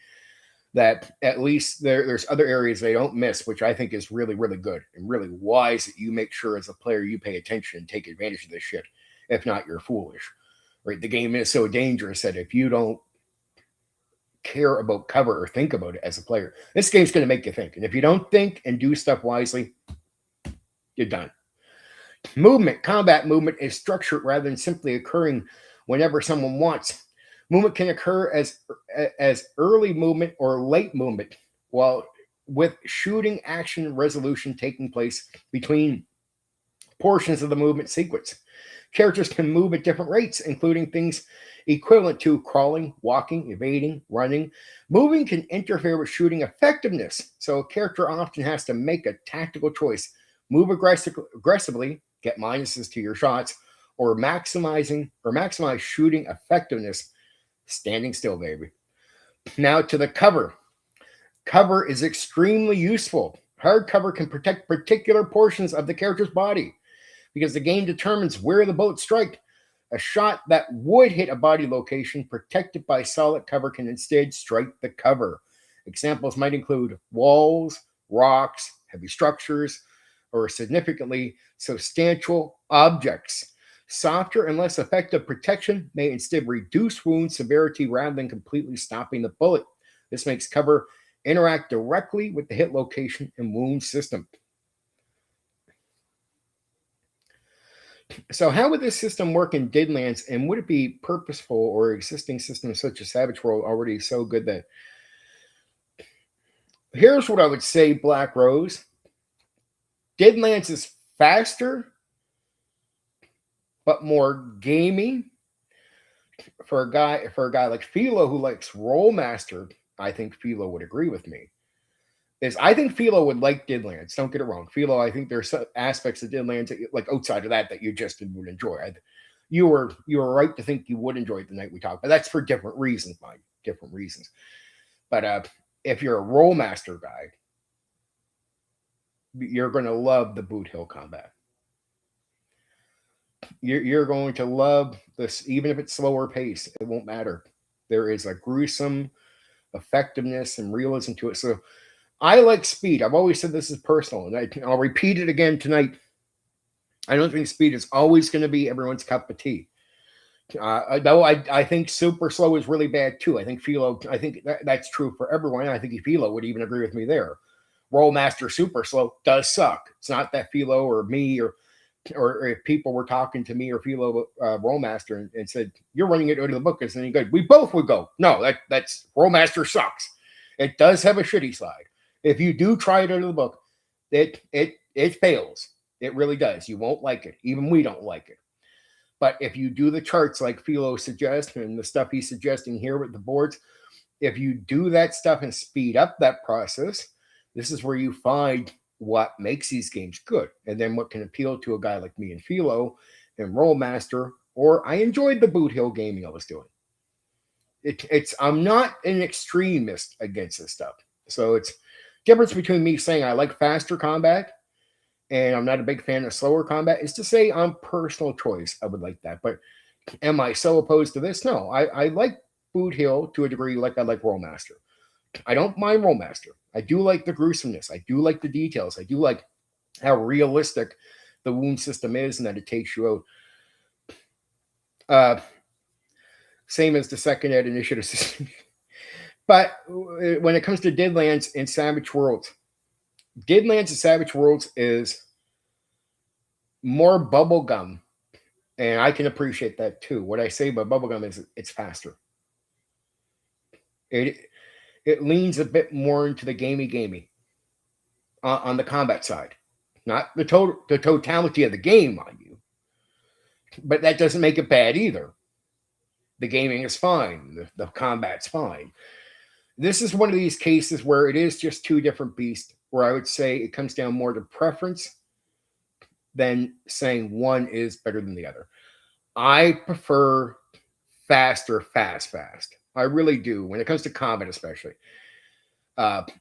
that at least there's other areas they don't miss, which I think is really, really good and really wise that you make sure as a player you pay attention and take advantage of this shit. If not, you're foolish. Right? The game is so dangerous that if you don't care about cover or think about it as a player. This game's going to make you think. And if you don't think and do stuff wisely, you're done. Movement, combat movement is structured rather than simply occurring whenever someone wants. Movement can occur as early movement or late movement, while with shooting action resolution taking place between portions of the movement sequence. Characters can move at different rates, including things equivalent to crawling, walking, evading, running. Moving can interfere with shooting effectiveness, so a character often has to make a tactical choice. Move aggressively, get minuses to your shots, or maximize shooting effectiveness. Standing still, baby. Now to the cover. Cover is extremely useful. Hard cover can protect particular portions of the character's body because the game determines where the bullets strike. A shot that would hit a body location protected by solid cover can instead strike the cover. Examples might include walls, rocks, heavy structures, or significantly substantial objects. Softer and less effective protection may instead reduce wound severity rather than completely stopping the bullet. This makes cover interact directly with the hit location and wound system. So how would this system work in Deadlands, and would it be purposeful or existing systems such as Savage World already so good that... Here's what I would say, Black Rose. Deadlands is faster, but more gamey. For a guy like Philo who likes Rollmaster, I think Philo would agree with me. I think Philo would like Deadlands. Don't get it wrong. Philo, I think there's some aspects of Deadlands that, like outside of that you just would enjoy. You were right to think you would enjoy it the night we talked, but that's for different reasons, Mike. Different reasons. But if you're a Rollmaster guy, you're going to love the Boot Hill combat. You're going to love this, even if it's slower pace. It won't matter. There is a gruesome effectiveness and realism to it. So I like speed. I've always said this is personal, and I'll repeat it again tonight. I don't think speed is always going to be everyone's cup of tea. Though I think super slow is really bad too. I think that's true for everyone. I think Philo would even agree with me there. Rollmaster super slow does suck. It's not that Philo or me or if people were talking to me or Philo Rollmaster and said, you're running it out of the book, isn't any good? We both would go, no, that's Rollmaster sucks. It does have a shitty slide. If you do try it out of the book, it fails. It really does. You won't like it. Even we don't like it. But if you do the charts like Philo suggests and the stuff he's suggesting here with the boards, if you do that stuff and speed up that process, this is where you find what makes these games good. And then what can appeal to a guy like me and Philo and Rollmaster, or I enjoyed the Boot Hill gaming I was doing. I'm not an extremist against this stuff. So it's difference between me saying I like faster combat and I'm not a big fan of slower combat is to say on personal choice, I would like that. But am I so opposed to this? No, I like Boot Hill to a degree like I like Rollmaster. I don't mind Rollmaster. I do like the gruesomeness. I do like the details. I do like how realistic the wound system is and that it takes you out. Same as the second ed initiative system. But when it comes to Deadlands and Savage Worlds, Deadlands and Savage Worlds is more bubblegum. And I can appreciate that too. What I say about bubblegum is it's faster. It leans a bit more into the gamey on the combat side. Not the totality of the game, mind you. But that doesn't make it bad either. The gaming is fine. The combat's fine. This is one of these cases where it is just two different beasts, where I would say it comes down more to preference than saying one is better than the other. I prefer faster, fast. I really do, when it comes to combat especially. But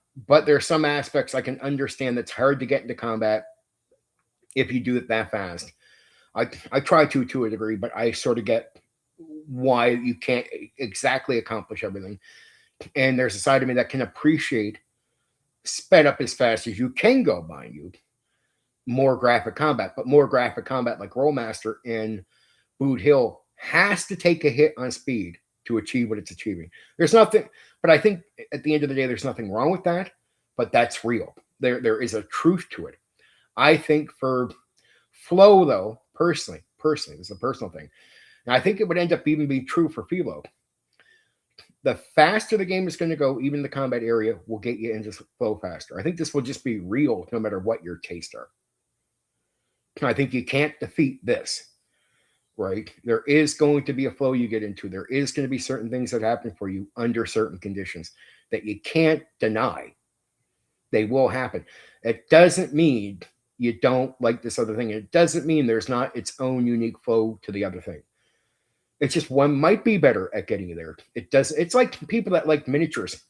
there are some aspects I can understand that's hard to get into combat if you do it that fast. I try to a degree, but I sort of get why you can't exactly accomplish everything. And there's a side of me that can appreciate sped up as fast as you can go, mind you, more graphic combat. But more graphic combat like Rollmaster and Boot Hill has to take a hit on speed to achieve what it's achieving. There's nothing, but I think at the end of the day, there's nothing wrong with that, but that's real. There is a truth to it. I think for flow, though, personally, this is a personal thing. And I think it would end up even being true for Philo. The faster the game is going to go, even the combat area will get you into flow faster. I think this will just be real no matter what your tastes are. I think you can't defeat this, right? There is going to be a flow you get into. There is going to be certain things that happen for you under certain conditions that you can't deny. They will happen. It doesn't mean you don't like this other thing. It doesn't mean there's not its own unique flow to the other thing. It's just one might be better at getting you there. It does. It's like people that like miniatures.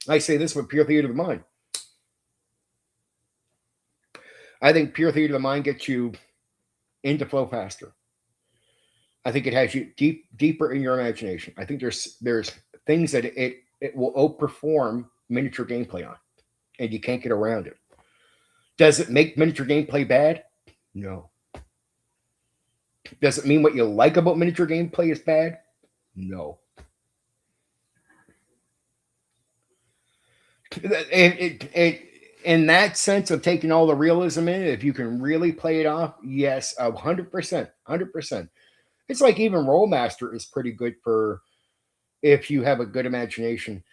I say this with Pure Theater of the Mind. I think Pure Theater of the Mind gets you into flow faster. I think it has you deeper in your imagination. I think there's things that it will outperform miniature gameplay on, and you can't get around it. Does it make miniature gameplay bad? No. Does it mean what you like about miniature gameplay is bad? No. In that sense of taking all the realism in, if you can really play it off, yes, 100%, 100%. It's like even HârnMaster is pretty good for if you have a good imagination.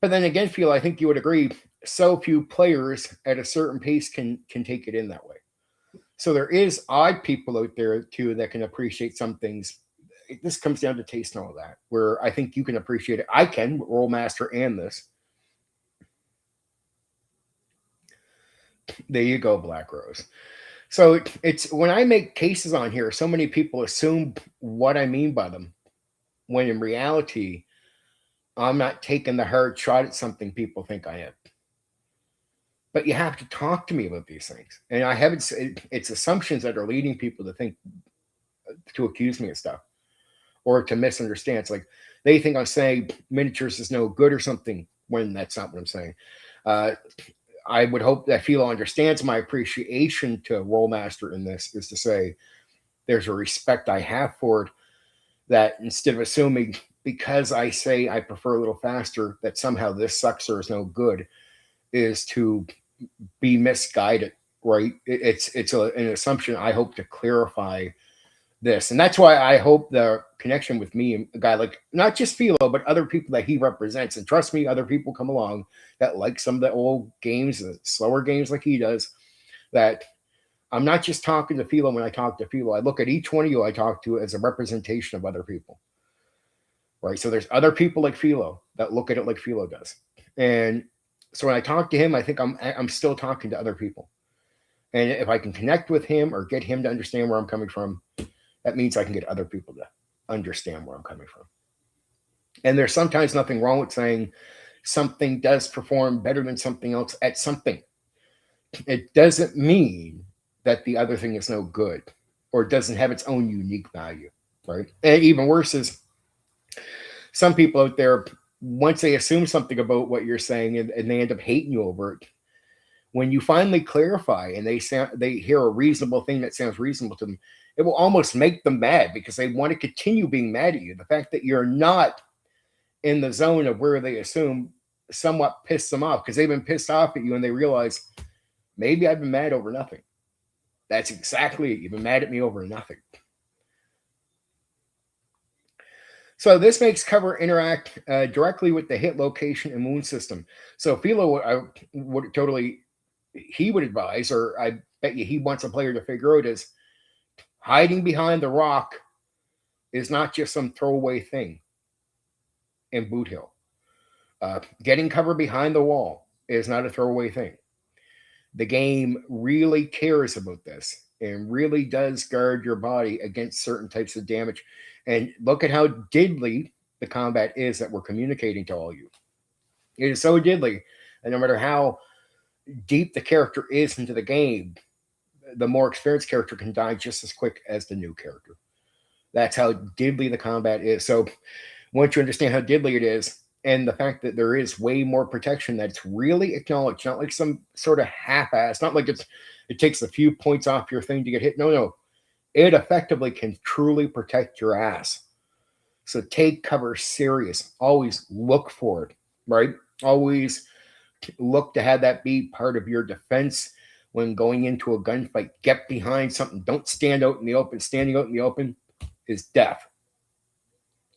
But then again, Phil, I think you would agree, so few players at a certain pace can take it in that way. So there is odd people out there too that can appreciate some things. This comes down to taste and all of that, where I think you can appreciate it. I can, HârnMaster and this. There you go, Black Rose. So it's when I make cases on here, so many people assume what I mean by them, when in reality, I'm not taking the hard shot at something people think I am. But you have to talk to me about these things. And I haven't, it's assumptions that are leading people to think, to accuse me of stuff or to misunderstand. It's like they think I'm saying miniatures is no good or something when that's not what I'm saying. I would hope that Philo understands my appreciation to HârnMaster in this is to say there's a respect I have for it, that instead of assuming because I say I prefer a little faster that somehow this sucks or is no good, is to be misguided, right? It's an assumption. I hope to clarify this. And that's why I hope the connection with me, a guy like not just Philo, but other people that he represents. And trust me, other people come along that like some of the old games, the slower games like he does, that I'm not just talking to Philo when I talk to Philo. I look at each one of you I talk to as a representation of other people, right? So there's other people like Philo that look at it like Philo does. And so when I talk to him, I think I'm still talking to other people. And if I can connect with him or get him to understand where I'm coming from, that means I can get other people to understand where I'm coming from. And there's sometimes nothing wrong with saying something does perform better than something else at something. It doesn't mean that the other thing is no good or doesn't have its own unique value, right? And even worse is some people out there, once they assume something about what you're saying and they end up hating you over it, when you finally clarify and they hear a reasonable thing that sounds reasonable to them, it will almost make them mad because they want to continue being mad at you. The fact that you're not in the zone of where they assume somewhat pissed them off because they've been pissed off at you and they realize maybe I've been mad over nothing. That's exactly it. You've been mad at me over nothing. So this makes cover interact directly with the hit location and wound system. So Philo would totally, he would advise, or I bet you he wants a player to figure out, is hiding behind the rock is not just some throwaway thing in Boot Hill. Getting cover behind the wall is not a throwaway thing. The game really cares about this and really does guard your body against certain types of damage. And look at how diddly the combat is that we're communicating to all you. It is so diddly, and no matter how deep the character is into the game, the more experienced character can die just as quick as the new character. That's how diddly the combat is. So once you understand how diddly it is, and the fact that there is way more protection that's really acknowledged, not like some sort of half-ass, not like it takes a few points off your thing to get hit. No. It effectively can truly protect your ass So take cover serious. Always look for it, right? Always look to have that be part of your defense when going into a gunfight. Get behind something. Don't stand out in the open. Standing out in the open is death,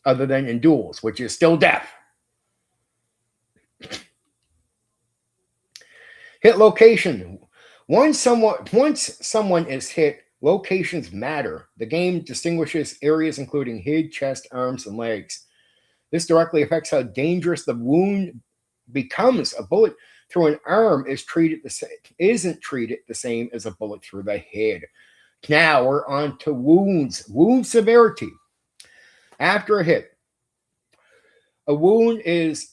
other than in duels, which is still death. Hit location. Once someone is hit, locations matter. The game distinguishes areas including head, chest, arms, and legs. This directly affects how dangerous the wound becomes. A bullet through an arm isn't treated the same as a bullet through the head. Now we're on to wounds. Wound severity. After a hit, a wound is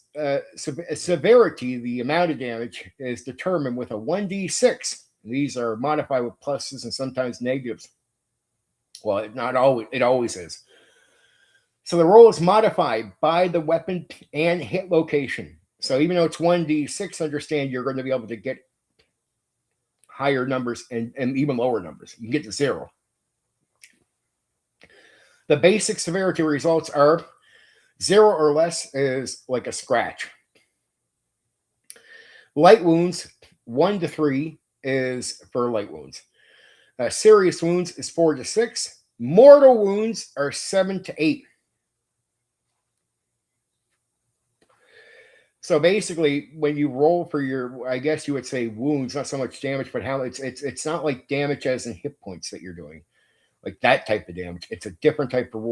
severity, the amount of damage, is determined with a 1d6. These are modified with pluses and sometimes negatives. Well, not always. It always is. So the roll is modified by the weapon and hit location. So even though it's 1d6, understand you're going to be able to get higher numbers and even lower numbers. You can get to 0. The basic severity results are 0 or less is like a scratch. Light wounds, 1 to 3 is for light wounds. Serious wounds is 4 to 6. Mortal wounds are 7 to 8. So basically, when you roll for your, I guess you would say wounds, not so much damage, but how it's not like damage as in hit points that you're doing, like that type of damage. It's a different type of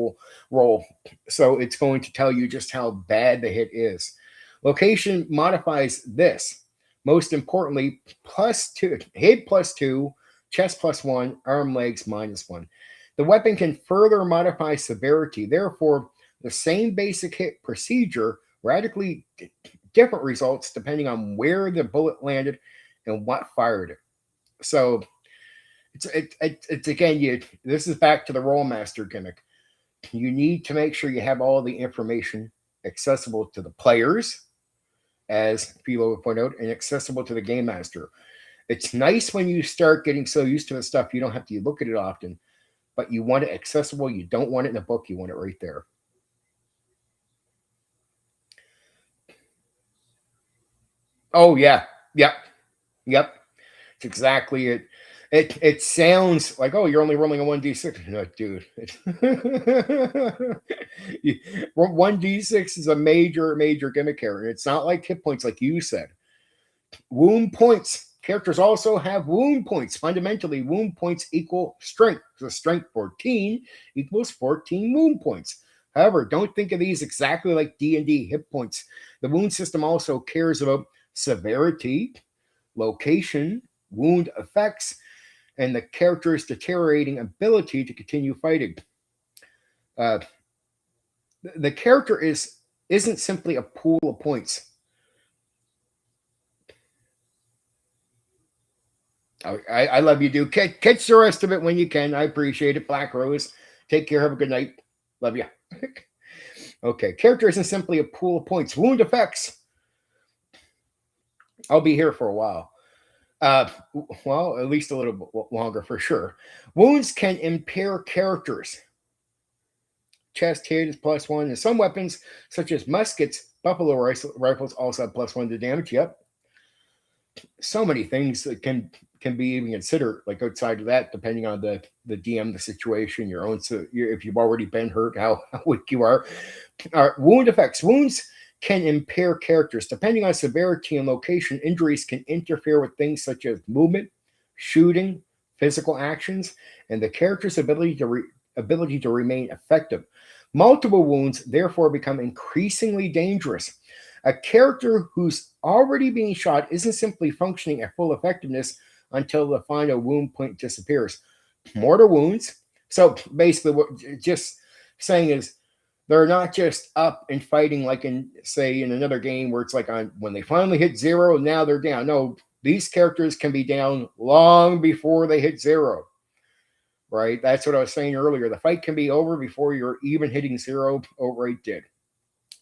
roll. So it's going to tell you just how bad the hit is. Location modifies this. Most importantly, +2, head +2, chest +1, arm, legs -1. The weapon can further modify severity. Therefore, the same basic hit procedure radically different results depending on where the bullet landed and what fired it. So it's again, this is back to the HârnMaster gimmick. You need to make sure you have all the information accessible to the players, as Philo would point out, and accessible to the game master. It's nice when you start getting so used to the stuff, you don't have to look at it often, but you want it accessible. You don't want it in a book. You want it right there. Oh yeah, yep. It's exactly it. It sounds like, oh, you're only rolling a 1d6. No, dude. 1d6 is a major gimmick here. It's not like hit points, like you said. Wound points. Characters also have wound points. Fundamentally, wound points equal strength. So strength 14 equals 14 wound points. However, don't think of these exactly like D&D hit points. The wound system also cares about severity, location, wound effects, and the character's deteriorating ability to continue fighting. The character isn't simply a pool of points. I love you, dude. Catch the rest of it when you can. I appreciate it. Black Rose. Take care. Have a good night. Love you. Okay. Character isn't simply a pool of points. Wound effects. I'll be here for a while. Well, at least a little bit longer for sure. Wounds can impair characters. Chest hit is +1, and some weapons, such as muskets, buffalo rifles, also have +1 to damage. Yep. So many things that can be even considered, like outside of that, depending on the DM, the situation, your own. So if you've already been hurt, how weak you are. Wound effects. Wounds can impair characters. Depending on severity and location, injuries can interfere with things such as movement, shooting, physical actions, and the character's ability to remain effective. Multiple wounds therefore become increasingly dangerous. A character who's already being shot isn't simply functioning at full effectiveness until the final wound point disappears. Mortal wounds. So basically, what just saying is, they're not just up and fighting like in, say, in another game where it's like on when they finally hit 0, now they're down. No, these characters can be down long before they hit 0. Right? That's what I was saying earlier. The fight can be over before you're even hitting 0. Outright dead.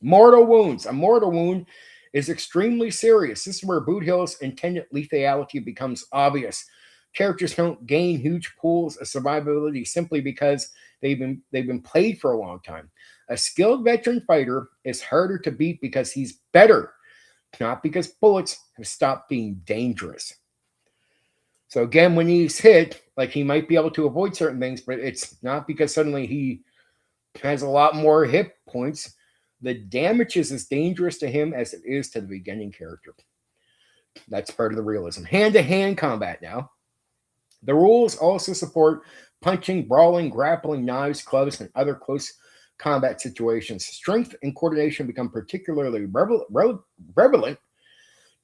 Mortal wounds. A mortal wound is extremely serious. This is where Boot Hill's intended lethality becomes obvious. Characters don't gain huge pools of survivability simply because they've been played for a long time. A skilled veteran fighter is harder to beat because he's better, not because bullets have stopped being dangerous. So again, when he's hit, like he might be able to avoid certain things, but it's not because suddenly he has a lot more hit points. The damage is as dangerous to him as it is to the beginning character. That's part of the realism. Hand-to-hand combat now. The rules also support punching, brawling, grappling, knives, clubs, and other close combat situations. Strength and coordination become particularly prevalent.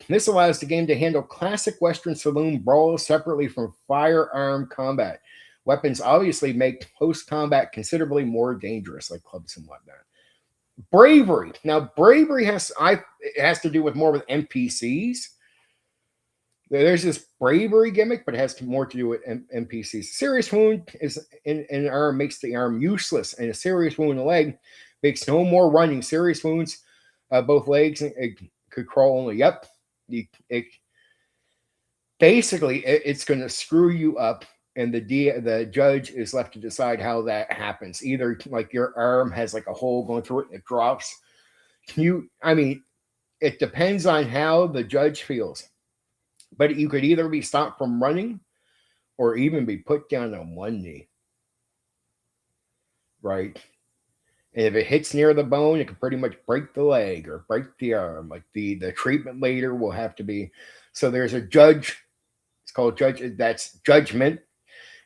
This allows the game to handle classic Western saloon brawls separately from firearm combat. Weapons obviously make close combat considerably more dangerous, like clubs and whatnot. Bravery. Now, bravery has to do with more with NPCs. There's this bravery gimmick, but it has more to do with NPCs. Serious wound is in an arm makes the arm useless, and a serious wound in the leg makes no more running. Serious wounds, both legs, it could crawl only. Yep. Basically, it's going to screw you up, and the judge is left to decide how that happens. Either like your arm has like a hole going through it and it drops. It depends on how the judge feels. But you could either be stopped from running or even be put down on one knee. Right? And if it hits near the bone, it can pretty much break the leg or break the arm. Like the treatment later will have to be. So there's a judge. It's called judge. That's judgment.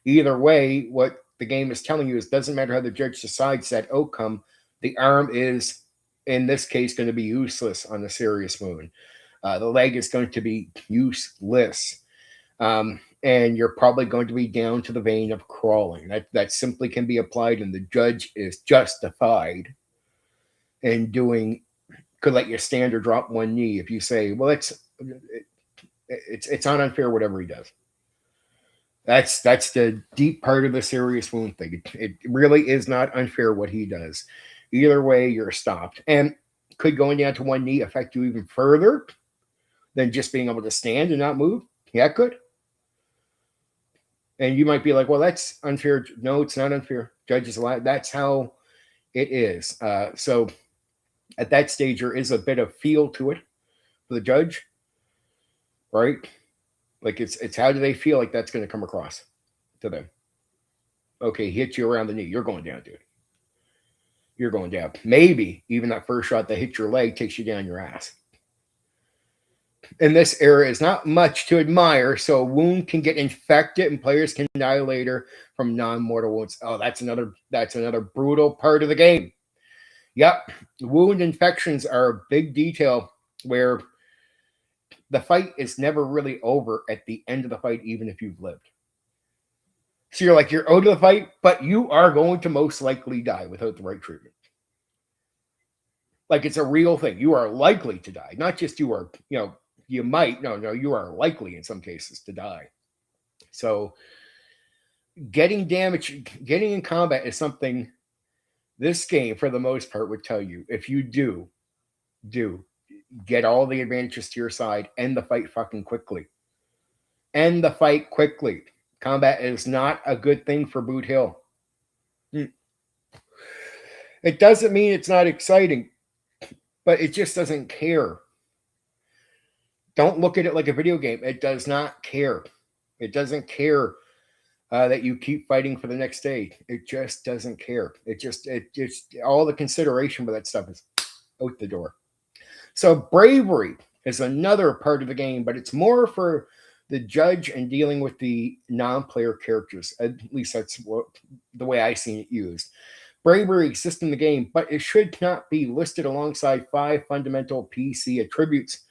Either way, what the game is telling you is doesn't matter how the judge decides that outcome. The arm is, in this case, going to be useless on a serious wound. The leg is going to be useless. And you're probably going to be down to the vein of crawling. That simply can be applied, and the judge is justified in could let you stand or drop one knee if you say, well, it's not unfair whatever he does. That's the deep part of the serious wound thing. It really is not unfair what he does. Either way, you're stopped. And could going down to one knee affect you even further than just being able to stand and not move? Yeah, it could. And you might be like, well, that's unfair. No, it's not unfair. Judges allow. That's how it is. So at that stage, there is a bit of feel to it for the judge, right? Like it's how do they feel like that's going to come across to them? Okay, hit you around the knee. You're going down, dude. You're going down. Maybe even that first shot that hit your leg takes you down your ass. In this era is not much to admire, so a wound can get infected and players can die later from non-mortal wounds. Oh, that's another brutal part of the game. Yep, wound infections are a big detail where the fight is never really over at the end of the fight, even if you've lived. So you're out of the fight, but you are going to most likely die without the right treatment. Like it's a real thing. You are likely to die, not just you are, you might. No, you are likely in some cases to die. So getting in combat is something this game, for the most part, would tell you. If you do get all the advantages to your side, end the fight fucking quickly. End the fight quickly. Combat is not a good thing for Boot Hill. It doesn't mean it's not exciting, but it just doesn't care. Don't look at it like a video game. It does not care. It doesn't care that you keep fighting for the next day. It just doesn't care. It just all the consideration for that stuff is out the door. So bravery is another part of the game, but it's more for the judge and dealing with the non-player characters. At least that's the way I seen it used. Bravery exists in the game, but it should not be listed alongside 5 fundamental PC attributes.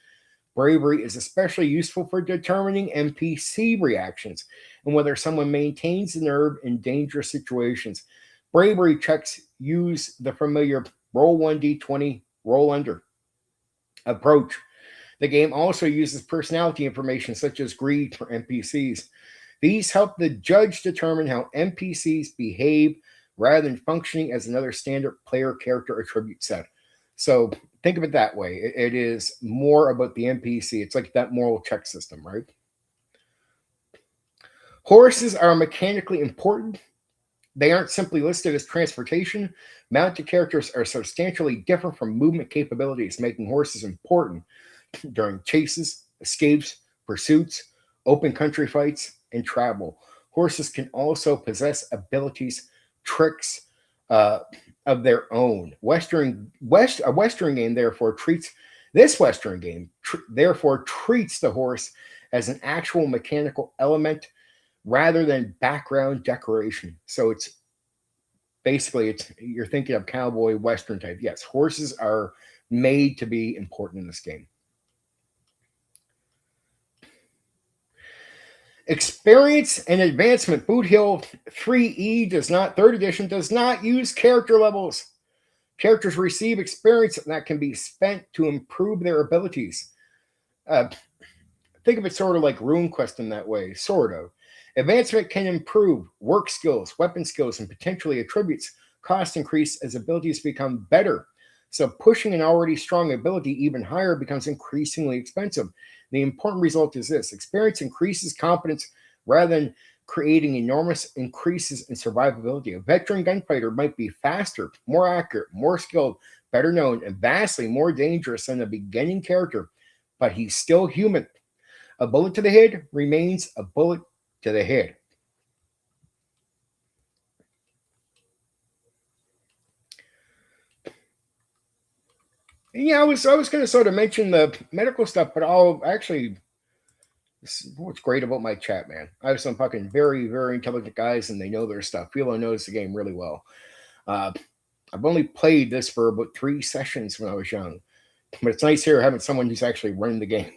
Bravery is especially useful for determining NPC reactions and whether someone maintains the nerve in dangerous situations. Bravery checks use the familiar roll 1d20, roll under approach. The game also uses personality information such as greed for NPCs. These help the judge determine how NPCs behave rather than functioning as another standard player character attribute set. So think of it that way. It is more about the NPC. It's like that moral check system, right? Horses are mechanically important. They aren't simply listed as transportation. Mounted characters are substantially different from movement capabilities, making horses important during chases, escapes, pursuits, open country fights, and travel. Horses can also possess abilities, tricks of their own. A Western game therefore treats therefore treats the horse as an actual mechanical element rather than background decoration. So it's basically you're thinking of cowboy Western type. Yes, horses are made to be important in this game. Experience and advancement. Boot Hill 3E third edition does not use character levels. Characters receive experience that can be spent to improve their abilities. Think of it sort of like RuneQuest in that way, sort of. Advancement can improve work skills, weapon skills, and potentially attributes. Cost increase as abilities become better. So pushing an already strong ability even higher becomes increasingly expensive. The important result is this: experience increases competence rather than creating enormous increases in survivability. A veteran gunfighter might be faster, more accurate, more skilled, better known, and vastly more dangerous than a beginning character, but he's still human. A bullet to the head remains a bullet to the head. Yeah, I was going to sort of mention the medical stuff, but I'll actually. What's great about my chat, man? I have some fucking very, very intelligent guys, and they know their stuff. Philo knows the game really well. I've only played this for about 3 sessions when I was young, but it's nice here having someone who's actually running the game.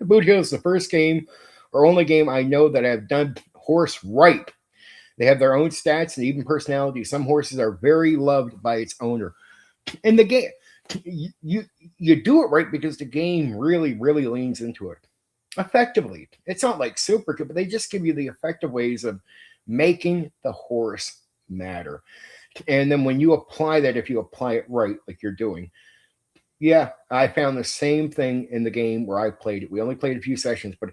Boot Hill is the first game or only game I know that have done horse right. They have their own stats and even personality. Some horses are very loved by its owner. And the game, you do it right because the game really, really leans into it effectively. It's not like super good, but they just give you the effective ways of making the horse matter. And then when you apply that, if you apply it right, like you're doing, yeah, I found the same thing in the game where I played it. We only played a few sessions, but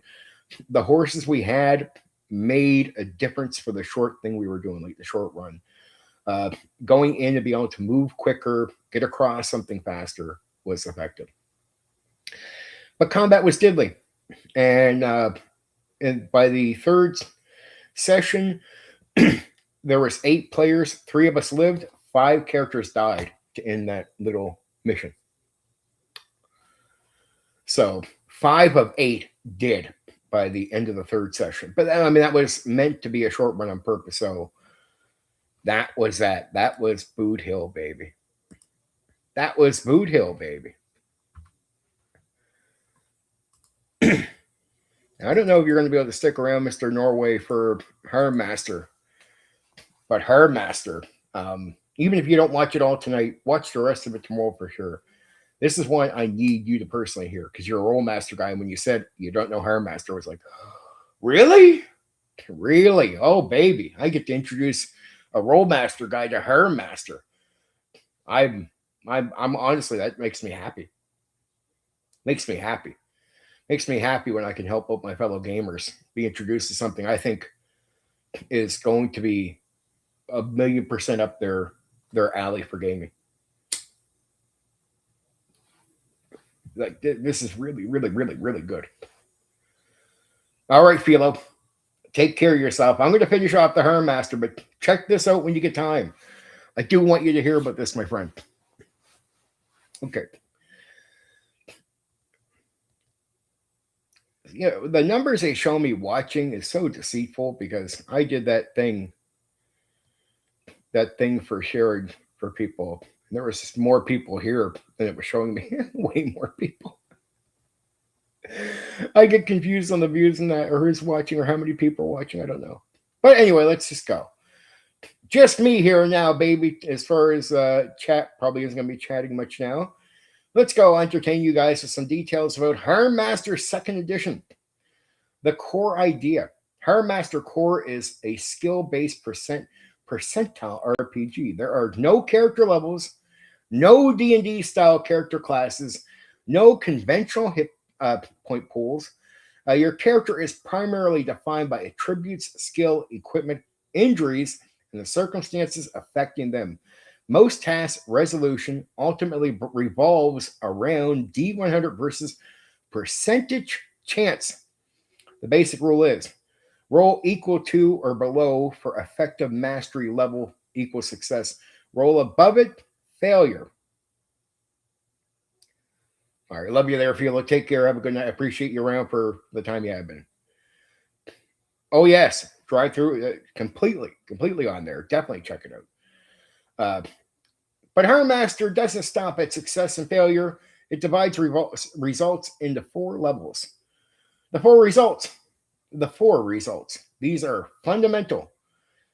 the horses we had made a difference for the short thing we were doing, like the short run. Going in to be able to move quicker, get across something faster was effective. But combat was diddly. And by the third session, there was 8 players. 3 of us lived. 5 characters died to end that little mission. So 5 of 8 did by the end of the third session. But I mean, that was meant to be a short run on purpose. So that was that. That was Boot Hill, baby. That was Boot Hill, baby. I don't know if you're going to be able to stick around, Mr. Norway, for HârnMaster. But HârnMaster, even if you don't watch it all tonight, watch the rest of it tomorrow for sure. This is one I need you to personally hear because you're a Rolemaster guy. And when you said you don't know HârnMaster, I was like, really? Really? Oh, baby. I get to introduce a Rolemaster guy to HârnMaster. I'm honestly, that makes me happy. Makes me happy. Makes me happy when I can help out my fellow gamers be introduced to something I think is going to be 1,000,000% up their alley for gaming. Like this is really, really, really, really good. All right, Philo, take care of yourself. I'm going to finish off the HârnMaster, but check this out when you get time. I do want you to hear about this, my friend. Okay. You know, the numbers they show me watching is so deceitful because I did that thing for sharing for people. And there was just more people here than it was showing me. Way more people. I get confused on the views and that, or who's watching, or how many people are watching. I don't know. But anyway, let's just go. Just me here now, baby. As far as chat, probably isn't going to be chatting much now. Let's go entertain you guys with some details about HârnMaster 2nd Edition. The core idea. HârnMaster Core is a skill-based percentile RPG. There are no character levels, no D&D style character classes, no conventional hit point pools. Your character is primarily defined by attributes, skill, equipment, injuries, and the circumstances affecting them. Most task resolution ultimately revolves around D100 versus percentage chance. The basic rule is roll equal to or below for effective mastery level equals success. Roll above it, failure. All right, love you there, Phil. Take care. Have a good night. I appreciate you around for the time you have been. Oh, yes. Drive through completely on there. Definitely check it out. But HârnMaster doesn't stop at success and failure. It divides results into 4 levels. The four results. These are fundamental,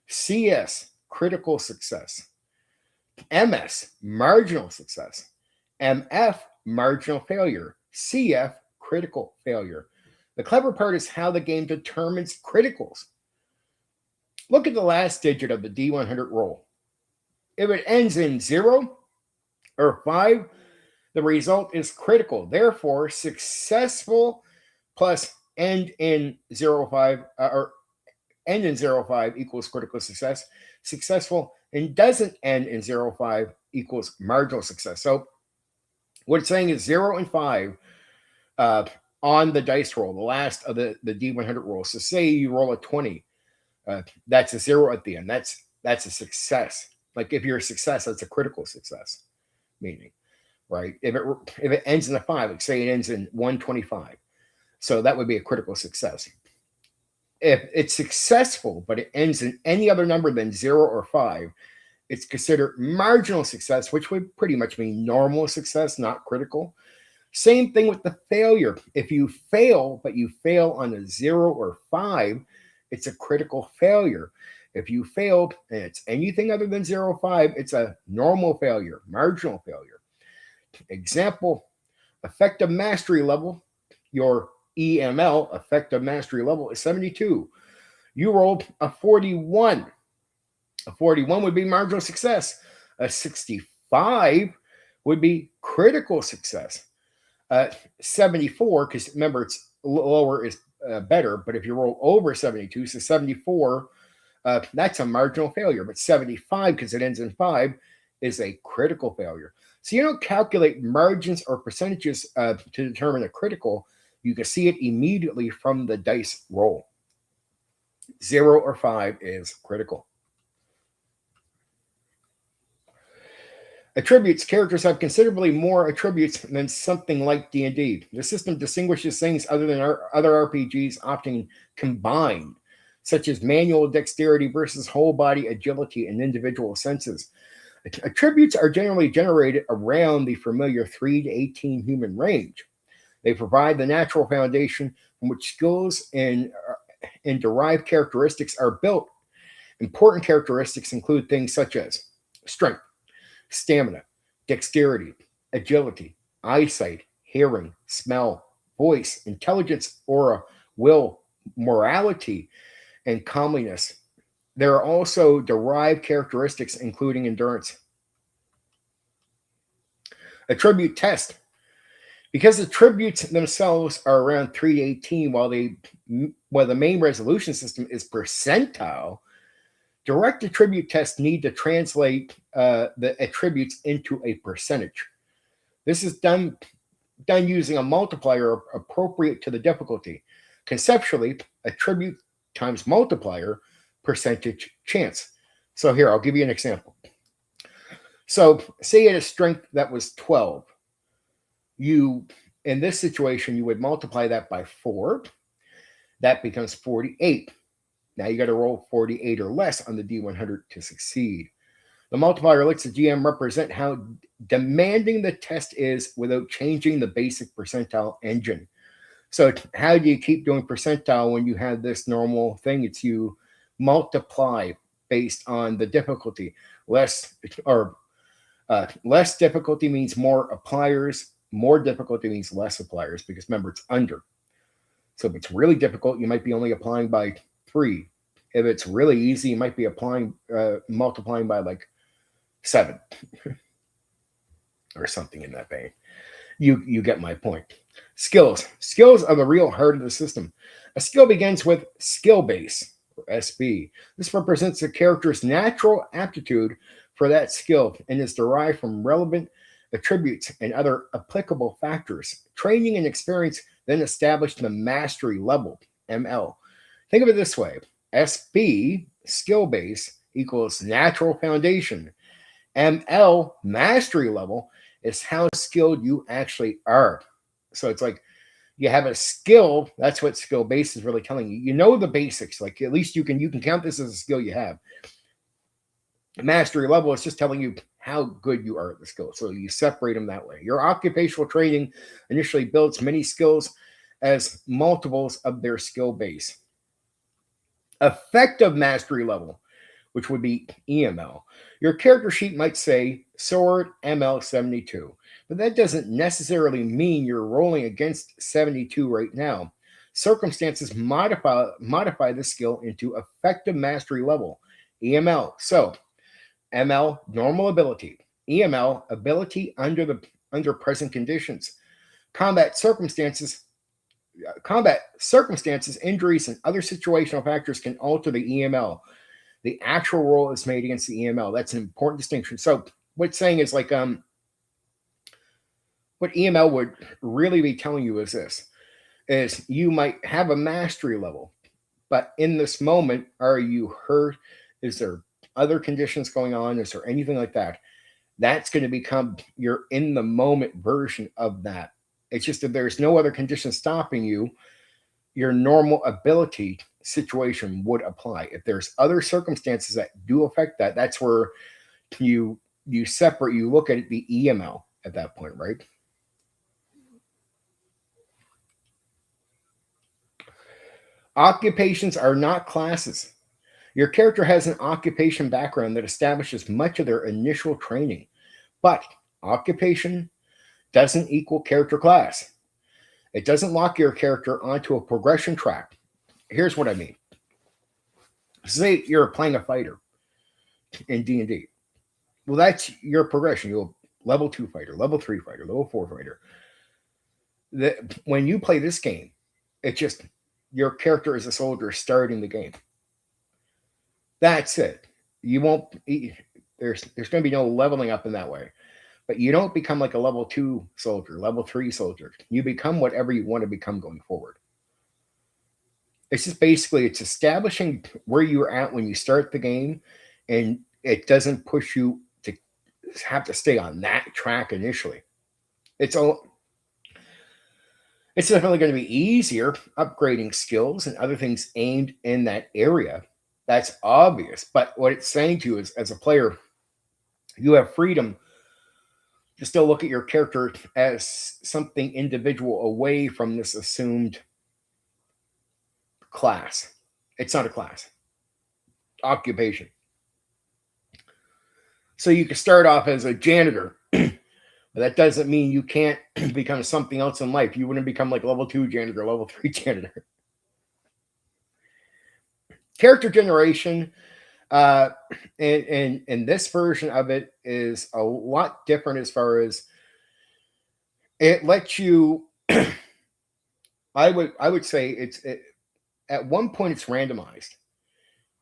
CS, critical success, MS, marginal success, MF, marginal failure, CF, critical failure. The clever part is how the game determines criticals. Look at the last digit of the D100 roll. If it ends in 0 or 5, the result is critical. Therefore, successful plus end in 0.5 or end in 0.5 equals critical success. Successful and doesn't end in 0.5 equals marginal success. So what it's saying is 0 and 5 on the dice roll, the last of the D100 rolls. So say you roll a 20, that's a 0 at the end. That's a success. Like if you're a success, that's a critical success, meaning, right? If it ends in a 5, like say it ends in 125, so that would be a critical success. If it's successful, but it ends in any other number than 0 or 5, it's considered marginal success, which would pretty much mean normal success, not critical. Same thing with the failure. If you fail, but you fail on a 0 or 5, it's a critical failure. If you failed and it's anything other than 0 or 5, it's a normal failure, marginal failure. Example, effective mastery level, your EML, effective mastery level, is 72. You rolled a 41. A 41 would be marginal success. A 65 would be critical success. 74, because remember, it's lower is better, but if you roll over 72, so 74, that's a marginal failure. But 75, because it ends in 5, is a critical failure. So you don't calculate margins or percentages to determine a critical. You can see it immediately from the dice roll. 0 or 5 is critical. Attributes. Characters have considerably more attributes than something like D&D. The system distinguishes things other than other RPGs often combined, such as manual dexterity versus whole body agility and individual senses. Attributes are generally generated around the familiar 3 to 18 human range. They provide the natural foundation from which skills and derived characteristics are built. Important characteristics include things such as strength, stamina, dexterity, agility, eyesight, hearing, smell, voice, intelligence, aura, will, morality, and comeliness. There are also derived characteristics including endurance. Attribute test. Because attributes themselves are around 3 to 18, while the main resolution system is percentile, direct attribute tests need to translate the attributes into a percentage. This is done using a multiplier appropriate to the difficulty. Conceptually, attribute times multiplier, percentage chance. So here, I'll give you an example. So say you had a strength that was 12. In this situation, you would multiply that by 4. That becomes 48. Now you got to roll 48 or less on the D100 to succeed. The multiplier lets the GM represent how demanding the test is without changing the basic percentile engine. So how do you keep doing percentile when you have this normal thing? It's you multiply based on the difficulty. Less difficulty means more appliers. More difficulty means less appliers, because remember, it's under. So if it's really difficult, you might be only applying by 3. If it's really easy, you might be multiplying by like 7 or something in that vein. You get my point. Skills. Skills are the real heart of the system. A skill begins with skill base, or SB. This represents the character's natural aptitude for that skill and is derived from relevant attributes and other applicable factors. Training and experience then establish the mastery level, ML. Think of it this way: SB, skill base, equals natural foundation. ML, mastery level, is how skilled you actually are. So it's like you have a skill. That's what skill base is really telling you. You know the basics. Like at least you can count this as a skill you have. Mastery level is just telling you how good you are at the skill. So you separate them that way. Your occupational training initially builds many skills as multiples of their skill base. Effective mastery level, which would be EML. Your character sheet might say sword ML 72, but that doesn't necessarily mean you're rolling against 72 right now. Circumstances modify the skill into effective mastery level, EML. So ML, normal ability. EML, ability under present conditions. Combat circumstances, injuries, and other situational factors can alter the EML. The actual roll is made against the EML. That's an important distinction. So what it's saying is like what EML would really be telling you is this: is you might have a mastery level, but in this moment, are you hurt? Is there other conditions going on? Is there anything like that? That's going to become your in the moment version of that. It's just that there's no other condition stopping you. Your normal ability situation would apply. If there's other circumstances that do affect that, that's where you separate, you look at the EML at that point, right? Occupations are not classes. Your character has an occupation background that establishes much of their initial training, but occupation doesn't equal character class. It doesn't lock your character onto a progression track. Here's what I mean. Say you're playing a fighter in D&D. Well, that's your progression. You'll level 2 fighter, level 3 fighter, level 4 fighter. When you play this game, it's just your character is a soldier starting the game. That's it. You won't. There's going to be no leveling up in that way. But you don't become like a level 2 soldier, level 3 soldier. You become whatever you want to become going forward. It's just basically it's establishing where you're at when you start the game, and it doesn't push you to have to stay on that track initially. It's definitely going to be easier upgrading skills and other things aimed in that area. That's obvious. But what it's saying to you is, as a player, you have freedom to still look at your character as something individual away from this assumed class. It's not a class. Occupation. So you can start off as a janitor, but that doesn't mean you can't become something else in life. You wouldn't become like level 2 janitor, level 3 janitor. Character generation, and this version of it is a lot different as far as it lets you. I would say at one point it's randomized.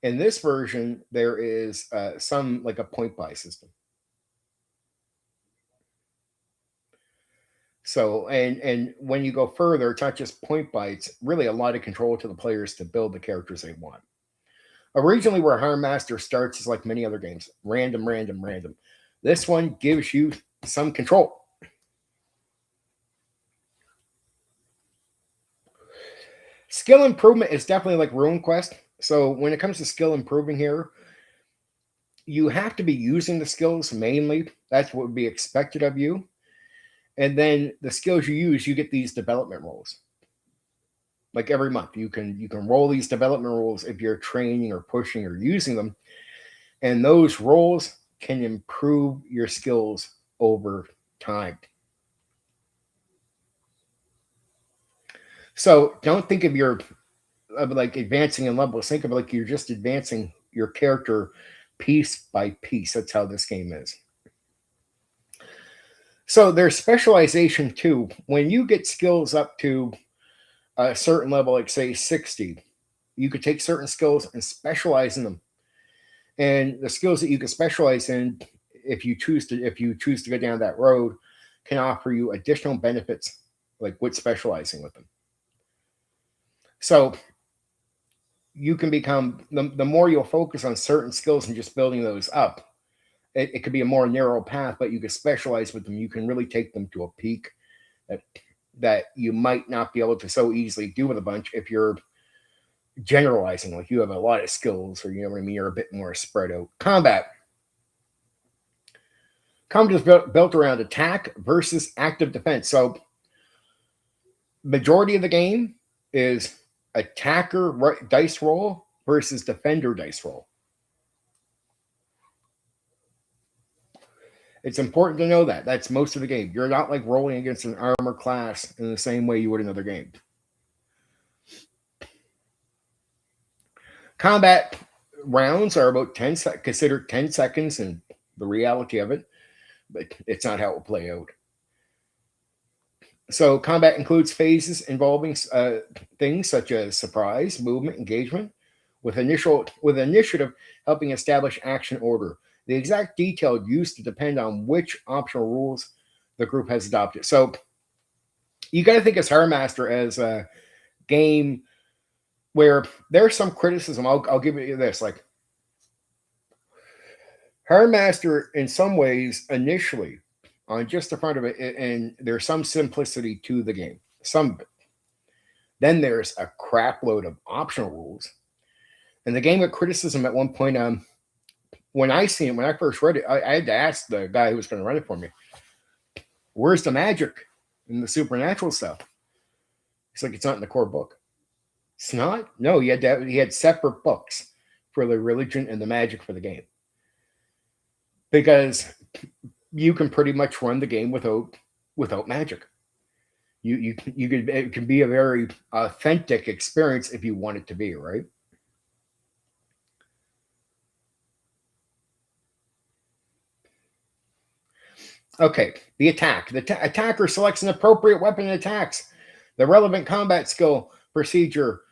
In this version, there is some like a point buy system. So, and when you go further, it's not just point buy, it's really a lot of control to the players to build the characters they want. Originally, where HârnMaster starts is like many other games, random. This one gives you some control. Skill improvement is definitely like RuneQuest. So when it comes to skill improving here, you have to be using the skills mainly. That's what would be expected of you. And then the skills you use, you get these development rolls. Like every month, you can roll these development rolls if you're training or pushing or using them. And those rolls can improve your skills over time. So don't think of like advancing in levels. Think of it like you're just advancing your character piece by piece. That's how this game is. So there's specialization too. When you get skills up to a certain level, like say 60, you could take certain skills and specialize in them. And the skills that you can specialize in, if you choose to go down that road, can offer you additional benefits, like with specializing with them. So you can become, the more you'll focus on certain skills and just building those up, it could be a more narrow path, but you can specialize with them. You can really take them to a peak that you might not be able to so easily do with a bunch if you're generalizing, like you have a lot of skills, or you know what I mean, you're a bit more spread out. Combat is built around attack versus active defense. So majority of the game is attacker dice roll versus defender dice roll. It's important to know that. That's most of the game. You're not like rolling against an armor class in the same way you would another game. Combat rounds are about considered 10 seconds in the reality of it, but it's not how it will play out. So combat includes phases involving things such as surprise, movement, engagement, with initiative helping establish action order. The exact detail used to depend on which optional rules the group has adopted. So you got to think of HârnMaster as a game where there's some criticism. I'll give you this. Like, HârnMaster, in some ways, initially, on just the front of it, and there's some simplicity to the game. Some of it. Then there's a crap load of optional rules. And the game got criticism at one point. When I first read it, I had to ask the guy who was going to run it for me, where's the magic and the supernatural stuff? He's like, it's not in the core book. It's not? No, he had separate books for the religion and the magic for the game. Because you can pretty much run the game without magic. It can be a very authentic experience if you want it to be, right? Okay, the attack. The attacker selects an appropriate weapon and attacks. The relevant combat skill procedure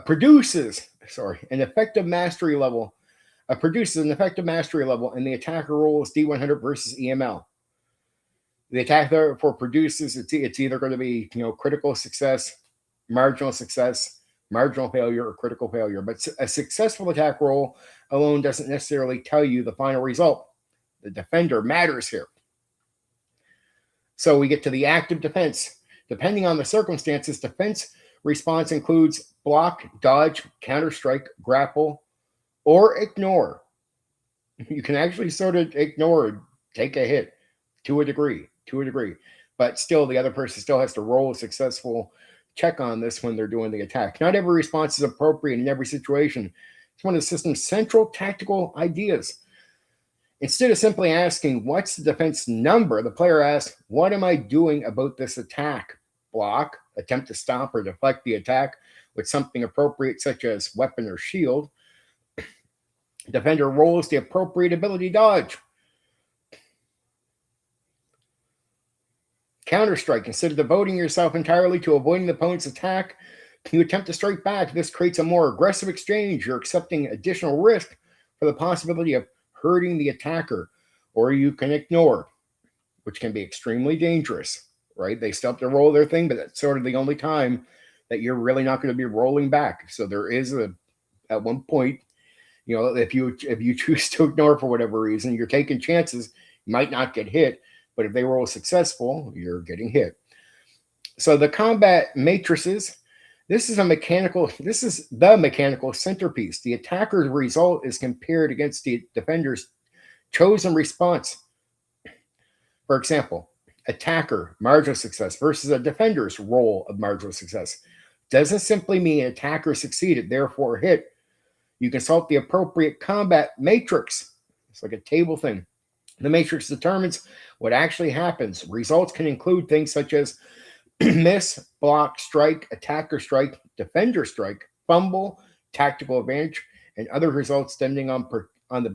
produces an effective mastery level, and the attacker rolls D100 versus EML. The attack therefore produces, it's either going to be critical success, marginal failure, or critical failure. But a successful attack roll alone doesn't necessarily tell you the final result. The defender matters here. So we get to the active defense. Depending on the circumstances, defense response includes block, dodge, counterstrike, grapple, or ignore. You can actually sort of ignore, take a hit to a degree. But still, the other person still has to roll a successful check on this when they're doing the attack. Not every response is appropriate in every situation. It's one of the system's central tactical ideas. Instead of simply asking, what's the defense number, the player asks, what am I doing about this attack? Block, attempt to stop or deflect the attack with something appropriate, such as weapon or shield. Defender rolls the appropriate ability dodge. Counterstrike, instead of devoting yourself entirely to avoiding the opponent's attack, you attempt to strike back. This creates a more aggressive exchange. You're accepting additional risk for the possibility of hurting the attacker, or you can ignore, which can be extremely dangerous, right? They still have to roll their thing, but that's sort of the only time that you're really not going to be rolling back. So there is at one point, if you choose to ignore for whatever reason, you're taking chances. You might not get hit, but if they roll successful, you're getting hit. So the combat matrices, this is the mechanical centerpiece. The attacker's result is compared against the defender's chosen response. For example, attacker, marginal success versus a defender's roll of marginal success. Doesn't simply mean attacker succeeded, therefore hit. You consult the appropriate combat matrix. It's like a table thing. The matrix determines what actually happens. Results can include things such as miss, block, strike, attacker strike, defender strike, fumble, tactical advantage, and other results depending on the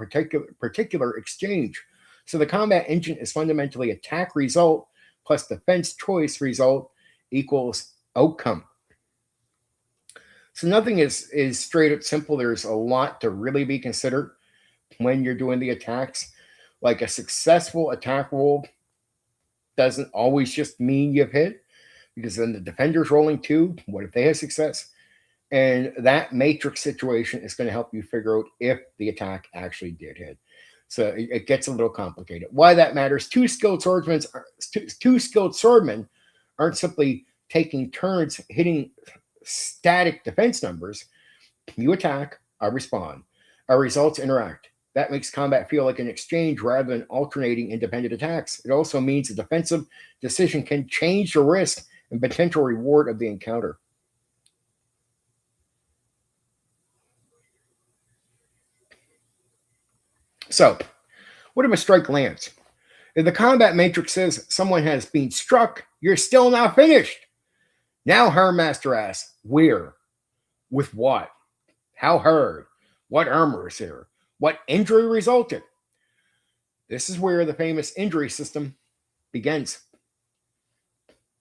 particular exchange. So the combat engine is fundamentally attack result plus defense choice result equals outcome. So nothing is straight up simple. There's a lot to really be considered when you're doing the attacks. Like a successful attack roll doesn't always just mean you've hit, because then the defender's rolling too. What if they have success? And that matrix situation is going to help you figure out if the attack actually did hit. So it gets a little complicated. Why that matters: two skilled swordmen aren't simply taking turns hitting static defense numbers. You attack, I respond. Our results interact. That makes combat feel like an exchange rather than alternating independent attacks. It also means a defensive decision can change the risk and potential reward of the encounter. So, what if a strike lands? If the combat matrix says someone has been struck, you're still not finished. Now HârnMaster asks, where? With what? How hard? What armor is there? What injury resulted? This is where the famous injury system begins.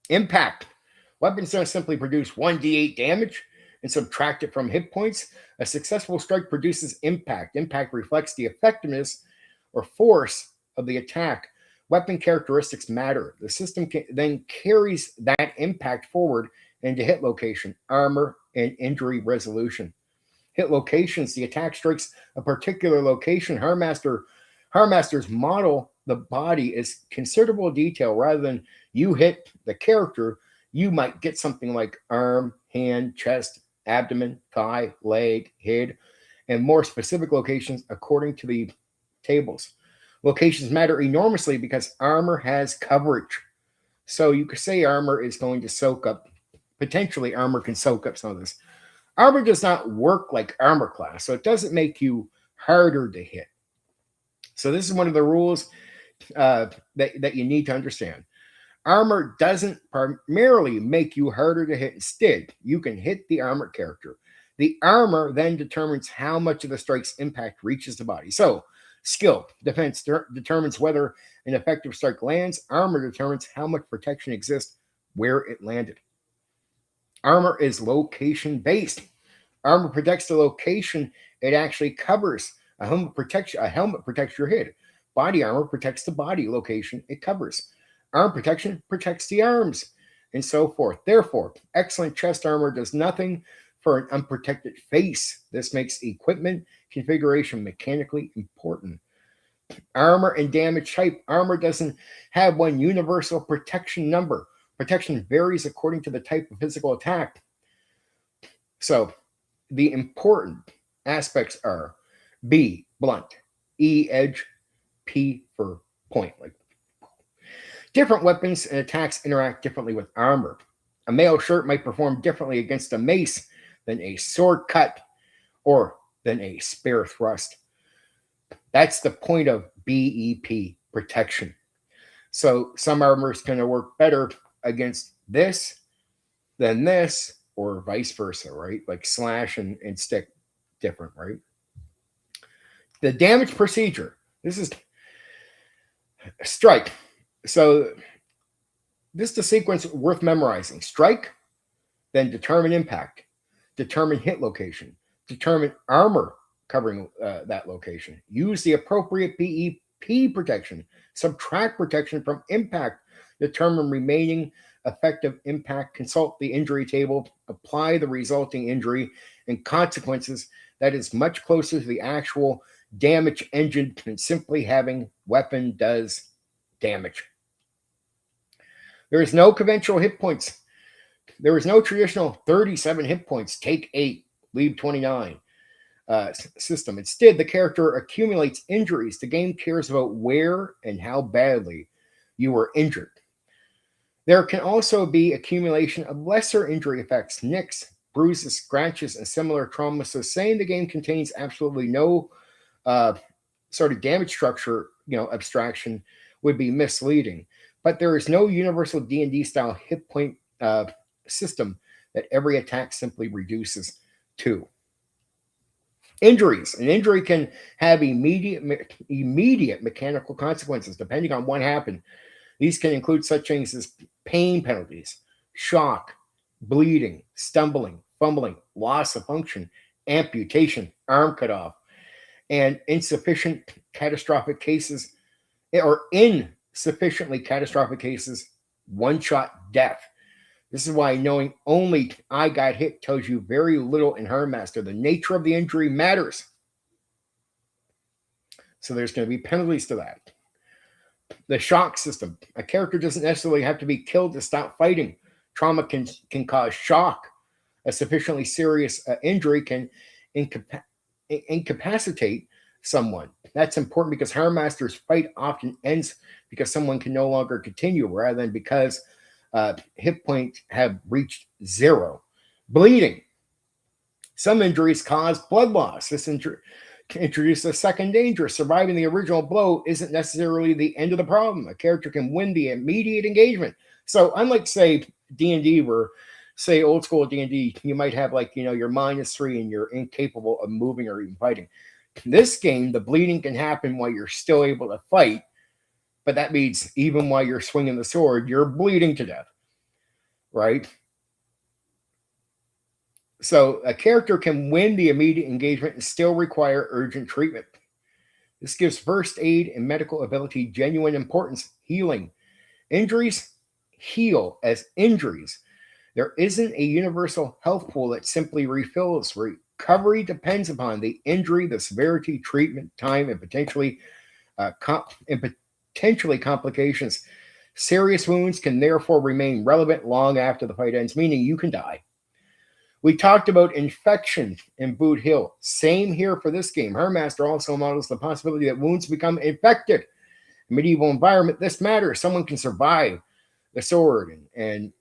Impact. Weapons don't simply produce 1d8 damage and subtract it from hit points. A successful strike produces impact. Impact reflects the effectiveness or force of the attack. Weapon characteristics matter. The system then carries that impact forward into hit location, armor, and injury resolution. Hit locations: the attack strikes a particular location. HârnMaster's model the body is considerable detail. Rather than you hit the character, you might get something like arm, hand, chest, abdomen, thigh, leg, head, and more specific locations according to the tables. Locations matter enormously because armor has coverage. So you could say armor is going to soak up, potentially armor can soak up some of this. Armor does not work like armor class, so it doesn't make you harder to hit. So this is one of the rules that you need to understand. Armor doesn't primarily make you harder to hit. Instead, you can hit the armored character. The armor then determines how much of the strike's impact reaches the body. So, skill, defense determines whether an effective strike lands. Armor determines how much protection exists where it landed. Armor is location-based. Armor protects the location it actually covers. A helmet protects your head. Body armor protects the body location it covers. Arm protection protects the arms, and so forth. Therefore, excellent chest armor does nothing for an unprotected face. This makes equipment configuration mechanically important. Armor and damage type. Armor doesn't have one universal protection number. Protection varies according to the type of physical attack. So, the important aspects are B, blunt, E, edge, P for point. Like, different weapons and attacks interact differently with armor. A mail shirt might perform differently against a mace than a sword cut or than a spear thrust. That's the point of BEP, protection. So some armor is going to work better against this than this, or vice versa, right? Like slash and stick, different, right? The damage procedure. This is strike. So this is the sequence worth memorizing. Strike, then determine impact, determine hit location, determine armor covering that location, use the appropriate BEP protection, subtract protection from impact, determine remaining effective impact, consult the injury table, apply the resulting injury and consequences that is much closer to the actual damage engine than simply having weapon does damage. There is no conventional hit points. There is no traditional 37 hit points, take 8, leave 29 system. Instead, the character accumulates injuries. The game cares about where and how badly you were injured. There can also be accumulation of lesser injury effects, nicks, bruises, scratches, and similar trauma. So saying the game contains absolutely no sort of damage structure, abstraction would be misleading. But there is no universal D&D style hit point system that every attack simply reduces to. Injuries. An injury can have immediate mechanical consequences depending on what happened. These can include such things as pain penalties, shock, bleeding, stumbling, fumbling, loss of function, amputation, arm cut off, and insufficient catastrophic cases, or in sufficiently catastrophic cases, one-shot death. This is why knowing only I got hit tells you very little in HârnMaster. The nature of the injury matters. So there's going to be penalties to that. The shock system. A character doesn't necessarily have to be killed to stop fighting. Trauma can cause shock. A sufficiently serious injury can incapacitate someone. That's important because HârnMaster's fight often ends because someone can no longer continue rather than because hit points have reached zero. Bleeding. Some injuries cause blood loss. This introduces a second danger. Surviving the original blow isn't necessarily the end of the problem. A character can win the immediate engagement. So unlike, say, D&D, where, say, old school D&D, you might have, like, your -3 and you're incapable of moving or even fighting. In this game, the bleeding can happen while you're still able to fight, but that means even while you're swinging the sword, you're bleeding to death, right? So a character can win the immediate engagement and still require urgent treatment. This gives first aid and medical ability genuine importance. Healing. Injuries heal as injuries. There isn't a universal health pool that simply refills. Recovery depends upon the injury, the severity, treatment, time, and potentially complications. Serious wounds can therefore remain relevant long after the fight ends, meaning you can die. We talked about infection in Boot Hill. Same here for this game. HârnMaster also models the possibility that wounds become infected. In medieval environment, this matters. Someone can survive the sword and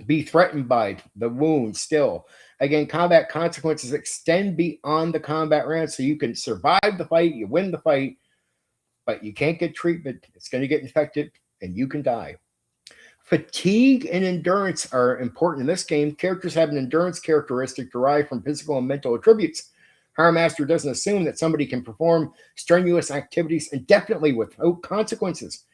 be threatened by the wound still. Again, combat consequences extend beyond the combat round, so you can survive the fight, you win the fight, but you can't get treatment. It's going to get infected, and you can die. Fatigue and endurance are important in this game. Characters have an endurance characteristic derived from physical and mental attributes. HârnMaster doesn't assume that somebody can perform strenuous activities indefinitely without consequences.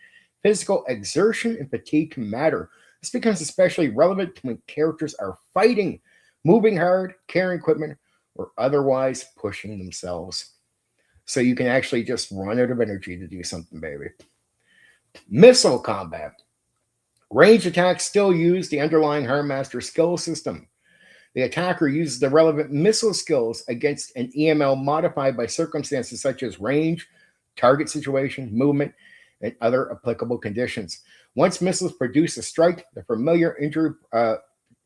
Physical exertion and fatigue can matter. This becomes especially relevant when characters are fighting, moving hard, carrying equipment, or otherwise pushing themselves. So you can actually just run out of energy to do something, baby. Missile combat. Range attacks still use the underlying HârnMaster skill system. The attacker uses the relevant missile skills against an EML modified by circumstances such as range, target situation, movement, and other applicable conditions. Once missiles produce a strike, the familiar injury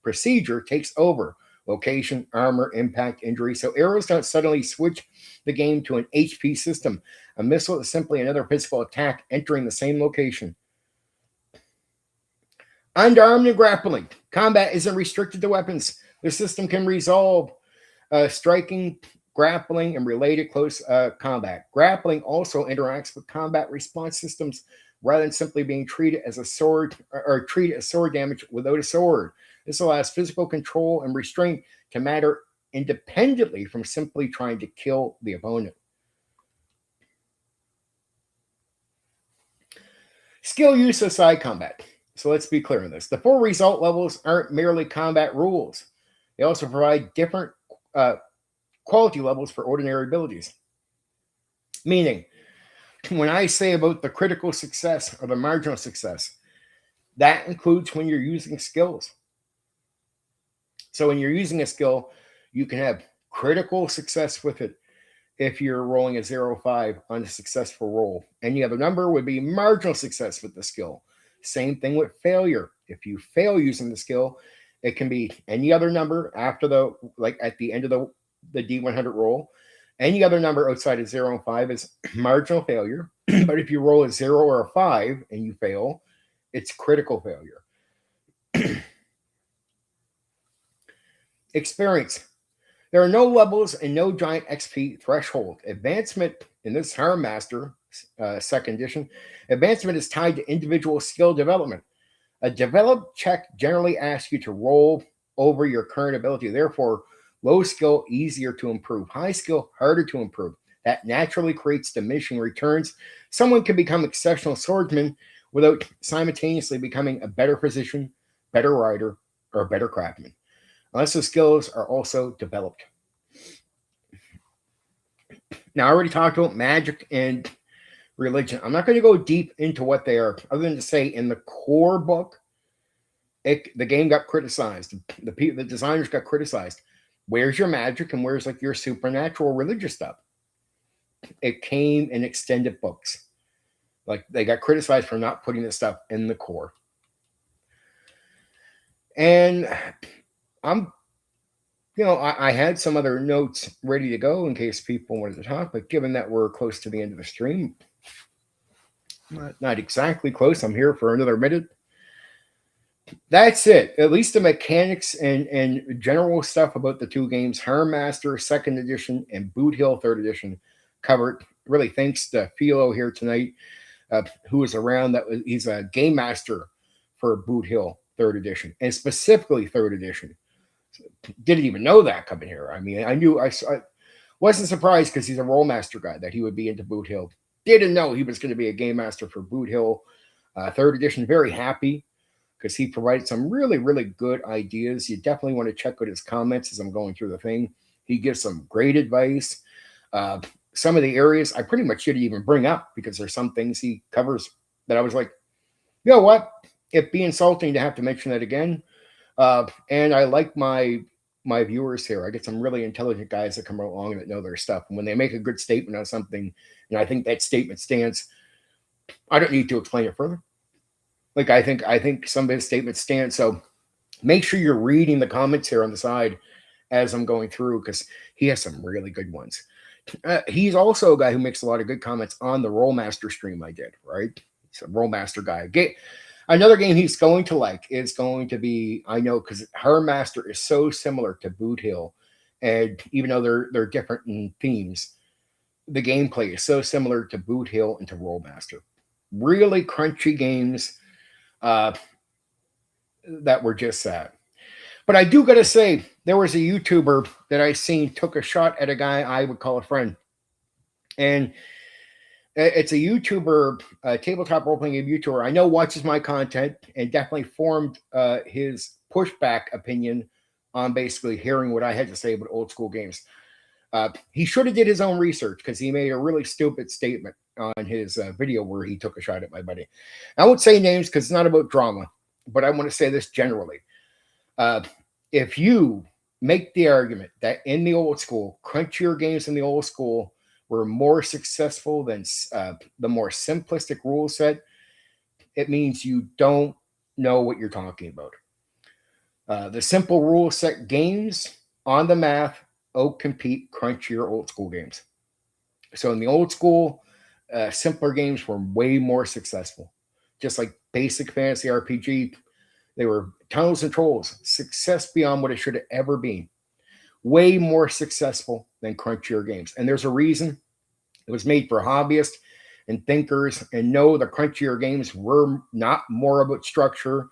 procedure takes over. Location, armor, impact, injury. So arrows don't suddenly switch the game to an HP system. A missile is simply another physical attack entering the same location. Unarmed and grappling. Combat isn't restricted to weapons. The system can resolve striking, grappling, and related close combat. Grappling also interacts with combat response systems rather than simply being treated as a sword or treated as sword damage without a sword. This allows physical control and restraint to matter independently from simply trying to kill the opponent. Skill use aside combat. So let's be clear on this. The 4 result levels aren't merely combat rules. They also provide different quality levels for ordinary abilities. Meaning, when I say about the critical success or the marginal success, that includes when you're using skills. So when you're using a skill, you can have critical success with it if you're rolling a 0-5 on a successful roll. Any other number would be marginal success with the skill. Same thing with failure. If you fail using the skill, it can be any other number after at the end of the D100 roll. Any other number outside of 0 and 5 is marginal failure. But if you roll a 0 or a 5 and you fail, it's critical failure. Experience. There are no levels and no giant XP threshold. Advancement in this HârnMaster second edition, advancement is tied to individual skill development. A developed check generally asks you to roll over your current ability. Therefore, low skill, easier to improve. High skill, harder to improve. That naturally creates diminishing returns. Someone can become exceptional swordsman without simultaneously becoming a better physician, better rider, or a better craftsman. unless the skills are also developed. Now, I already talked about magic and religion. I'm not going to go deep into what they are, other than to say in the core book, the game got criticized. The designers got criticized. Where's your magic and where's like your supernatural religious stuff? It came in extended books. Like they got criticized for not putting this stuff in the core. And I'm, I had some other notes ready to go in case people wanted to talk, but given that we're close to the end of the stream, not exactly close, I'm here for another minute. That's it. At least the mechanics and general stuff about the two games, HârnMaster 2nd Edition and Boot Hill 3rd Edition, covered. Really thanks to Philo here tonight, who was around. He's a game master for Boot Hill 3rd Edition, and specifically 3rd Edition. Didn't even know that coming here. I mean, I wasn't surprised because he's a role master guy that he would be into Boot Hill. Didn't know he was going to be a game master for Boot Hill 3rd Edition. Very happy because he provided some really, really good ideas. You definitely want to check out his comments as I'm going through the thing. He gives some great advice. Some of the areas I pretty much didn't even bring up because there's some things he covers that I was like, you know what? It'd be insulting to have to mention that again. And I like my viewers here. I get some really intelligent guys that come along that know their stuff. And when they make a good statement on something, I think that statement stands. I don't need to explain it further. Like I think some of his statements stand. So make sure you're reading the comments here on the side as I'm going through because he has some really good ones. He's also a guy who makes a lot of good comments on the Rollmaster stream I did, right? He's a Rollmaster guy. Another game he's going to like is going to be, I know, because HârnMaster is so similar to Boot Hill, and even though they're different in themes, the gameplay is so similar to Boot Hill and to Rollmaster. Really crunchy games that were just sad. But I do got to say, there was a YouTuber that I seen took a shot at a guy I would call a friend. And it's a YouTuber, a tabletop role-playing game YouTuber I know watches my content and definitely formed his pushback opinion on basically hearing what I had to say about old school games. He should have did his own research because he made a really stupid statement on his video where he took a shot at my buddy. I won't say names because it's not about drama, but I want to say this generally. If you make the argument that in the old school, crunchier games in the old school were more successful than the more simplistic rule set, it means you don't know what you're talking about. The simple rule set games on the math outcompete crunchier old school games. So in the old school, simpler games were way more successful. Just like basic fantasy RPG, they were Tunnels and Trolls, success beyond what it should have ever been. Way more successful than crunchier games. And there's a reason. It was made for hobbyists and thinkers. And no, the crunchier games were not more about structure.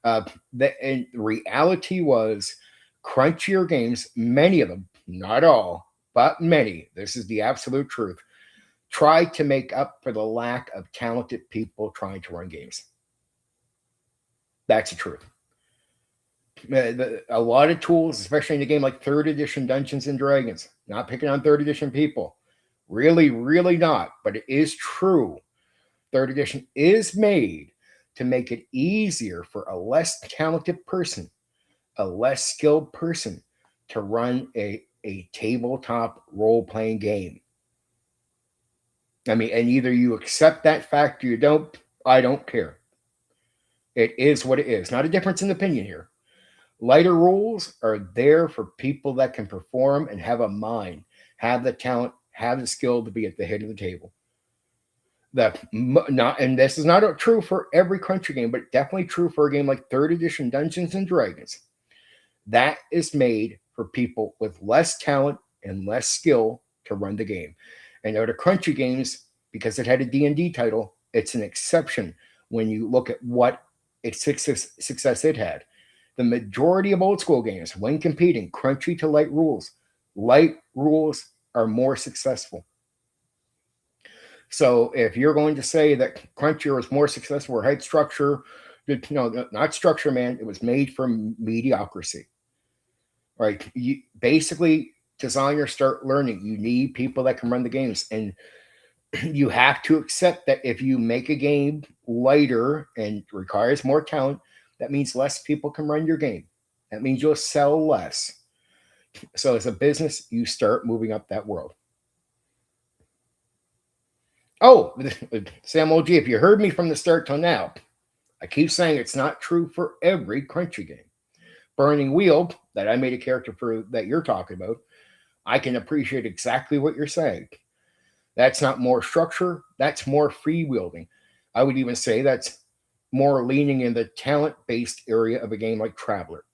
And the reality was crunchier games, many of them, not all, but many, this is the absolute truth, tried to make up for the lack of talented people trying to run games. That's the truth. A lot of tools, especially in a game like 3rd Edition Dungeons and Dragons, not picking on 3rd Edition people, really, really not, but it is true. 3rd Edition is made to make it easier for a less talented person, a less skilled person to run a tabletop role-playing game. I mean, and either you accept that fact or you don't. I don't care. It is what it is. Not a difference in opinion here. Lighter rules are there for people that can perform and have a mind, have the talent, have the skill to be at the head of the table. And this is not true for every crunchy game, but definitely true for a game like 3rd Edition Dungeons and Dragons. That is made for people with less talent and less skill to run the game. And out of crunchy games, because it had a D&D title, it's an exception when you look at what its success it had. The majority of old school games, when competing, crunchy to light rules are more successful. So if you're going to say that crunchier was more successful or had structure, not structure, man, it was made for mediocrity. right? You basically designers start learning. You need people that can run the games, and you have to accept that if you make a game lighter and requires more talent, that means less people can run your game. That means you'll sell less. So as a business, you start moving up that world. Oh, Sam OG, if you heard me from the start till now, I keep saying it's not true for every crunchy game. Burning Wheel, that I made a character for that you're talking about, I can appreciate exactly what you're saying. That's not more structure, that's more free wielding. I would even say that's more leaning in the talent based area of a game like Traveler,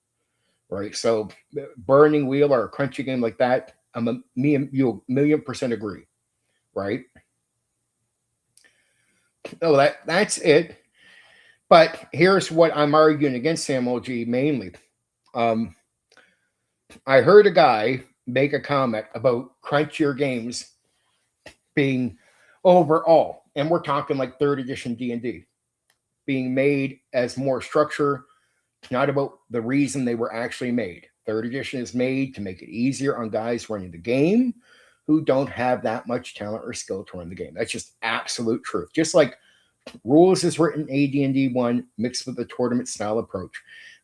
right? So, Burning Wheel or a crunchy game like that, me and you 1,000,000% agree, right? Oh, that's it. But here's what I'm arguing against Sam OG mainly. Um, I heard a guy make a comment about crunchier games being overall, and we're talking like third edition D&D, being made as more structure, not about the reason they were actually made. Third edition is made to make it easier on guys running the game who don't have that much talent or skill to run the game. That's just absolute truth. Just like rules is written AD&D 1 mixed with a tournament style approach,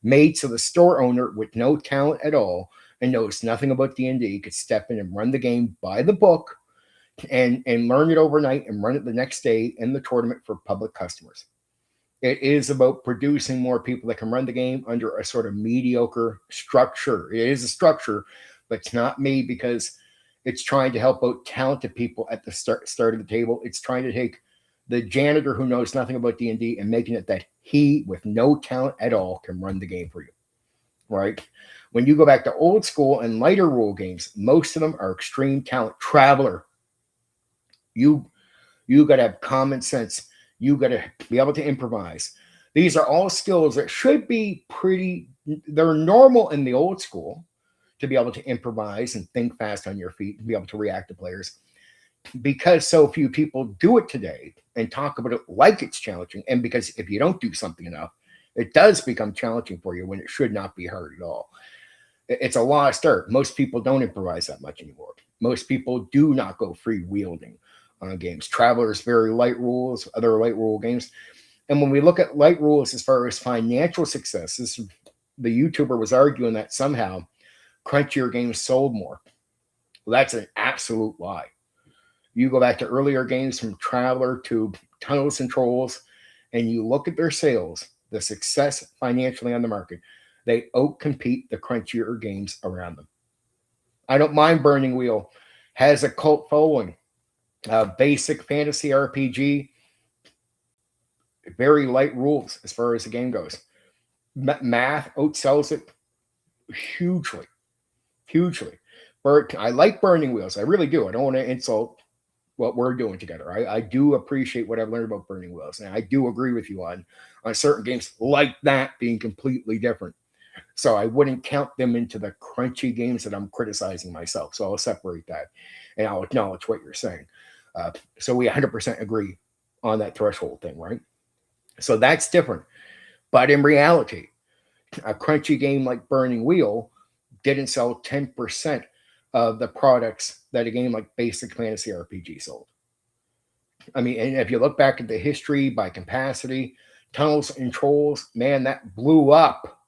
made so the store owner with no talent at all and knows nothing about D&D could step in and run the game by the book and learn it overnight and run it the next day in the tournament for public customers. It is about producing more people that can run the game under a sort of mediocre structure. It is a structure, but it's not made because it's trying to help out talented people at the start of the table. It's trying to take the janitor who knows nothing about D&D and making it that he, with no talent at all, can run the game for you, right? When you go back to old school and lighter rule games, most of them are extreme talent. Traveler, you got to have common sense. You got to be able to improvise. These are all skills that should be they're normal in the old school, to be able to improvise and think fast on your feet and be able to react to players. Because so few people do it today and talk about it like it's challenging, and because if you don't do something enough, it does become challenging for you when it should not be hard at all. It's a lost art. Most people don't improvise that much anymore. Most people do not go free wielding on games. Travelers, very light rules, other light rule games. And when we look at light rules as far as financial successes, the YouTuber was arguing that somehow crunchier games sold more. Well, that's an absolute lie. You go back to earlier games from Traveler to Tunnels and Trolls, and you look at their sales, the success financially on the market, they outcompete the crunchier games around them. I don't mind Burning Wheel, has a cult following. Basic fantasy RPG, very light rules as far as the game goes. Math outsells it hugely, hugely. I like Burning Wheels. I really do. I don't want to insult what we're doing together. I do appreciate what I've learned about Burning Wheels, and I do agree with you on certain games like that being completely different. So I wouldn't count them into the crunchy games that I'm criticizing myself. So I'll separate that, and I'll acknowledge what you're saying. So we 100% agree on that threshold thing, right? So that's different. But in reality, a crunchy game like Burning Wheel didn't sell 10% of the products that a game like Basic Fantasy RPG sold. I mean, and if you look back at the history by capacity, Tunnels and Trolls, man, that blew up.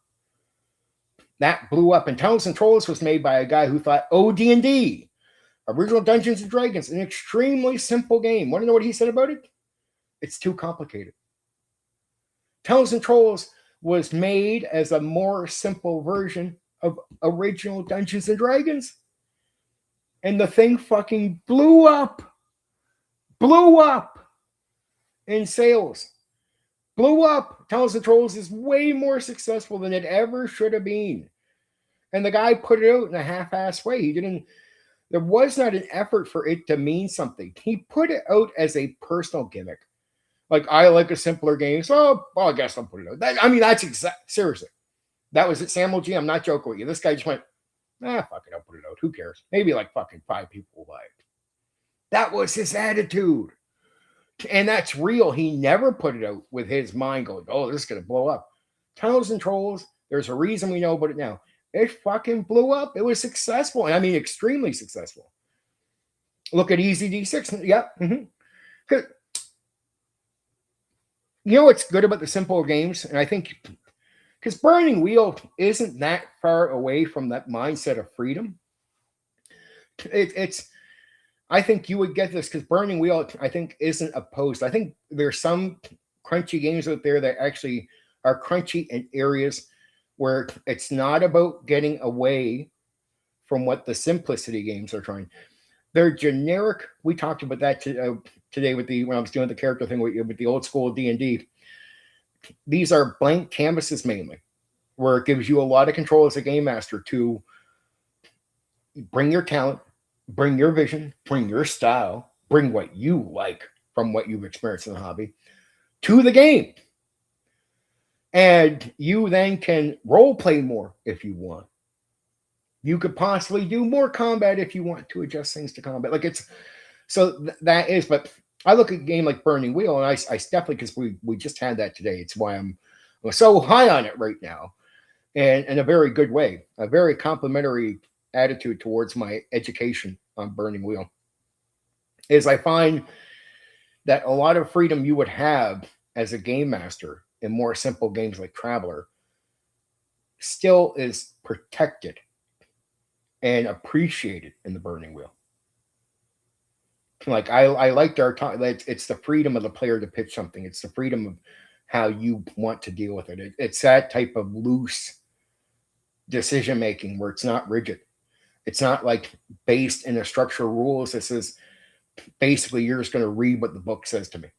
That blew up. And Tunnels and Trolls was made by a guy who thought, oh, D&D, original Dungeons and Dragons, an extremely simple game. Want to know what he said about it? It's too complicated. Tunnels and Trolls was made as a more simple version of original Dungeons and Dragons. And the thing fucking blew up in sales. Blew up. Tunnels and Trolls is way more successful than it ever should have been. And the guy put it out in a half-assed way. There was not an effort for it to mean something. He put it out as a personal gimmick. Like, I like a simpler game, so well, I guess I'll put it out. That's seriously. That was it, Samuel G. I'm not joking with you. This guy just went, fuck it, I'll put it out. Who cares? Maybe like fucking 5 people will buy it. That was his attitude. And that's real. He never put it out with his mind going, oh, this is going to blow up. Tunnels and Trolls, there's a reason we know about it now. It fucking blew up. It was successful. And I mean, extremely successful. Look at Easy D6. Yep. Mm-hmm. You know what's good about the simple games? And I think because Burning Wheel isn't that far away from that mindset of freedom. It's I think you would get this because Burning Wheel, I think, isn't opposed. I think there's some crunchy games out there that actually are crunchy in areas where it's not about getting away from what the simplicity games are trying. They're generic. We talked about that today with when I was doing the character thing with the old school D&D. These are blank canvases mainly, where it gives you a lot of control as a game master to bring your talent, bring your vision, bring your style, bring what you like from what you've experienced in the hobby to the game. And you then can role play more if you want. You could possibly do more combat if you want to adjust things to combat. Like it's so that is, but I look at a game like Burning Wheel, and I definitely because we just had that today. It's why I'm so high on it right now, and in a very good way, a very complimentary attitude towards my education on Burning Wheel. Is I find that a lot of freedom you would have as a game master in more simple games like Traveler still is protected and appreciated in the Burning Wheel. Like I liked our talk. It's the freedom of the player to pitch something. It's the freedom of how you want to deal with it. It's that type of loose decision making where it's not rigid. It's not like based in a structure of rules. This is basically you're just going to read what the book says to me.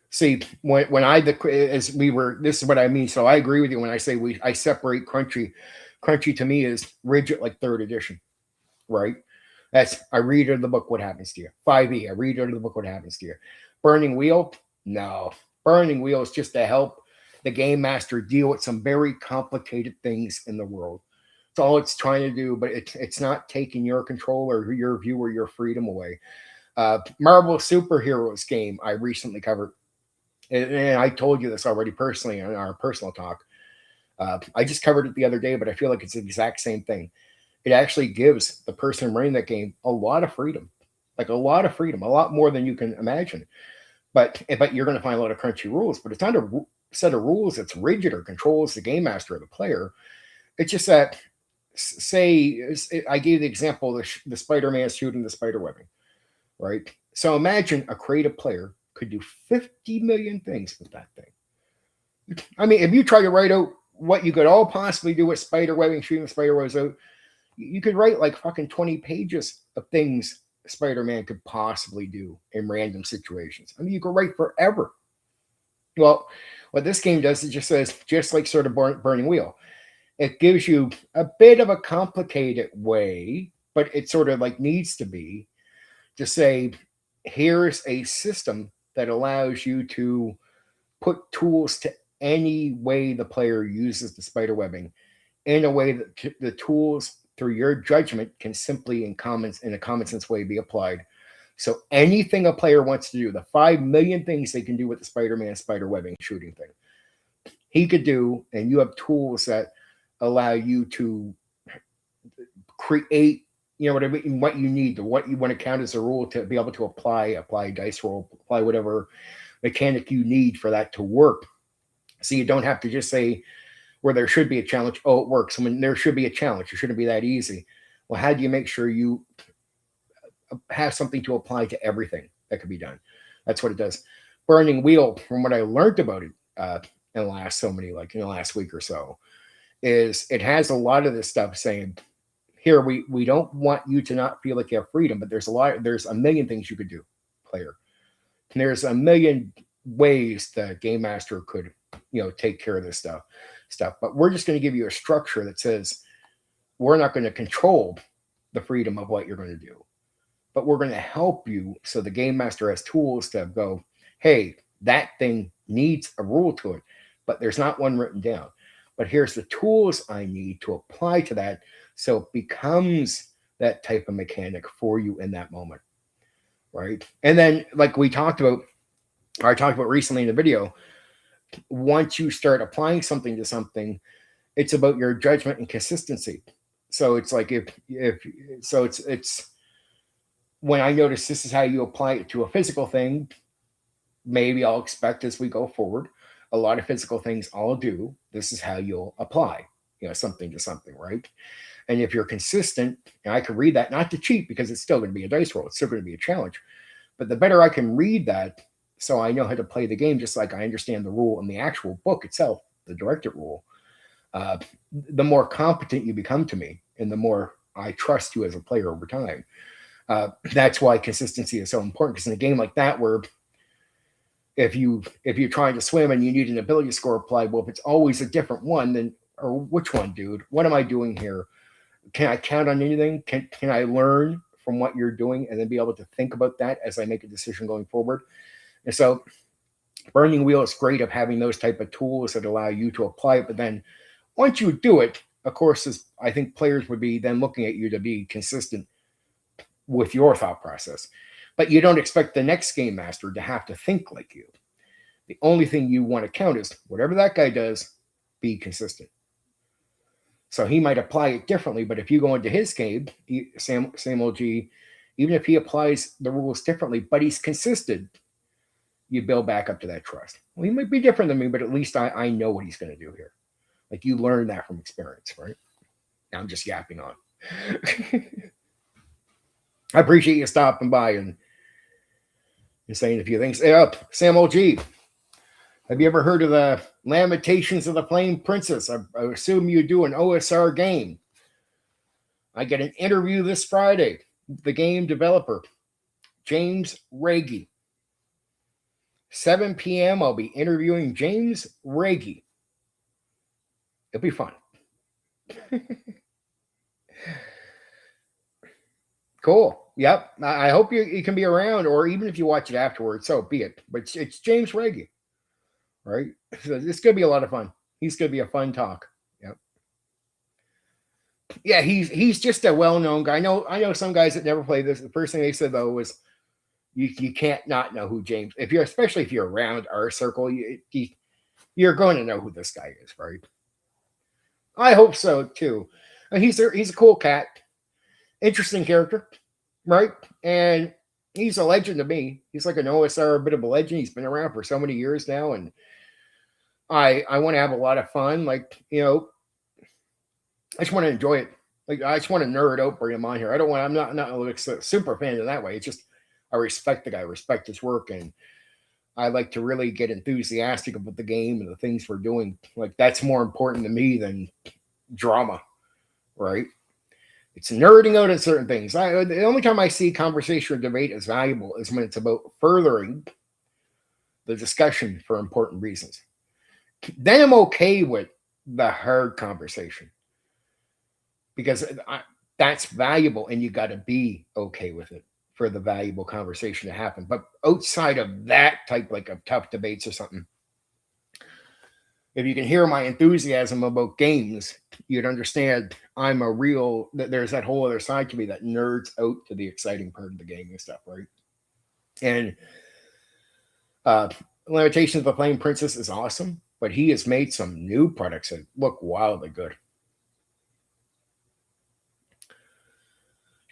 See, when this is what I mean. So I agree with you when I say I separate crunchy. Crunchy to me is rigid like third edition, right? That's I read out of the book what happens to you. 5e, I read out of the book what happens to you. Burning Wheel, no. Burning Wheel is just to help the game master deal with some very complicated things in the world. It's all it's trying to do, but it's not taking your control or your view or your freedom away. Marvel Superheroes game I recently covered, and I told you this already personally in our personal talk. I just covered it the other day, but I feel like it's the exact same thing. It actually gives the person running that game a lot of freedom, like a lot of freedom, a lot more than you can imagine. But you're going to find a lot of crunchy rules, but it's not a set of rules that's rigid or controls the game master or the player. It's just that, say, I gave the example of the Spider-Man shooting the spider webbing, right? So imagine a creative player could do 50 million things with that thing. I mean, if you try to write out what you could all possibly do with spider webbing, shooting spider webs out, you could write like fucking 20 pages of things Spider-Man could possibly do in random situations. I mean, you could write forever. Well, what this game does is just says, just like sort of Burning Wheel, it gives you a bit of a complicated way, but it sort of like needs to be to say, here's a system that allows you to put tools to any way the player uses the spider webbing in a way that the tools through your judgment can simply in a common sense way be applied. So anything a player wants to do, the 5 million things they can do with the Spider-Man spider webbing shooting thing, he could do, and you have tools that allow you to create, you know, what you need, what you want to count as a rule to be able to apply dice roll, apply whatever mechanic you need for that to work. So you don't have to just say, where there should be a challenge, oh, it works. When there should be a challenge, it shouldn't be that easy. Well, how do you make sure you have something to apply to everything that could be done? That's what it does. Burning Wheel, from what I learned about it in the last week or so, is it has a lot of this stuff saying, here, we don't want you to not feel like you have freedom, but there's a million things you could do, player. And there's a million ways the game master could, take care of this stuff. But we're just going to give you a structure that says we're not going to control the freedom of what you're going to do, but we're going to help you so the game master has tools to go, hey, that thing needs a rule to it, but there's not one written down. But here's the tools I need to apply to that so it becomes that type of mechanic for you in that moment, right? And then, like I talked about recently in the video, once you start applying something to something, it's about your judgment and consistency. So it's like if so it's when I notice this is how you apply it to a physical thing, maybe I'll expect as we go forward, a lot of physical things I'll do, this is how you'll apply, something to something, right? And if you're consistent, and I can read that, not to cheat because it's still going to be a dice roll, it's still going to be a challenge. But the better I can read that, so I know how to play the game, just like I understand the rule in the actual book itself, the directed rule, the more competent you become to me, and the more I trust you as a player over time. That's why consistency is so important. Because in a game like that, where if you're trying to swim and you need an ability score applied, well, if it's always a different one, then or which one, dude? What am I doing here? Can I count on anything? Can I learn from what you're doing and then be able to think about that as I make a decision going forward? And so Burning Wheel is great of having those type of tools that allow you to apply it. But then once you do it, of course, I think players would be then looking at you to be consistent with your thought process. But you don't expect the next game master to have to think like you. The only thing you want to count is whatever that guy does, be consistent. So he might apply it differently, but if you go into his game, same old G, even if he applies the rules differently, but he's consistent, you build back up to that trust. Well, he might be different than me, but at least I know what he's going to do here. Like you learn that from experience, right? Now I'm just yapping on. I appreciate you stopping by and saying a few things. Hey, Sam OG, have you ever heard of the Lamentations of the Flame Princess? I assume you do an OSR game. I get an interview this Friday with the game developer, James Ragey. 7 p.m. I'll be interviewing James Ragey. It'll be fun. Cool. Yep. I hope you can be around, or even if you watch it afterwards, so be it. But it's James Ragey, right? So this is going to be a lot of fun. He's going to be a fun talk. Yep. Yeah, he's just a well-known guy. I know some guys that never play this. The first thing they said though was you can't not know who James. Especially if you're around our circle, you're going to know who this guy is, right? I hope so too. He's a cool cat, interesting character, right? And he's a legend to me. He's like an OSR, a bit of a legend. He's been around for so many years now, and I want to have a lot of fun. Like I just want to enjoy it. Like I just want to nerd out, bring him on here. I'm not like a super fan in that way. It's just I respect the guy, respect his work, and I like to really get enthusiastic about the game and the things we're doing. Like that's more important to me than drama, right? It's nerding out on certain things. The only time I see conversation or debate as valuable is when it's about furthering the discussion for important reasons. Then I'm okay with the hard conversation because that's valuable, and you got to be okay with it for the valuable conversation to happen. But outside of that type, like of tough debates or something, if you can hear my enthusiasm about games, you'd understand there's that whole other side to me that nerds out to the exciting part of the game and stuff, right? And Lamentations of the Flame Princess is awesome, but he has made some new products that look wildly good.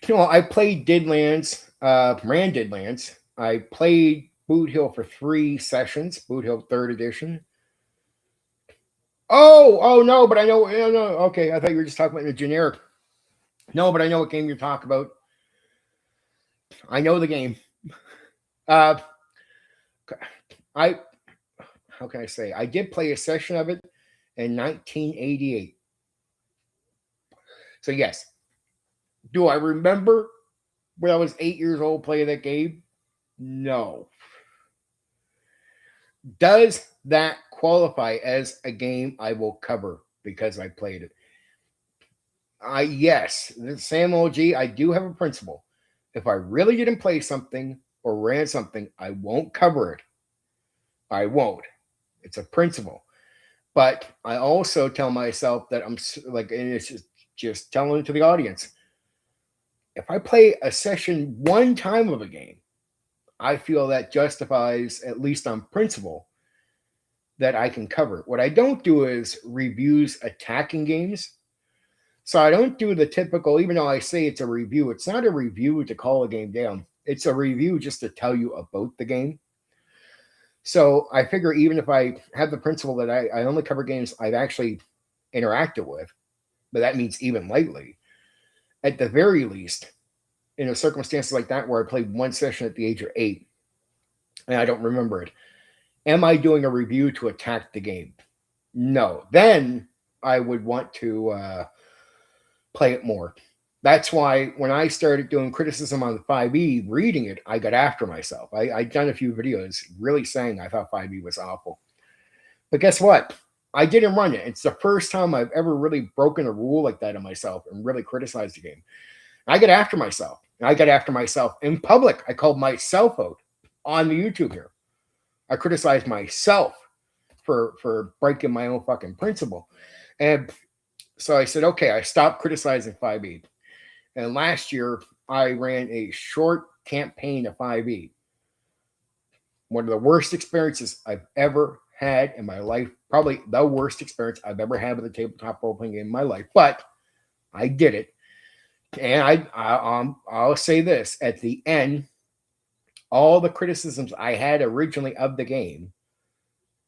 I played Deadlands, ran Deadlands. I played Boot Hill for 3 sessions, Boot Hill 3rd edition. Oh no, but I know. No, okay, I thought you were just talking about the generic. No, but I know what game you're talking about. I know the game. How can I say? I did play a session of it in 1988. So yes. Do I remember when I was 8 years old playing that game? No. Does that qualify as a game I will cover because I played it? Yes, Sam OG, I do have a principle. If I really didn't play something or ran something, I won't cover it. I won't. It's a principle. But I also tell myself that I'm like, and it's just telling it to the audience. If I play a session one time of a game, I feel that justifies, at least on principle, that I can cover. What I don't do is reviews attacking games. So I don't do the typical, even though I say it's a review, it's not a review to call a game down. It's a review just to tell you about the game. So I figure even if I have the principle that I only cover games I've actually interacted with, but that means even lightly, at the very least, in a circumstance like that where I played one session at the age of 8 and I don't remember it, am I doing a review to attack the game? No. Then I would want to play it more. That's why when I started doing criticism on the 5e, reading it, I got after myself. I'd done a few videos really saying I thought 5e was awful. But guess what? I didn't run it. It's the first time I've ever really broken a rule like that on myself and really criticized the game. I got after myself. I got after myself in public. I called myself out on the YouTube here. I criticized myself for breaking my own fucking principle. And so I said, okay, I stopped criticizing 5e. And last year, I ran a short campaign of 5e. One of the worst experiences I've ever had in my life. Probably the worst experience I've ever had with a tabletop role-playing game in my life. But I did it. And I'll say this. At the end, all the criticisms I had originally of the game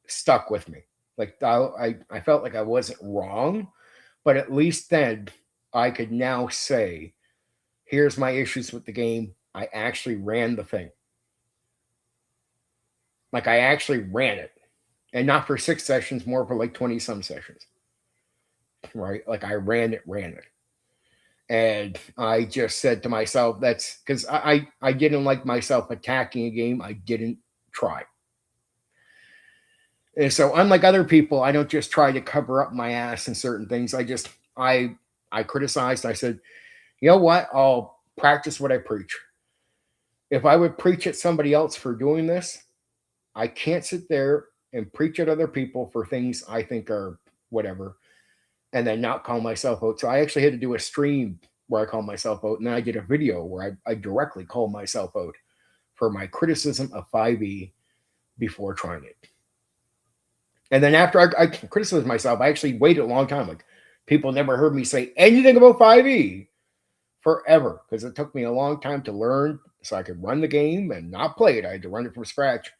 stuck with me. Like I felt like I wasn't wrong. But at least then I could now say, here's my issues with the game. I actually ran the thing. Like I actually ran it. And not for 6 sessions, more for like 20 some sessions. Right? Like I ran it. And I just said to myself, that's because I didn't like myself attacking a game I didn't try. And so unlike other people, I don't just try to cover up my ass in certain things. I criticized. I said, you know what? I'll practice what I preach. If I would preach at somebody else for doing this, I can't sit there and preach at other people for things I think are whatever, and then not call myself out. So I actually had to do a stream where I called myself out, and then I did a video where I directly called myself out for my criticism of 5e before trying it. And then after I criticized myself, I actually waited a long time. Like people never heard me say anything about 5e forever because it took me a long time to learn so I could run the game and not play it. I had to run it from scratch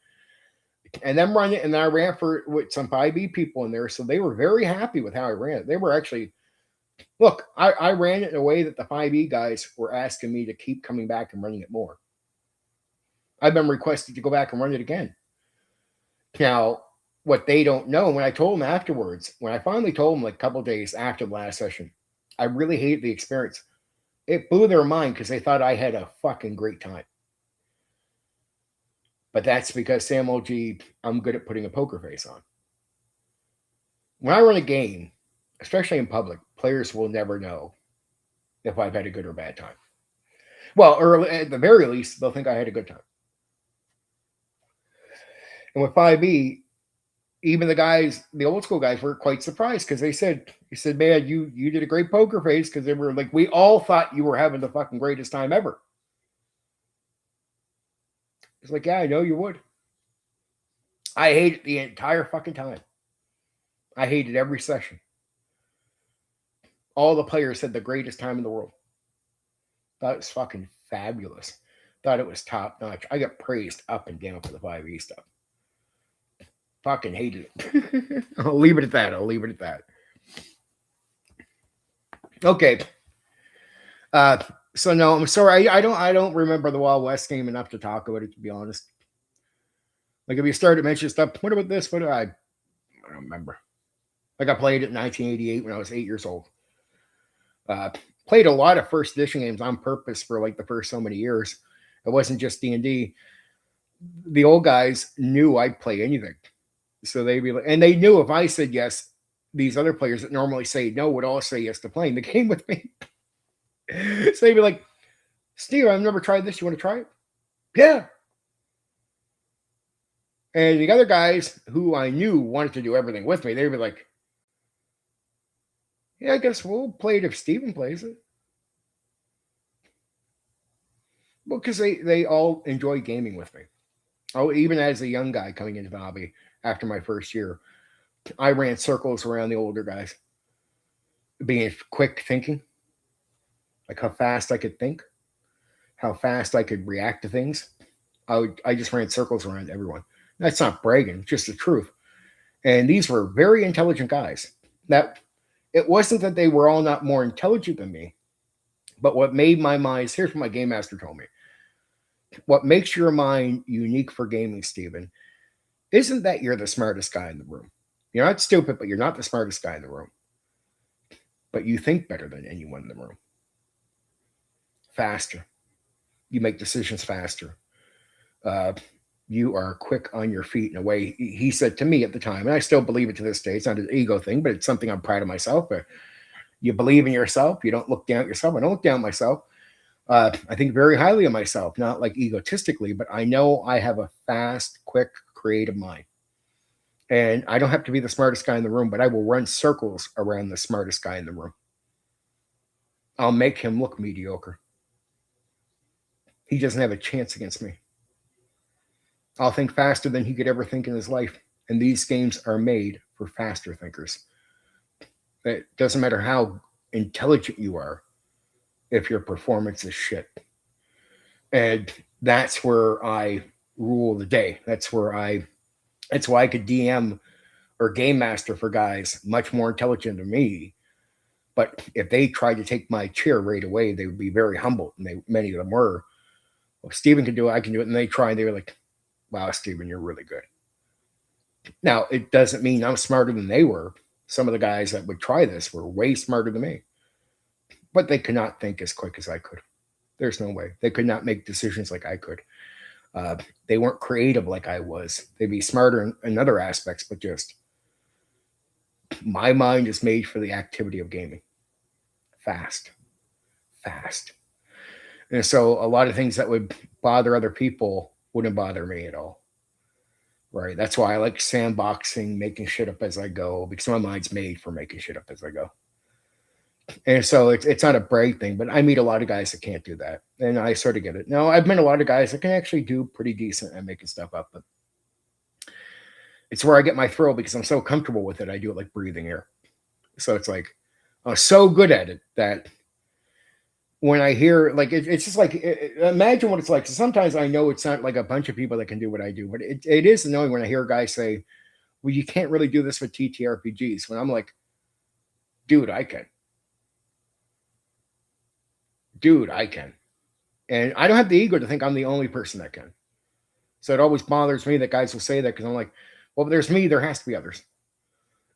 and then run it. And then I ran for with some 5e people in there. So they were very happy with how I ran it. They were actually, look, I ran it in a way that the 5e guys were asking me to keep coming back and running it more. I've been requested to go back and run it again. Now, what they don't know, when I told them afterwards, when I finally told them like a couple days after the last session, I really hated the experience. It blew their mind because they thought I had a fucking great time. But that's because Sam OG, I'm good at putting a poker face on. When I run a game, especially in public, players will never know if I've had a good or bad time. Well, or at the very least, they'll think I had a good time. And with 5e, even the guys, the old school guys, were quite surprised because they said, man, you did a great poker face because they were like, we all thought you were having the fucking greatest time ever. It's like, yeah, I know you would. I hated the entire fucking time. I hated every session. All the players had the greatest time in the world. Thought it was fucking fabulous. Thought it was top notch. I got praised up and down for the 5e stuff. Fucking hated it. I'll leave it at that. Okay. So no, I'm sorry. I don't remember the Wild West game enough to talk about it, to be honest. Like if you started mentioning stuff, what about this? I don't remember. Like I played it in 1988 when I was 8 years old. Played a lot of first edition games on purpose for like the first so many years. It wasn't just D&D. The old guys knew I'd play anything. So they'd be like, and they knew if I said yes, these other players that normally say no would all say yes to playing the game with me. So they'd be like, Steve, I've never tried this. You want to try it? Yeah. And the other guys who I knew wanted to do everything with me, they'd be like, yeah, I guess we'll play it if Steven plays it. Well, because they all enjoy gaming with me. Oh, even as a young guy coming into the hobby, after my first year. I ran circles around the older guys, being quick thinking, like how fast I could think, how fast I could react to things. I just ran circles around everyone. That's not bragging, just the truth. And these were very intelligent guys. That it wasn't that they were all not more intelligent than me, but what made my mind, here's what my game master told me. What makes your mind unique for gaming, Stephen, isn't that you're the smartest guy in the room. You're not stupid, but you're not the smartest guy in the room. But you think better than anyone in the room. Faster. You make decisions faster. You are quick on your feet in a way he said to me at the time, and I still believe it to this day. It's not an ego thing, but it's something I'm proud of myself. But you believe in yourself. You don't look down at yourself. I don't look down at myself. I think very highly of myself, not like egotistically, but I know I have a fast, quick, creative mind. And I don't have to be the smartest guy in the room, but I will run circles around the smartest guy in the room. I'll make him look mediocre. He doesn't have a chance against me. I'll think faster than he could ever think in his life. And these games are made for faster thinkers. It doesn't matter how intelligent you are if your performance is shit. And that's where I rule the day. That's why I could DM or game master for guys much more intelligent than me. But if they tried to take my chair right away, they would be very humble. And many of them were. Well, Stephen can do it, I can do it. And they try and they were like, wow, Stephen, you're really good. Now, it doesn't mean I'm smarter than they were. Some of the guys that would try this were way smarter than me. But they could not think as quick as I could. There's no way. They could not make decisions like I could. They weren't creative like I was. They'd be smarter in other aspects, but just my mind is made for the activity of gaming. Fast. And so a lot of things that would bother other people wouldn't bother me at all. Right? That's why I like sandboxing, making shit up as I go, because my mind's made for making shit up as I go. And so it's not a brag thing, but I meet a lot of guys that can't do that. And I sort of get it. Now, I've met a lot of guys that can actually do pretty decent at making stuff up, but it's where I get my thrill because I'm so comfortable with it. I do it like breathing air. So it's like, I'm so good at it that when I hear, like, it's just like, imagine what it's like. So sometimes I know it's not like a bunch of people that can do what I do, but it is annoying when I hear guys say, well, you can't really do this with TTRPGs. When I'm like, dude, I can. Dude, I can. And I don't have the ego to think I'm the only person that can. So it always bothers me that guys will say that because I'm like, well, if there's me, there has to be others.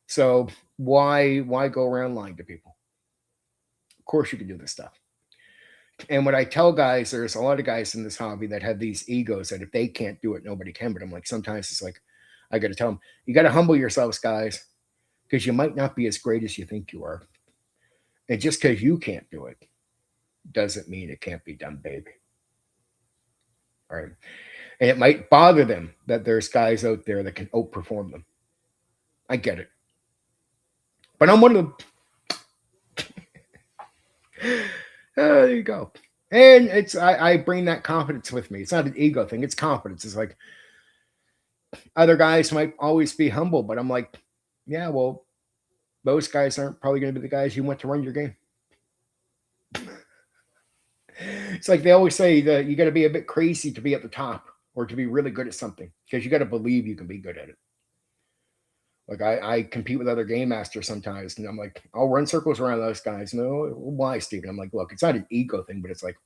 So why go around lying to people? Of course you can do this stuff. And what I tell guys, there's a lot of guys in this hobby that have these egos that if they can't do it, nobody can. But I'm like, sometimes it's like, I got to tell them, you got to humble yourselves, guys, because you might not be as great as you think you are. And just because you can't do it doesn't mean it can't be done, baby. All right. And it might bother them that there's guys out there that can outperform them. I get it. But I'm one of them. There you go. And it's I bring that confidence with me. It's not an ego thing. It's confidence. It's like other guys might always be humble, but I'm like, yeah, well, those guys aren't probably going to be the guys you want to run your game. It's like they always say that you got to be a bit crazy to be at the top or to be really good at something because you got to believe you can be good at it. Like I compete with other game masters sometimes, and I'm like, I'll run circles around those guys. No, why, Stephen? I'm like, look, it's not an ego thing, but it's like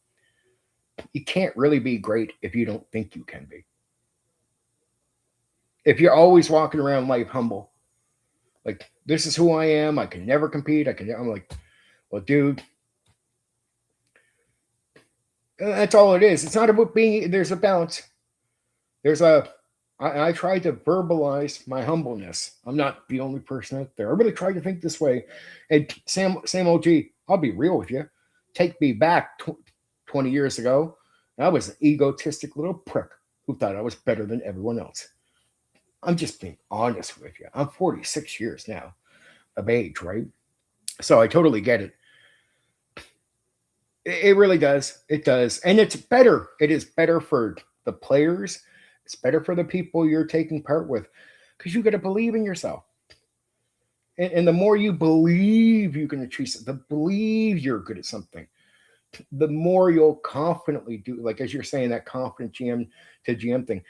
you can't really be great if you don't think you can be. If you're always walking around life humble, like this is who I am, I can never compete. I'm like, well, dude, that's all it is. It's not about being. There's a balance. I tried to verbalize my humbleness. I'm not the only person out there. I really tried to think this way. And Sam OG, I'll be real with you. Take me back 20 years ago. I was an egotistic little prick who thought I was better than everyone else. I'm just being honest with you. I'm 46 years now of age, right? So I totally get it. It really does. It does. And it's better. It is better for the players. It's better for the people you're taking part with. Because you got to believe in yourself. And the more you believe you can achieve it, the believe you're good at something, the more you'll confidently do. Like as you're saying, that confident GM to GM thing,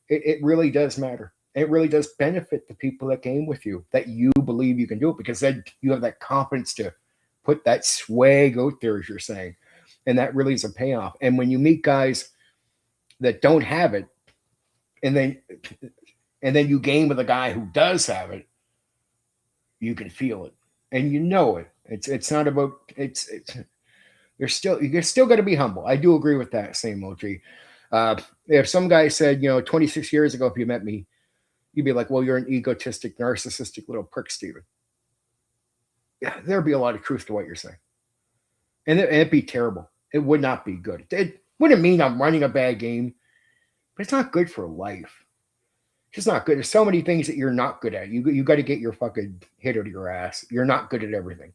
it really does matter. It really does benefit the people that game with you, that you believe you can do it, because then you have that confidence to put that swag out there, as you're saying. And that really is a payoff. And when you meet guys that don't have it, and then you game with a guy who does have it, you can feel it and you know it. It's not about it's you're still got to be humble. I do agree with that. Same OG. If some guy said, 26 years ago, if you met me, you'd be like, well, you're an egotistic, narcissistic little prick, Steven. Yeah, there'd be a lot of truth to what you're saying. And it'd be terrible. It would not be good. It wouldn't mean I'm running a bad game, but it's not good for life. It's just not good. There's so many things that you're not good at. You got to get your fucking head out of your ass. You're not good at everything.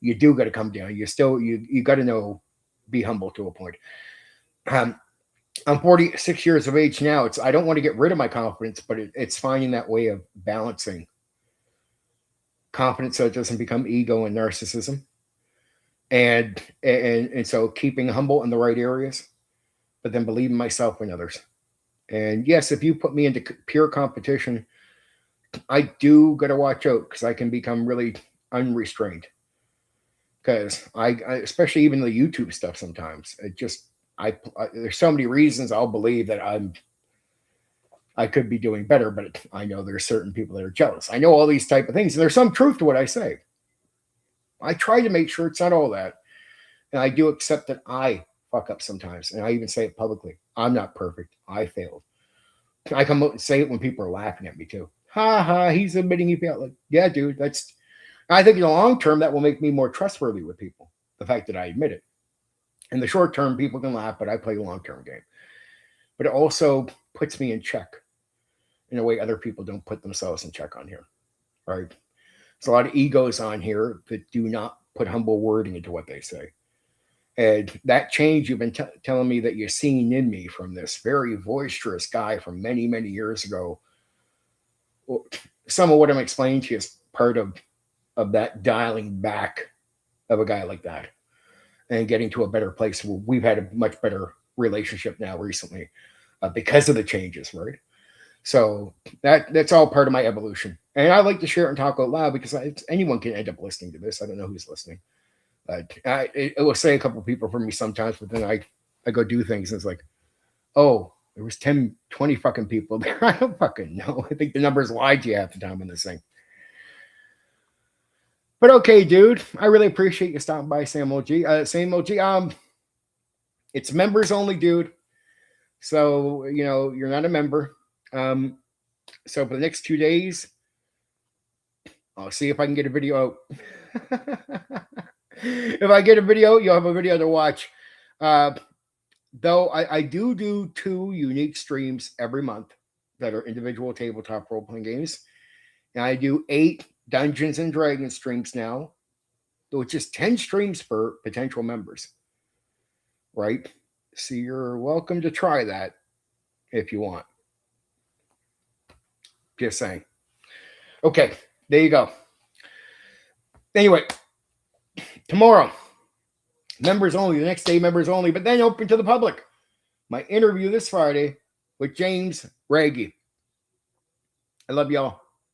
You do got to come down. You got to know, be humble to a point. I'm 46 years of age now. I don't want to get rid of my confidence, but it's finding that way of balancing confidence so it doesn't become ego and narcissism. And so keeping humble in the right areas, but then believing myself in others. And yes, if you put me into pure competition, I do got to watch out, because I can become really unrestrained. Because I especially even the YouTube stuff sometimes, there's so many reasons I'll believe that I could be doing better, but I know there's certain people that are jealous. I know all these type of things, and there's some truth to what I say. I try to make sure it's not all that. And I do accept that I fuck up sometimes. And I even say it publicly. I'm not perfect. I failed. I come out and say it when people are laughing at me too. Ha ha, he's admitting he failed. Like, yeah, dude, I think in the long term, that will make me more trustworthy with people. The fact that I admit it. In the short term, people can laugh, but I play a long-term game. But it also puts me in check in a way other people don't put themselves in check on here. Right? There's a lot of egos on here that do not put humble wording into what they say. And that change you've been telling me that you've seen in me from this very boisterous guy from many, many years ago, some of what I'm explaining to you is part of that dialing back of a guy like that and getting to a better place. We've had a much better relationship now recently because of the changes, right? So that's all part of my evolution. And I like to share it and talk out loud, because anyone can end up listening to this. I don't know who's listening. It will say a couple of people for me sometimes, but then I go do things and it's like, oh, there was 10, 20 fucking people there. I don't fucking know. I think the numbers lied to you half the time on this thing. But okay, dude, I really appreciate you stopping by, Sam OG. Same OG. It's members only, dude. So, you're not a member. So for the next 2 days, I'll see if I can get a video out. If I get a video, you'll have a video to watch. Though I do 2 unique streams every month that are individual tabletop role-playing games. And I do 8 Dungeons and Dragons streams now, which is 10 streams for potential members. Right? So you're welcome to try that if you want. Just saying. Okay, there you go. Anyway, tomorrow, members only. The next day, members only, but then open to the public. My interview this Friday with James Raggy. I love y'all.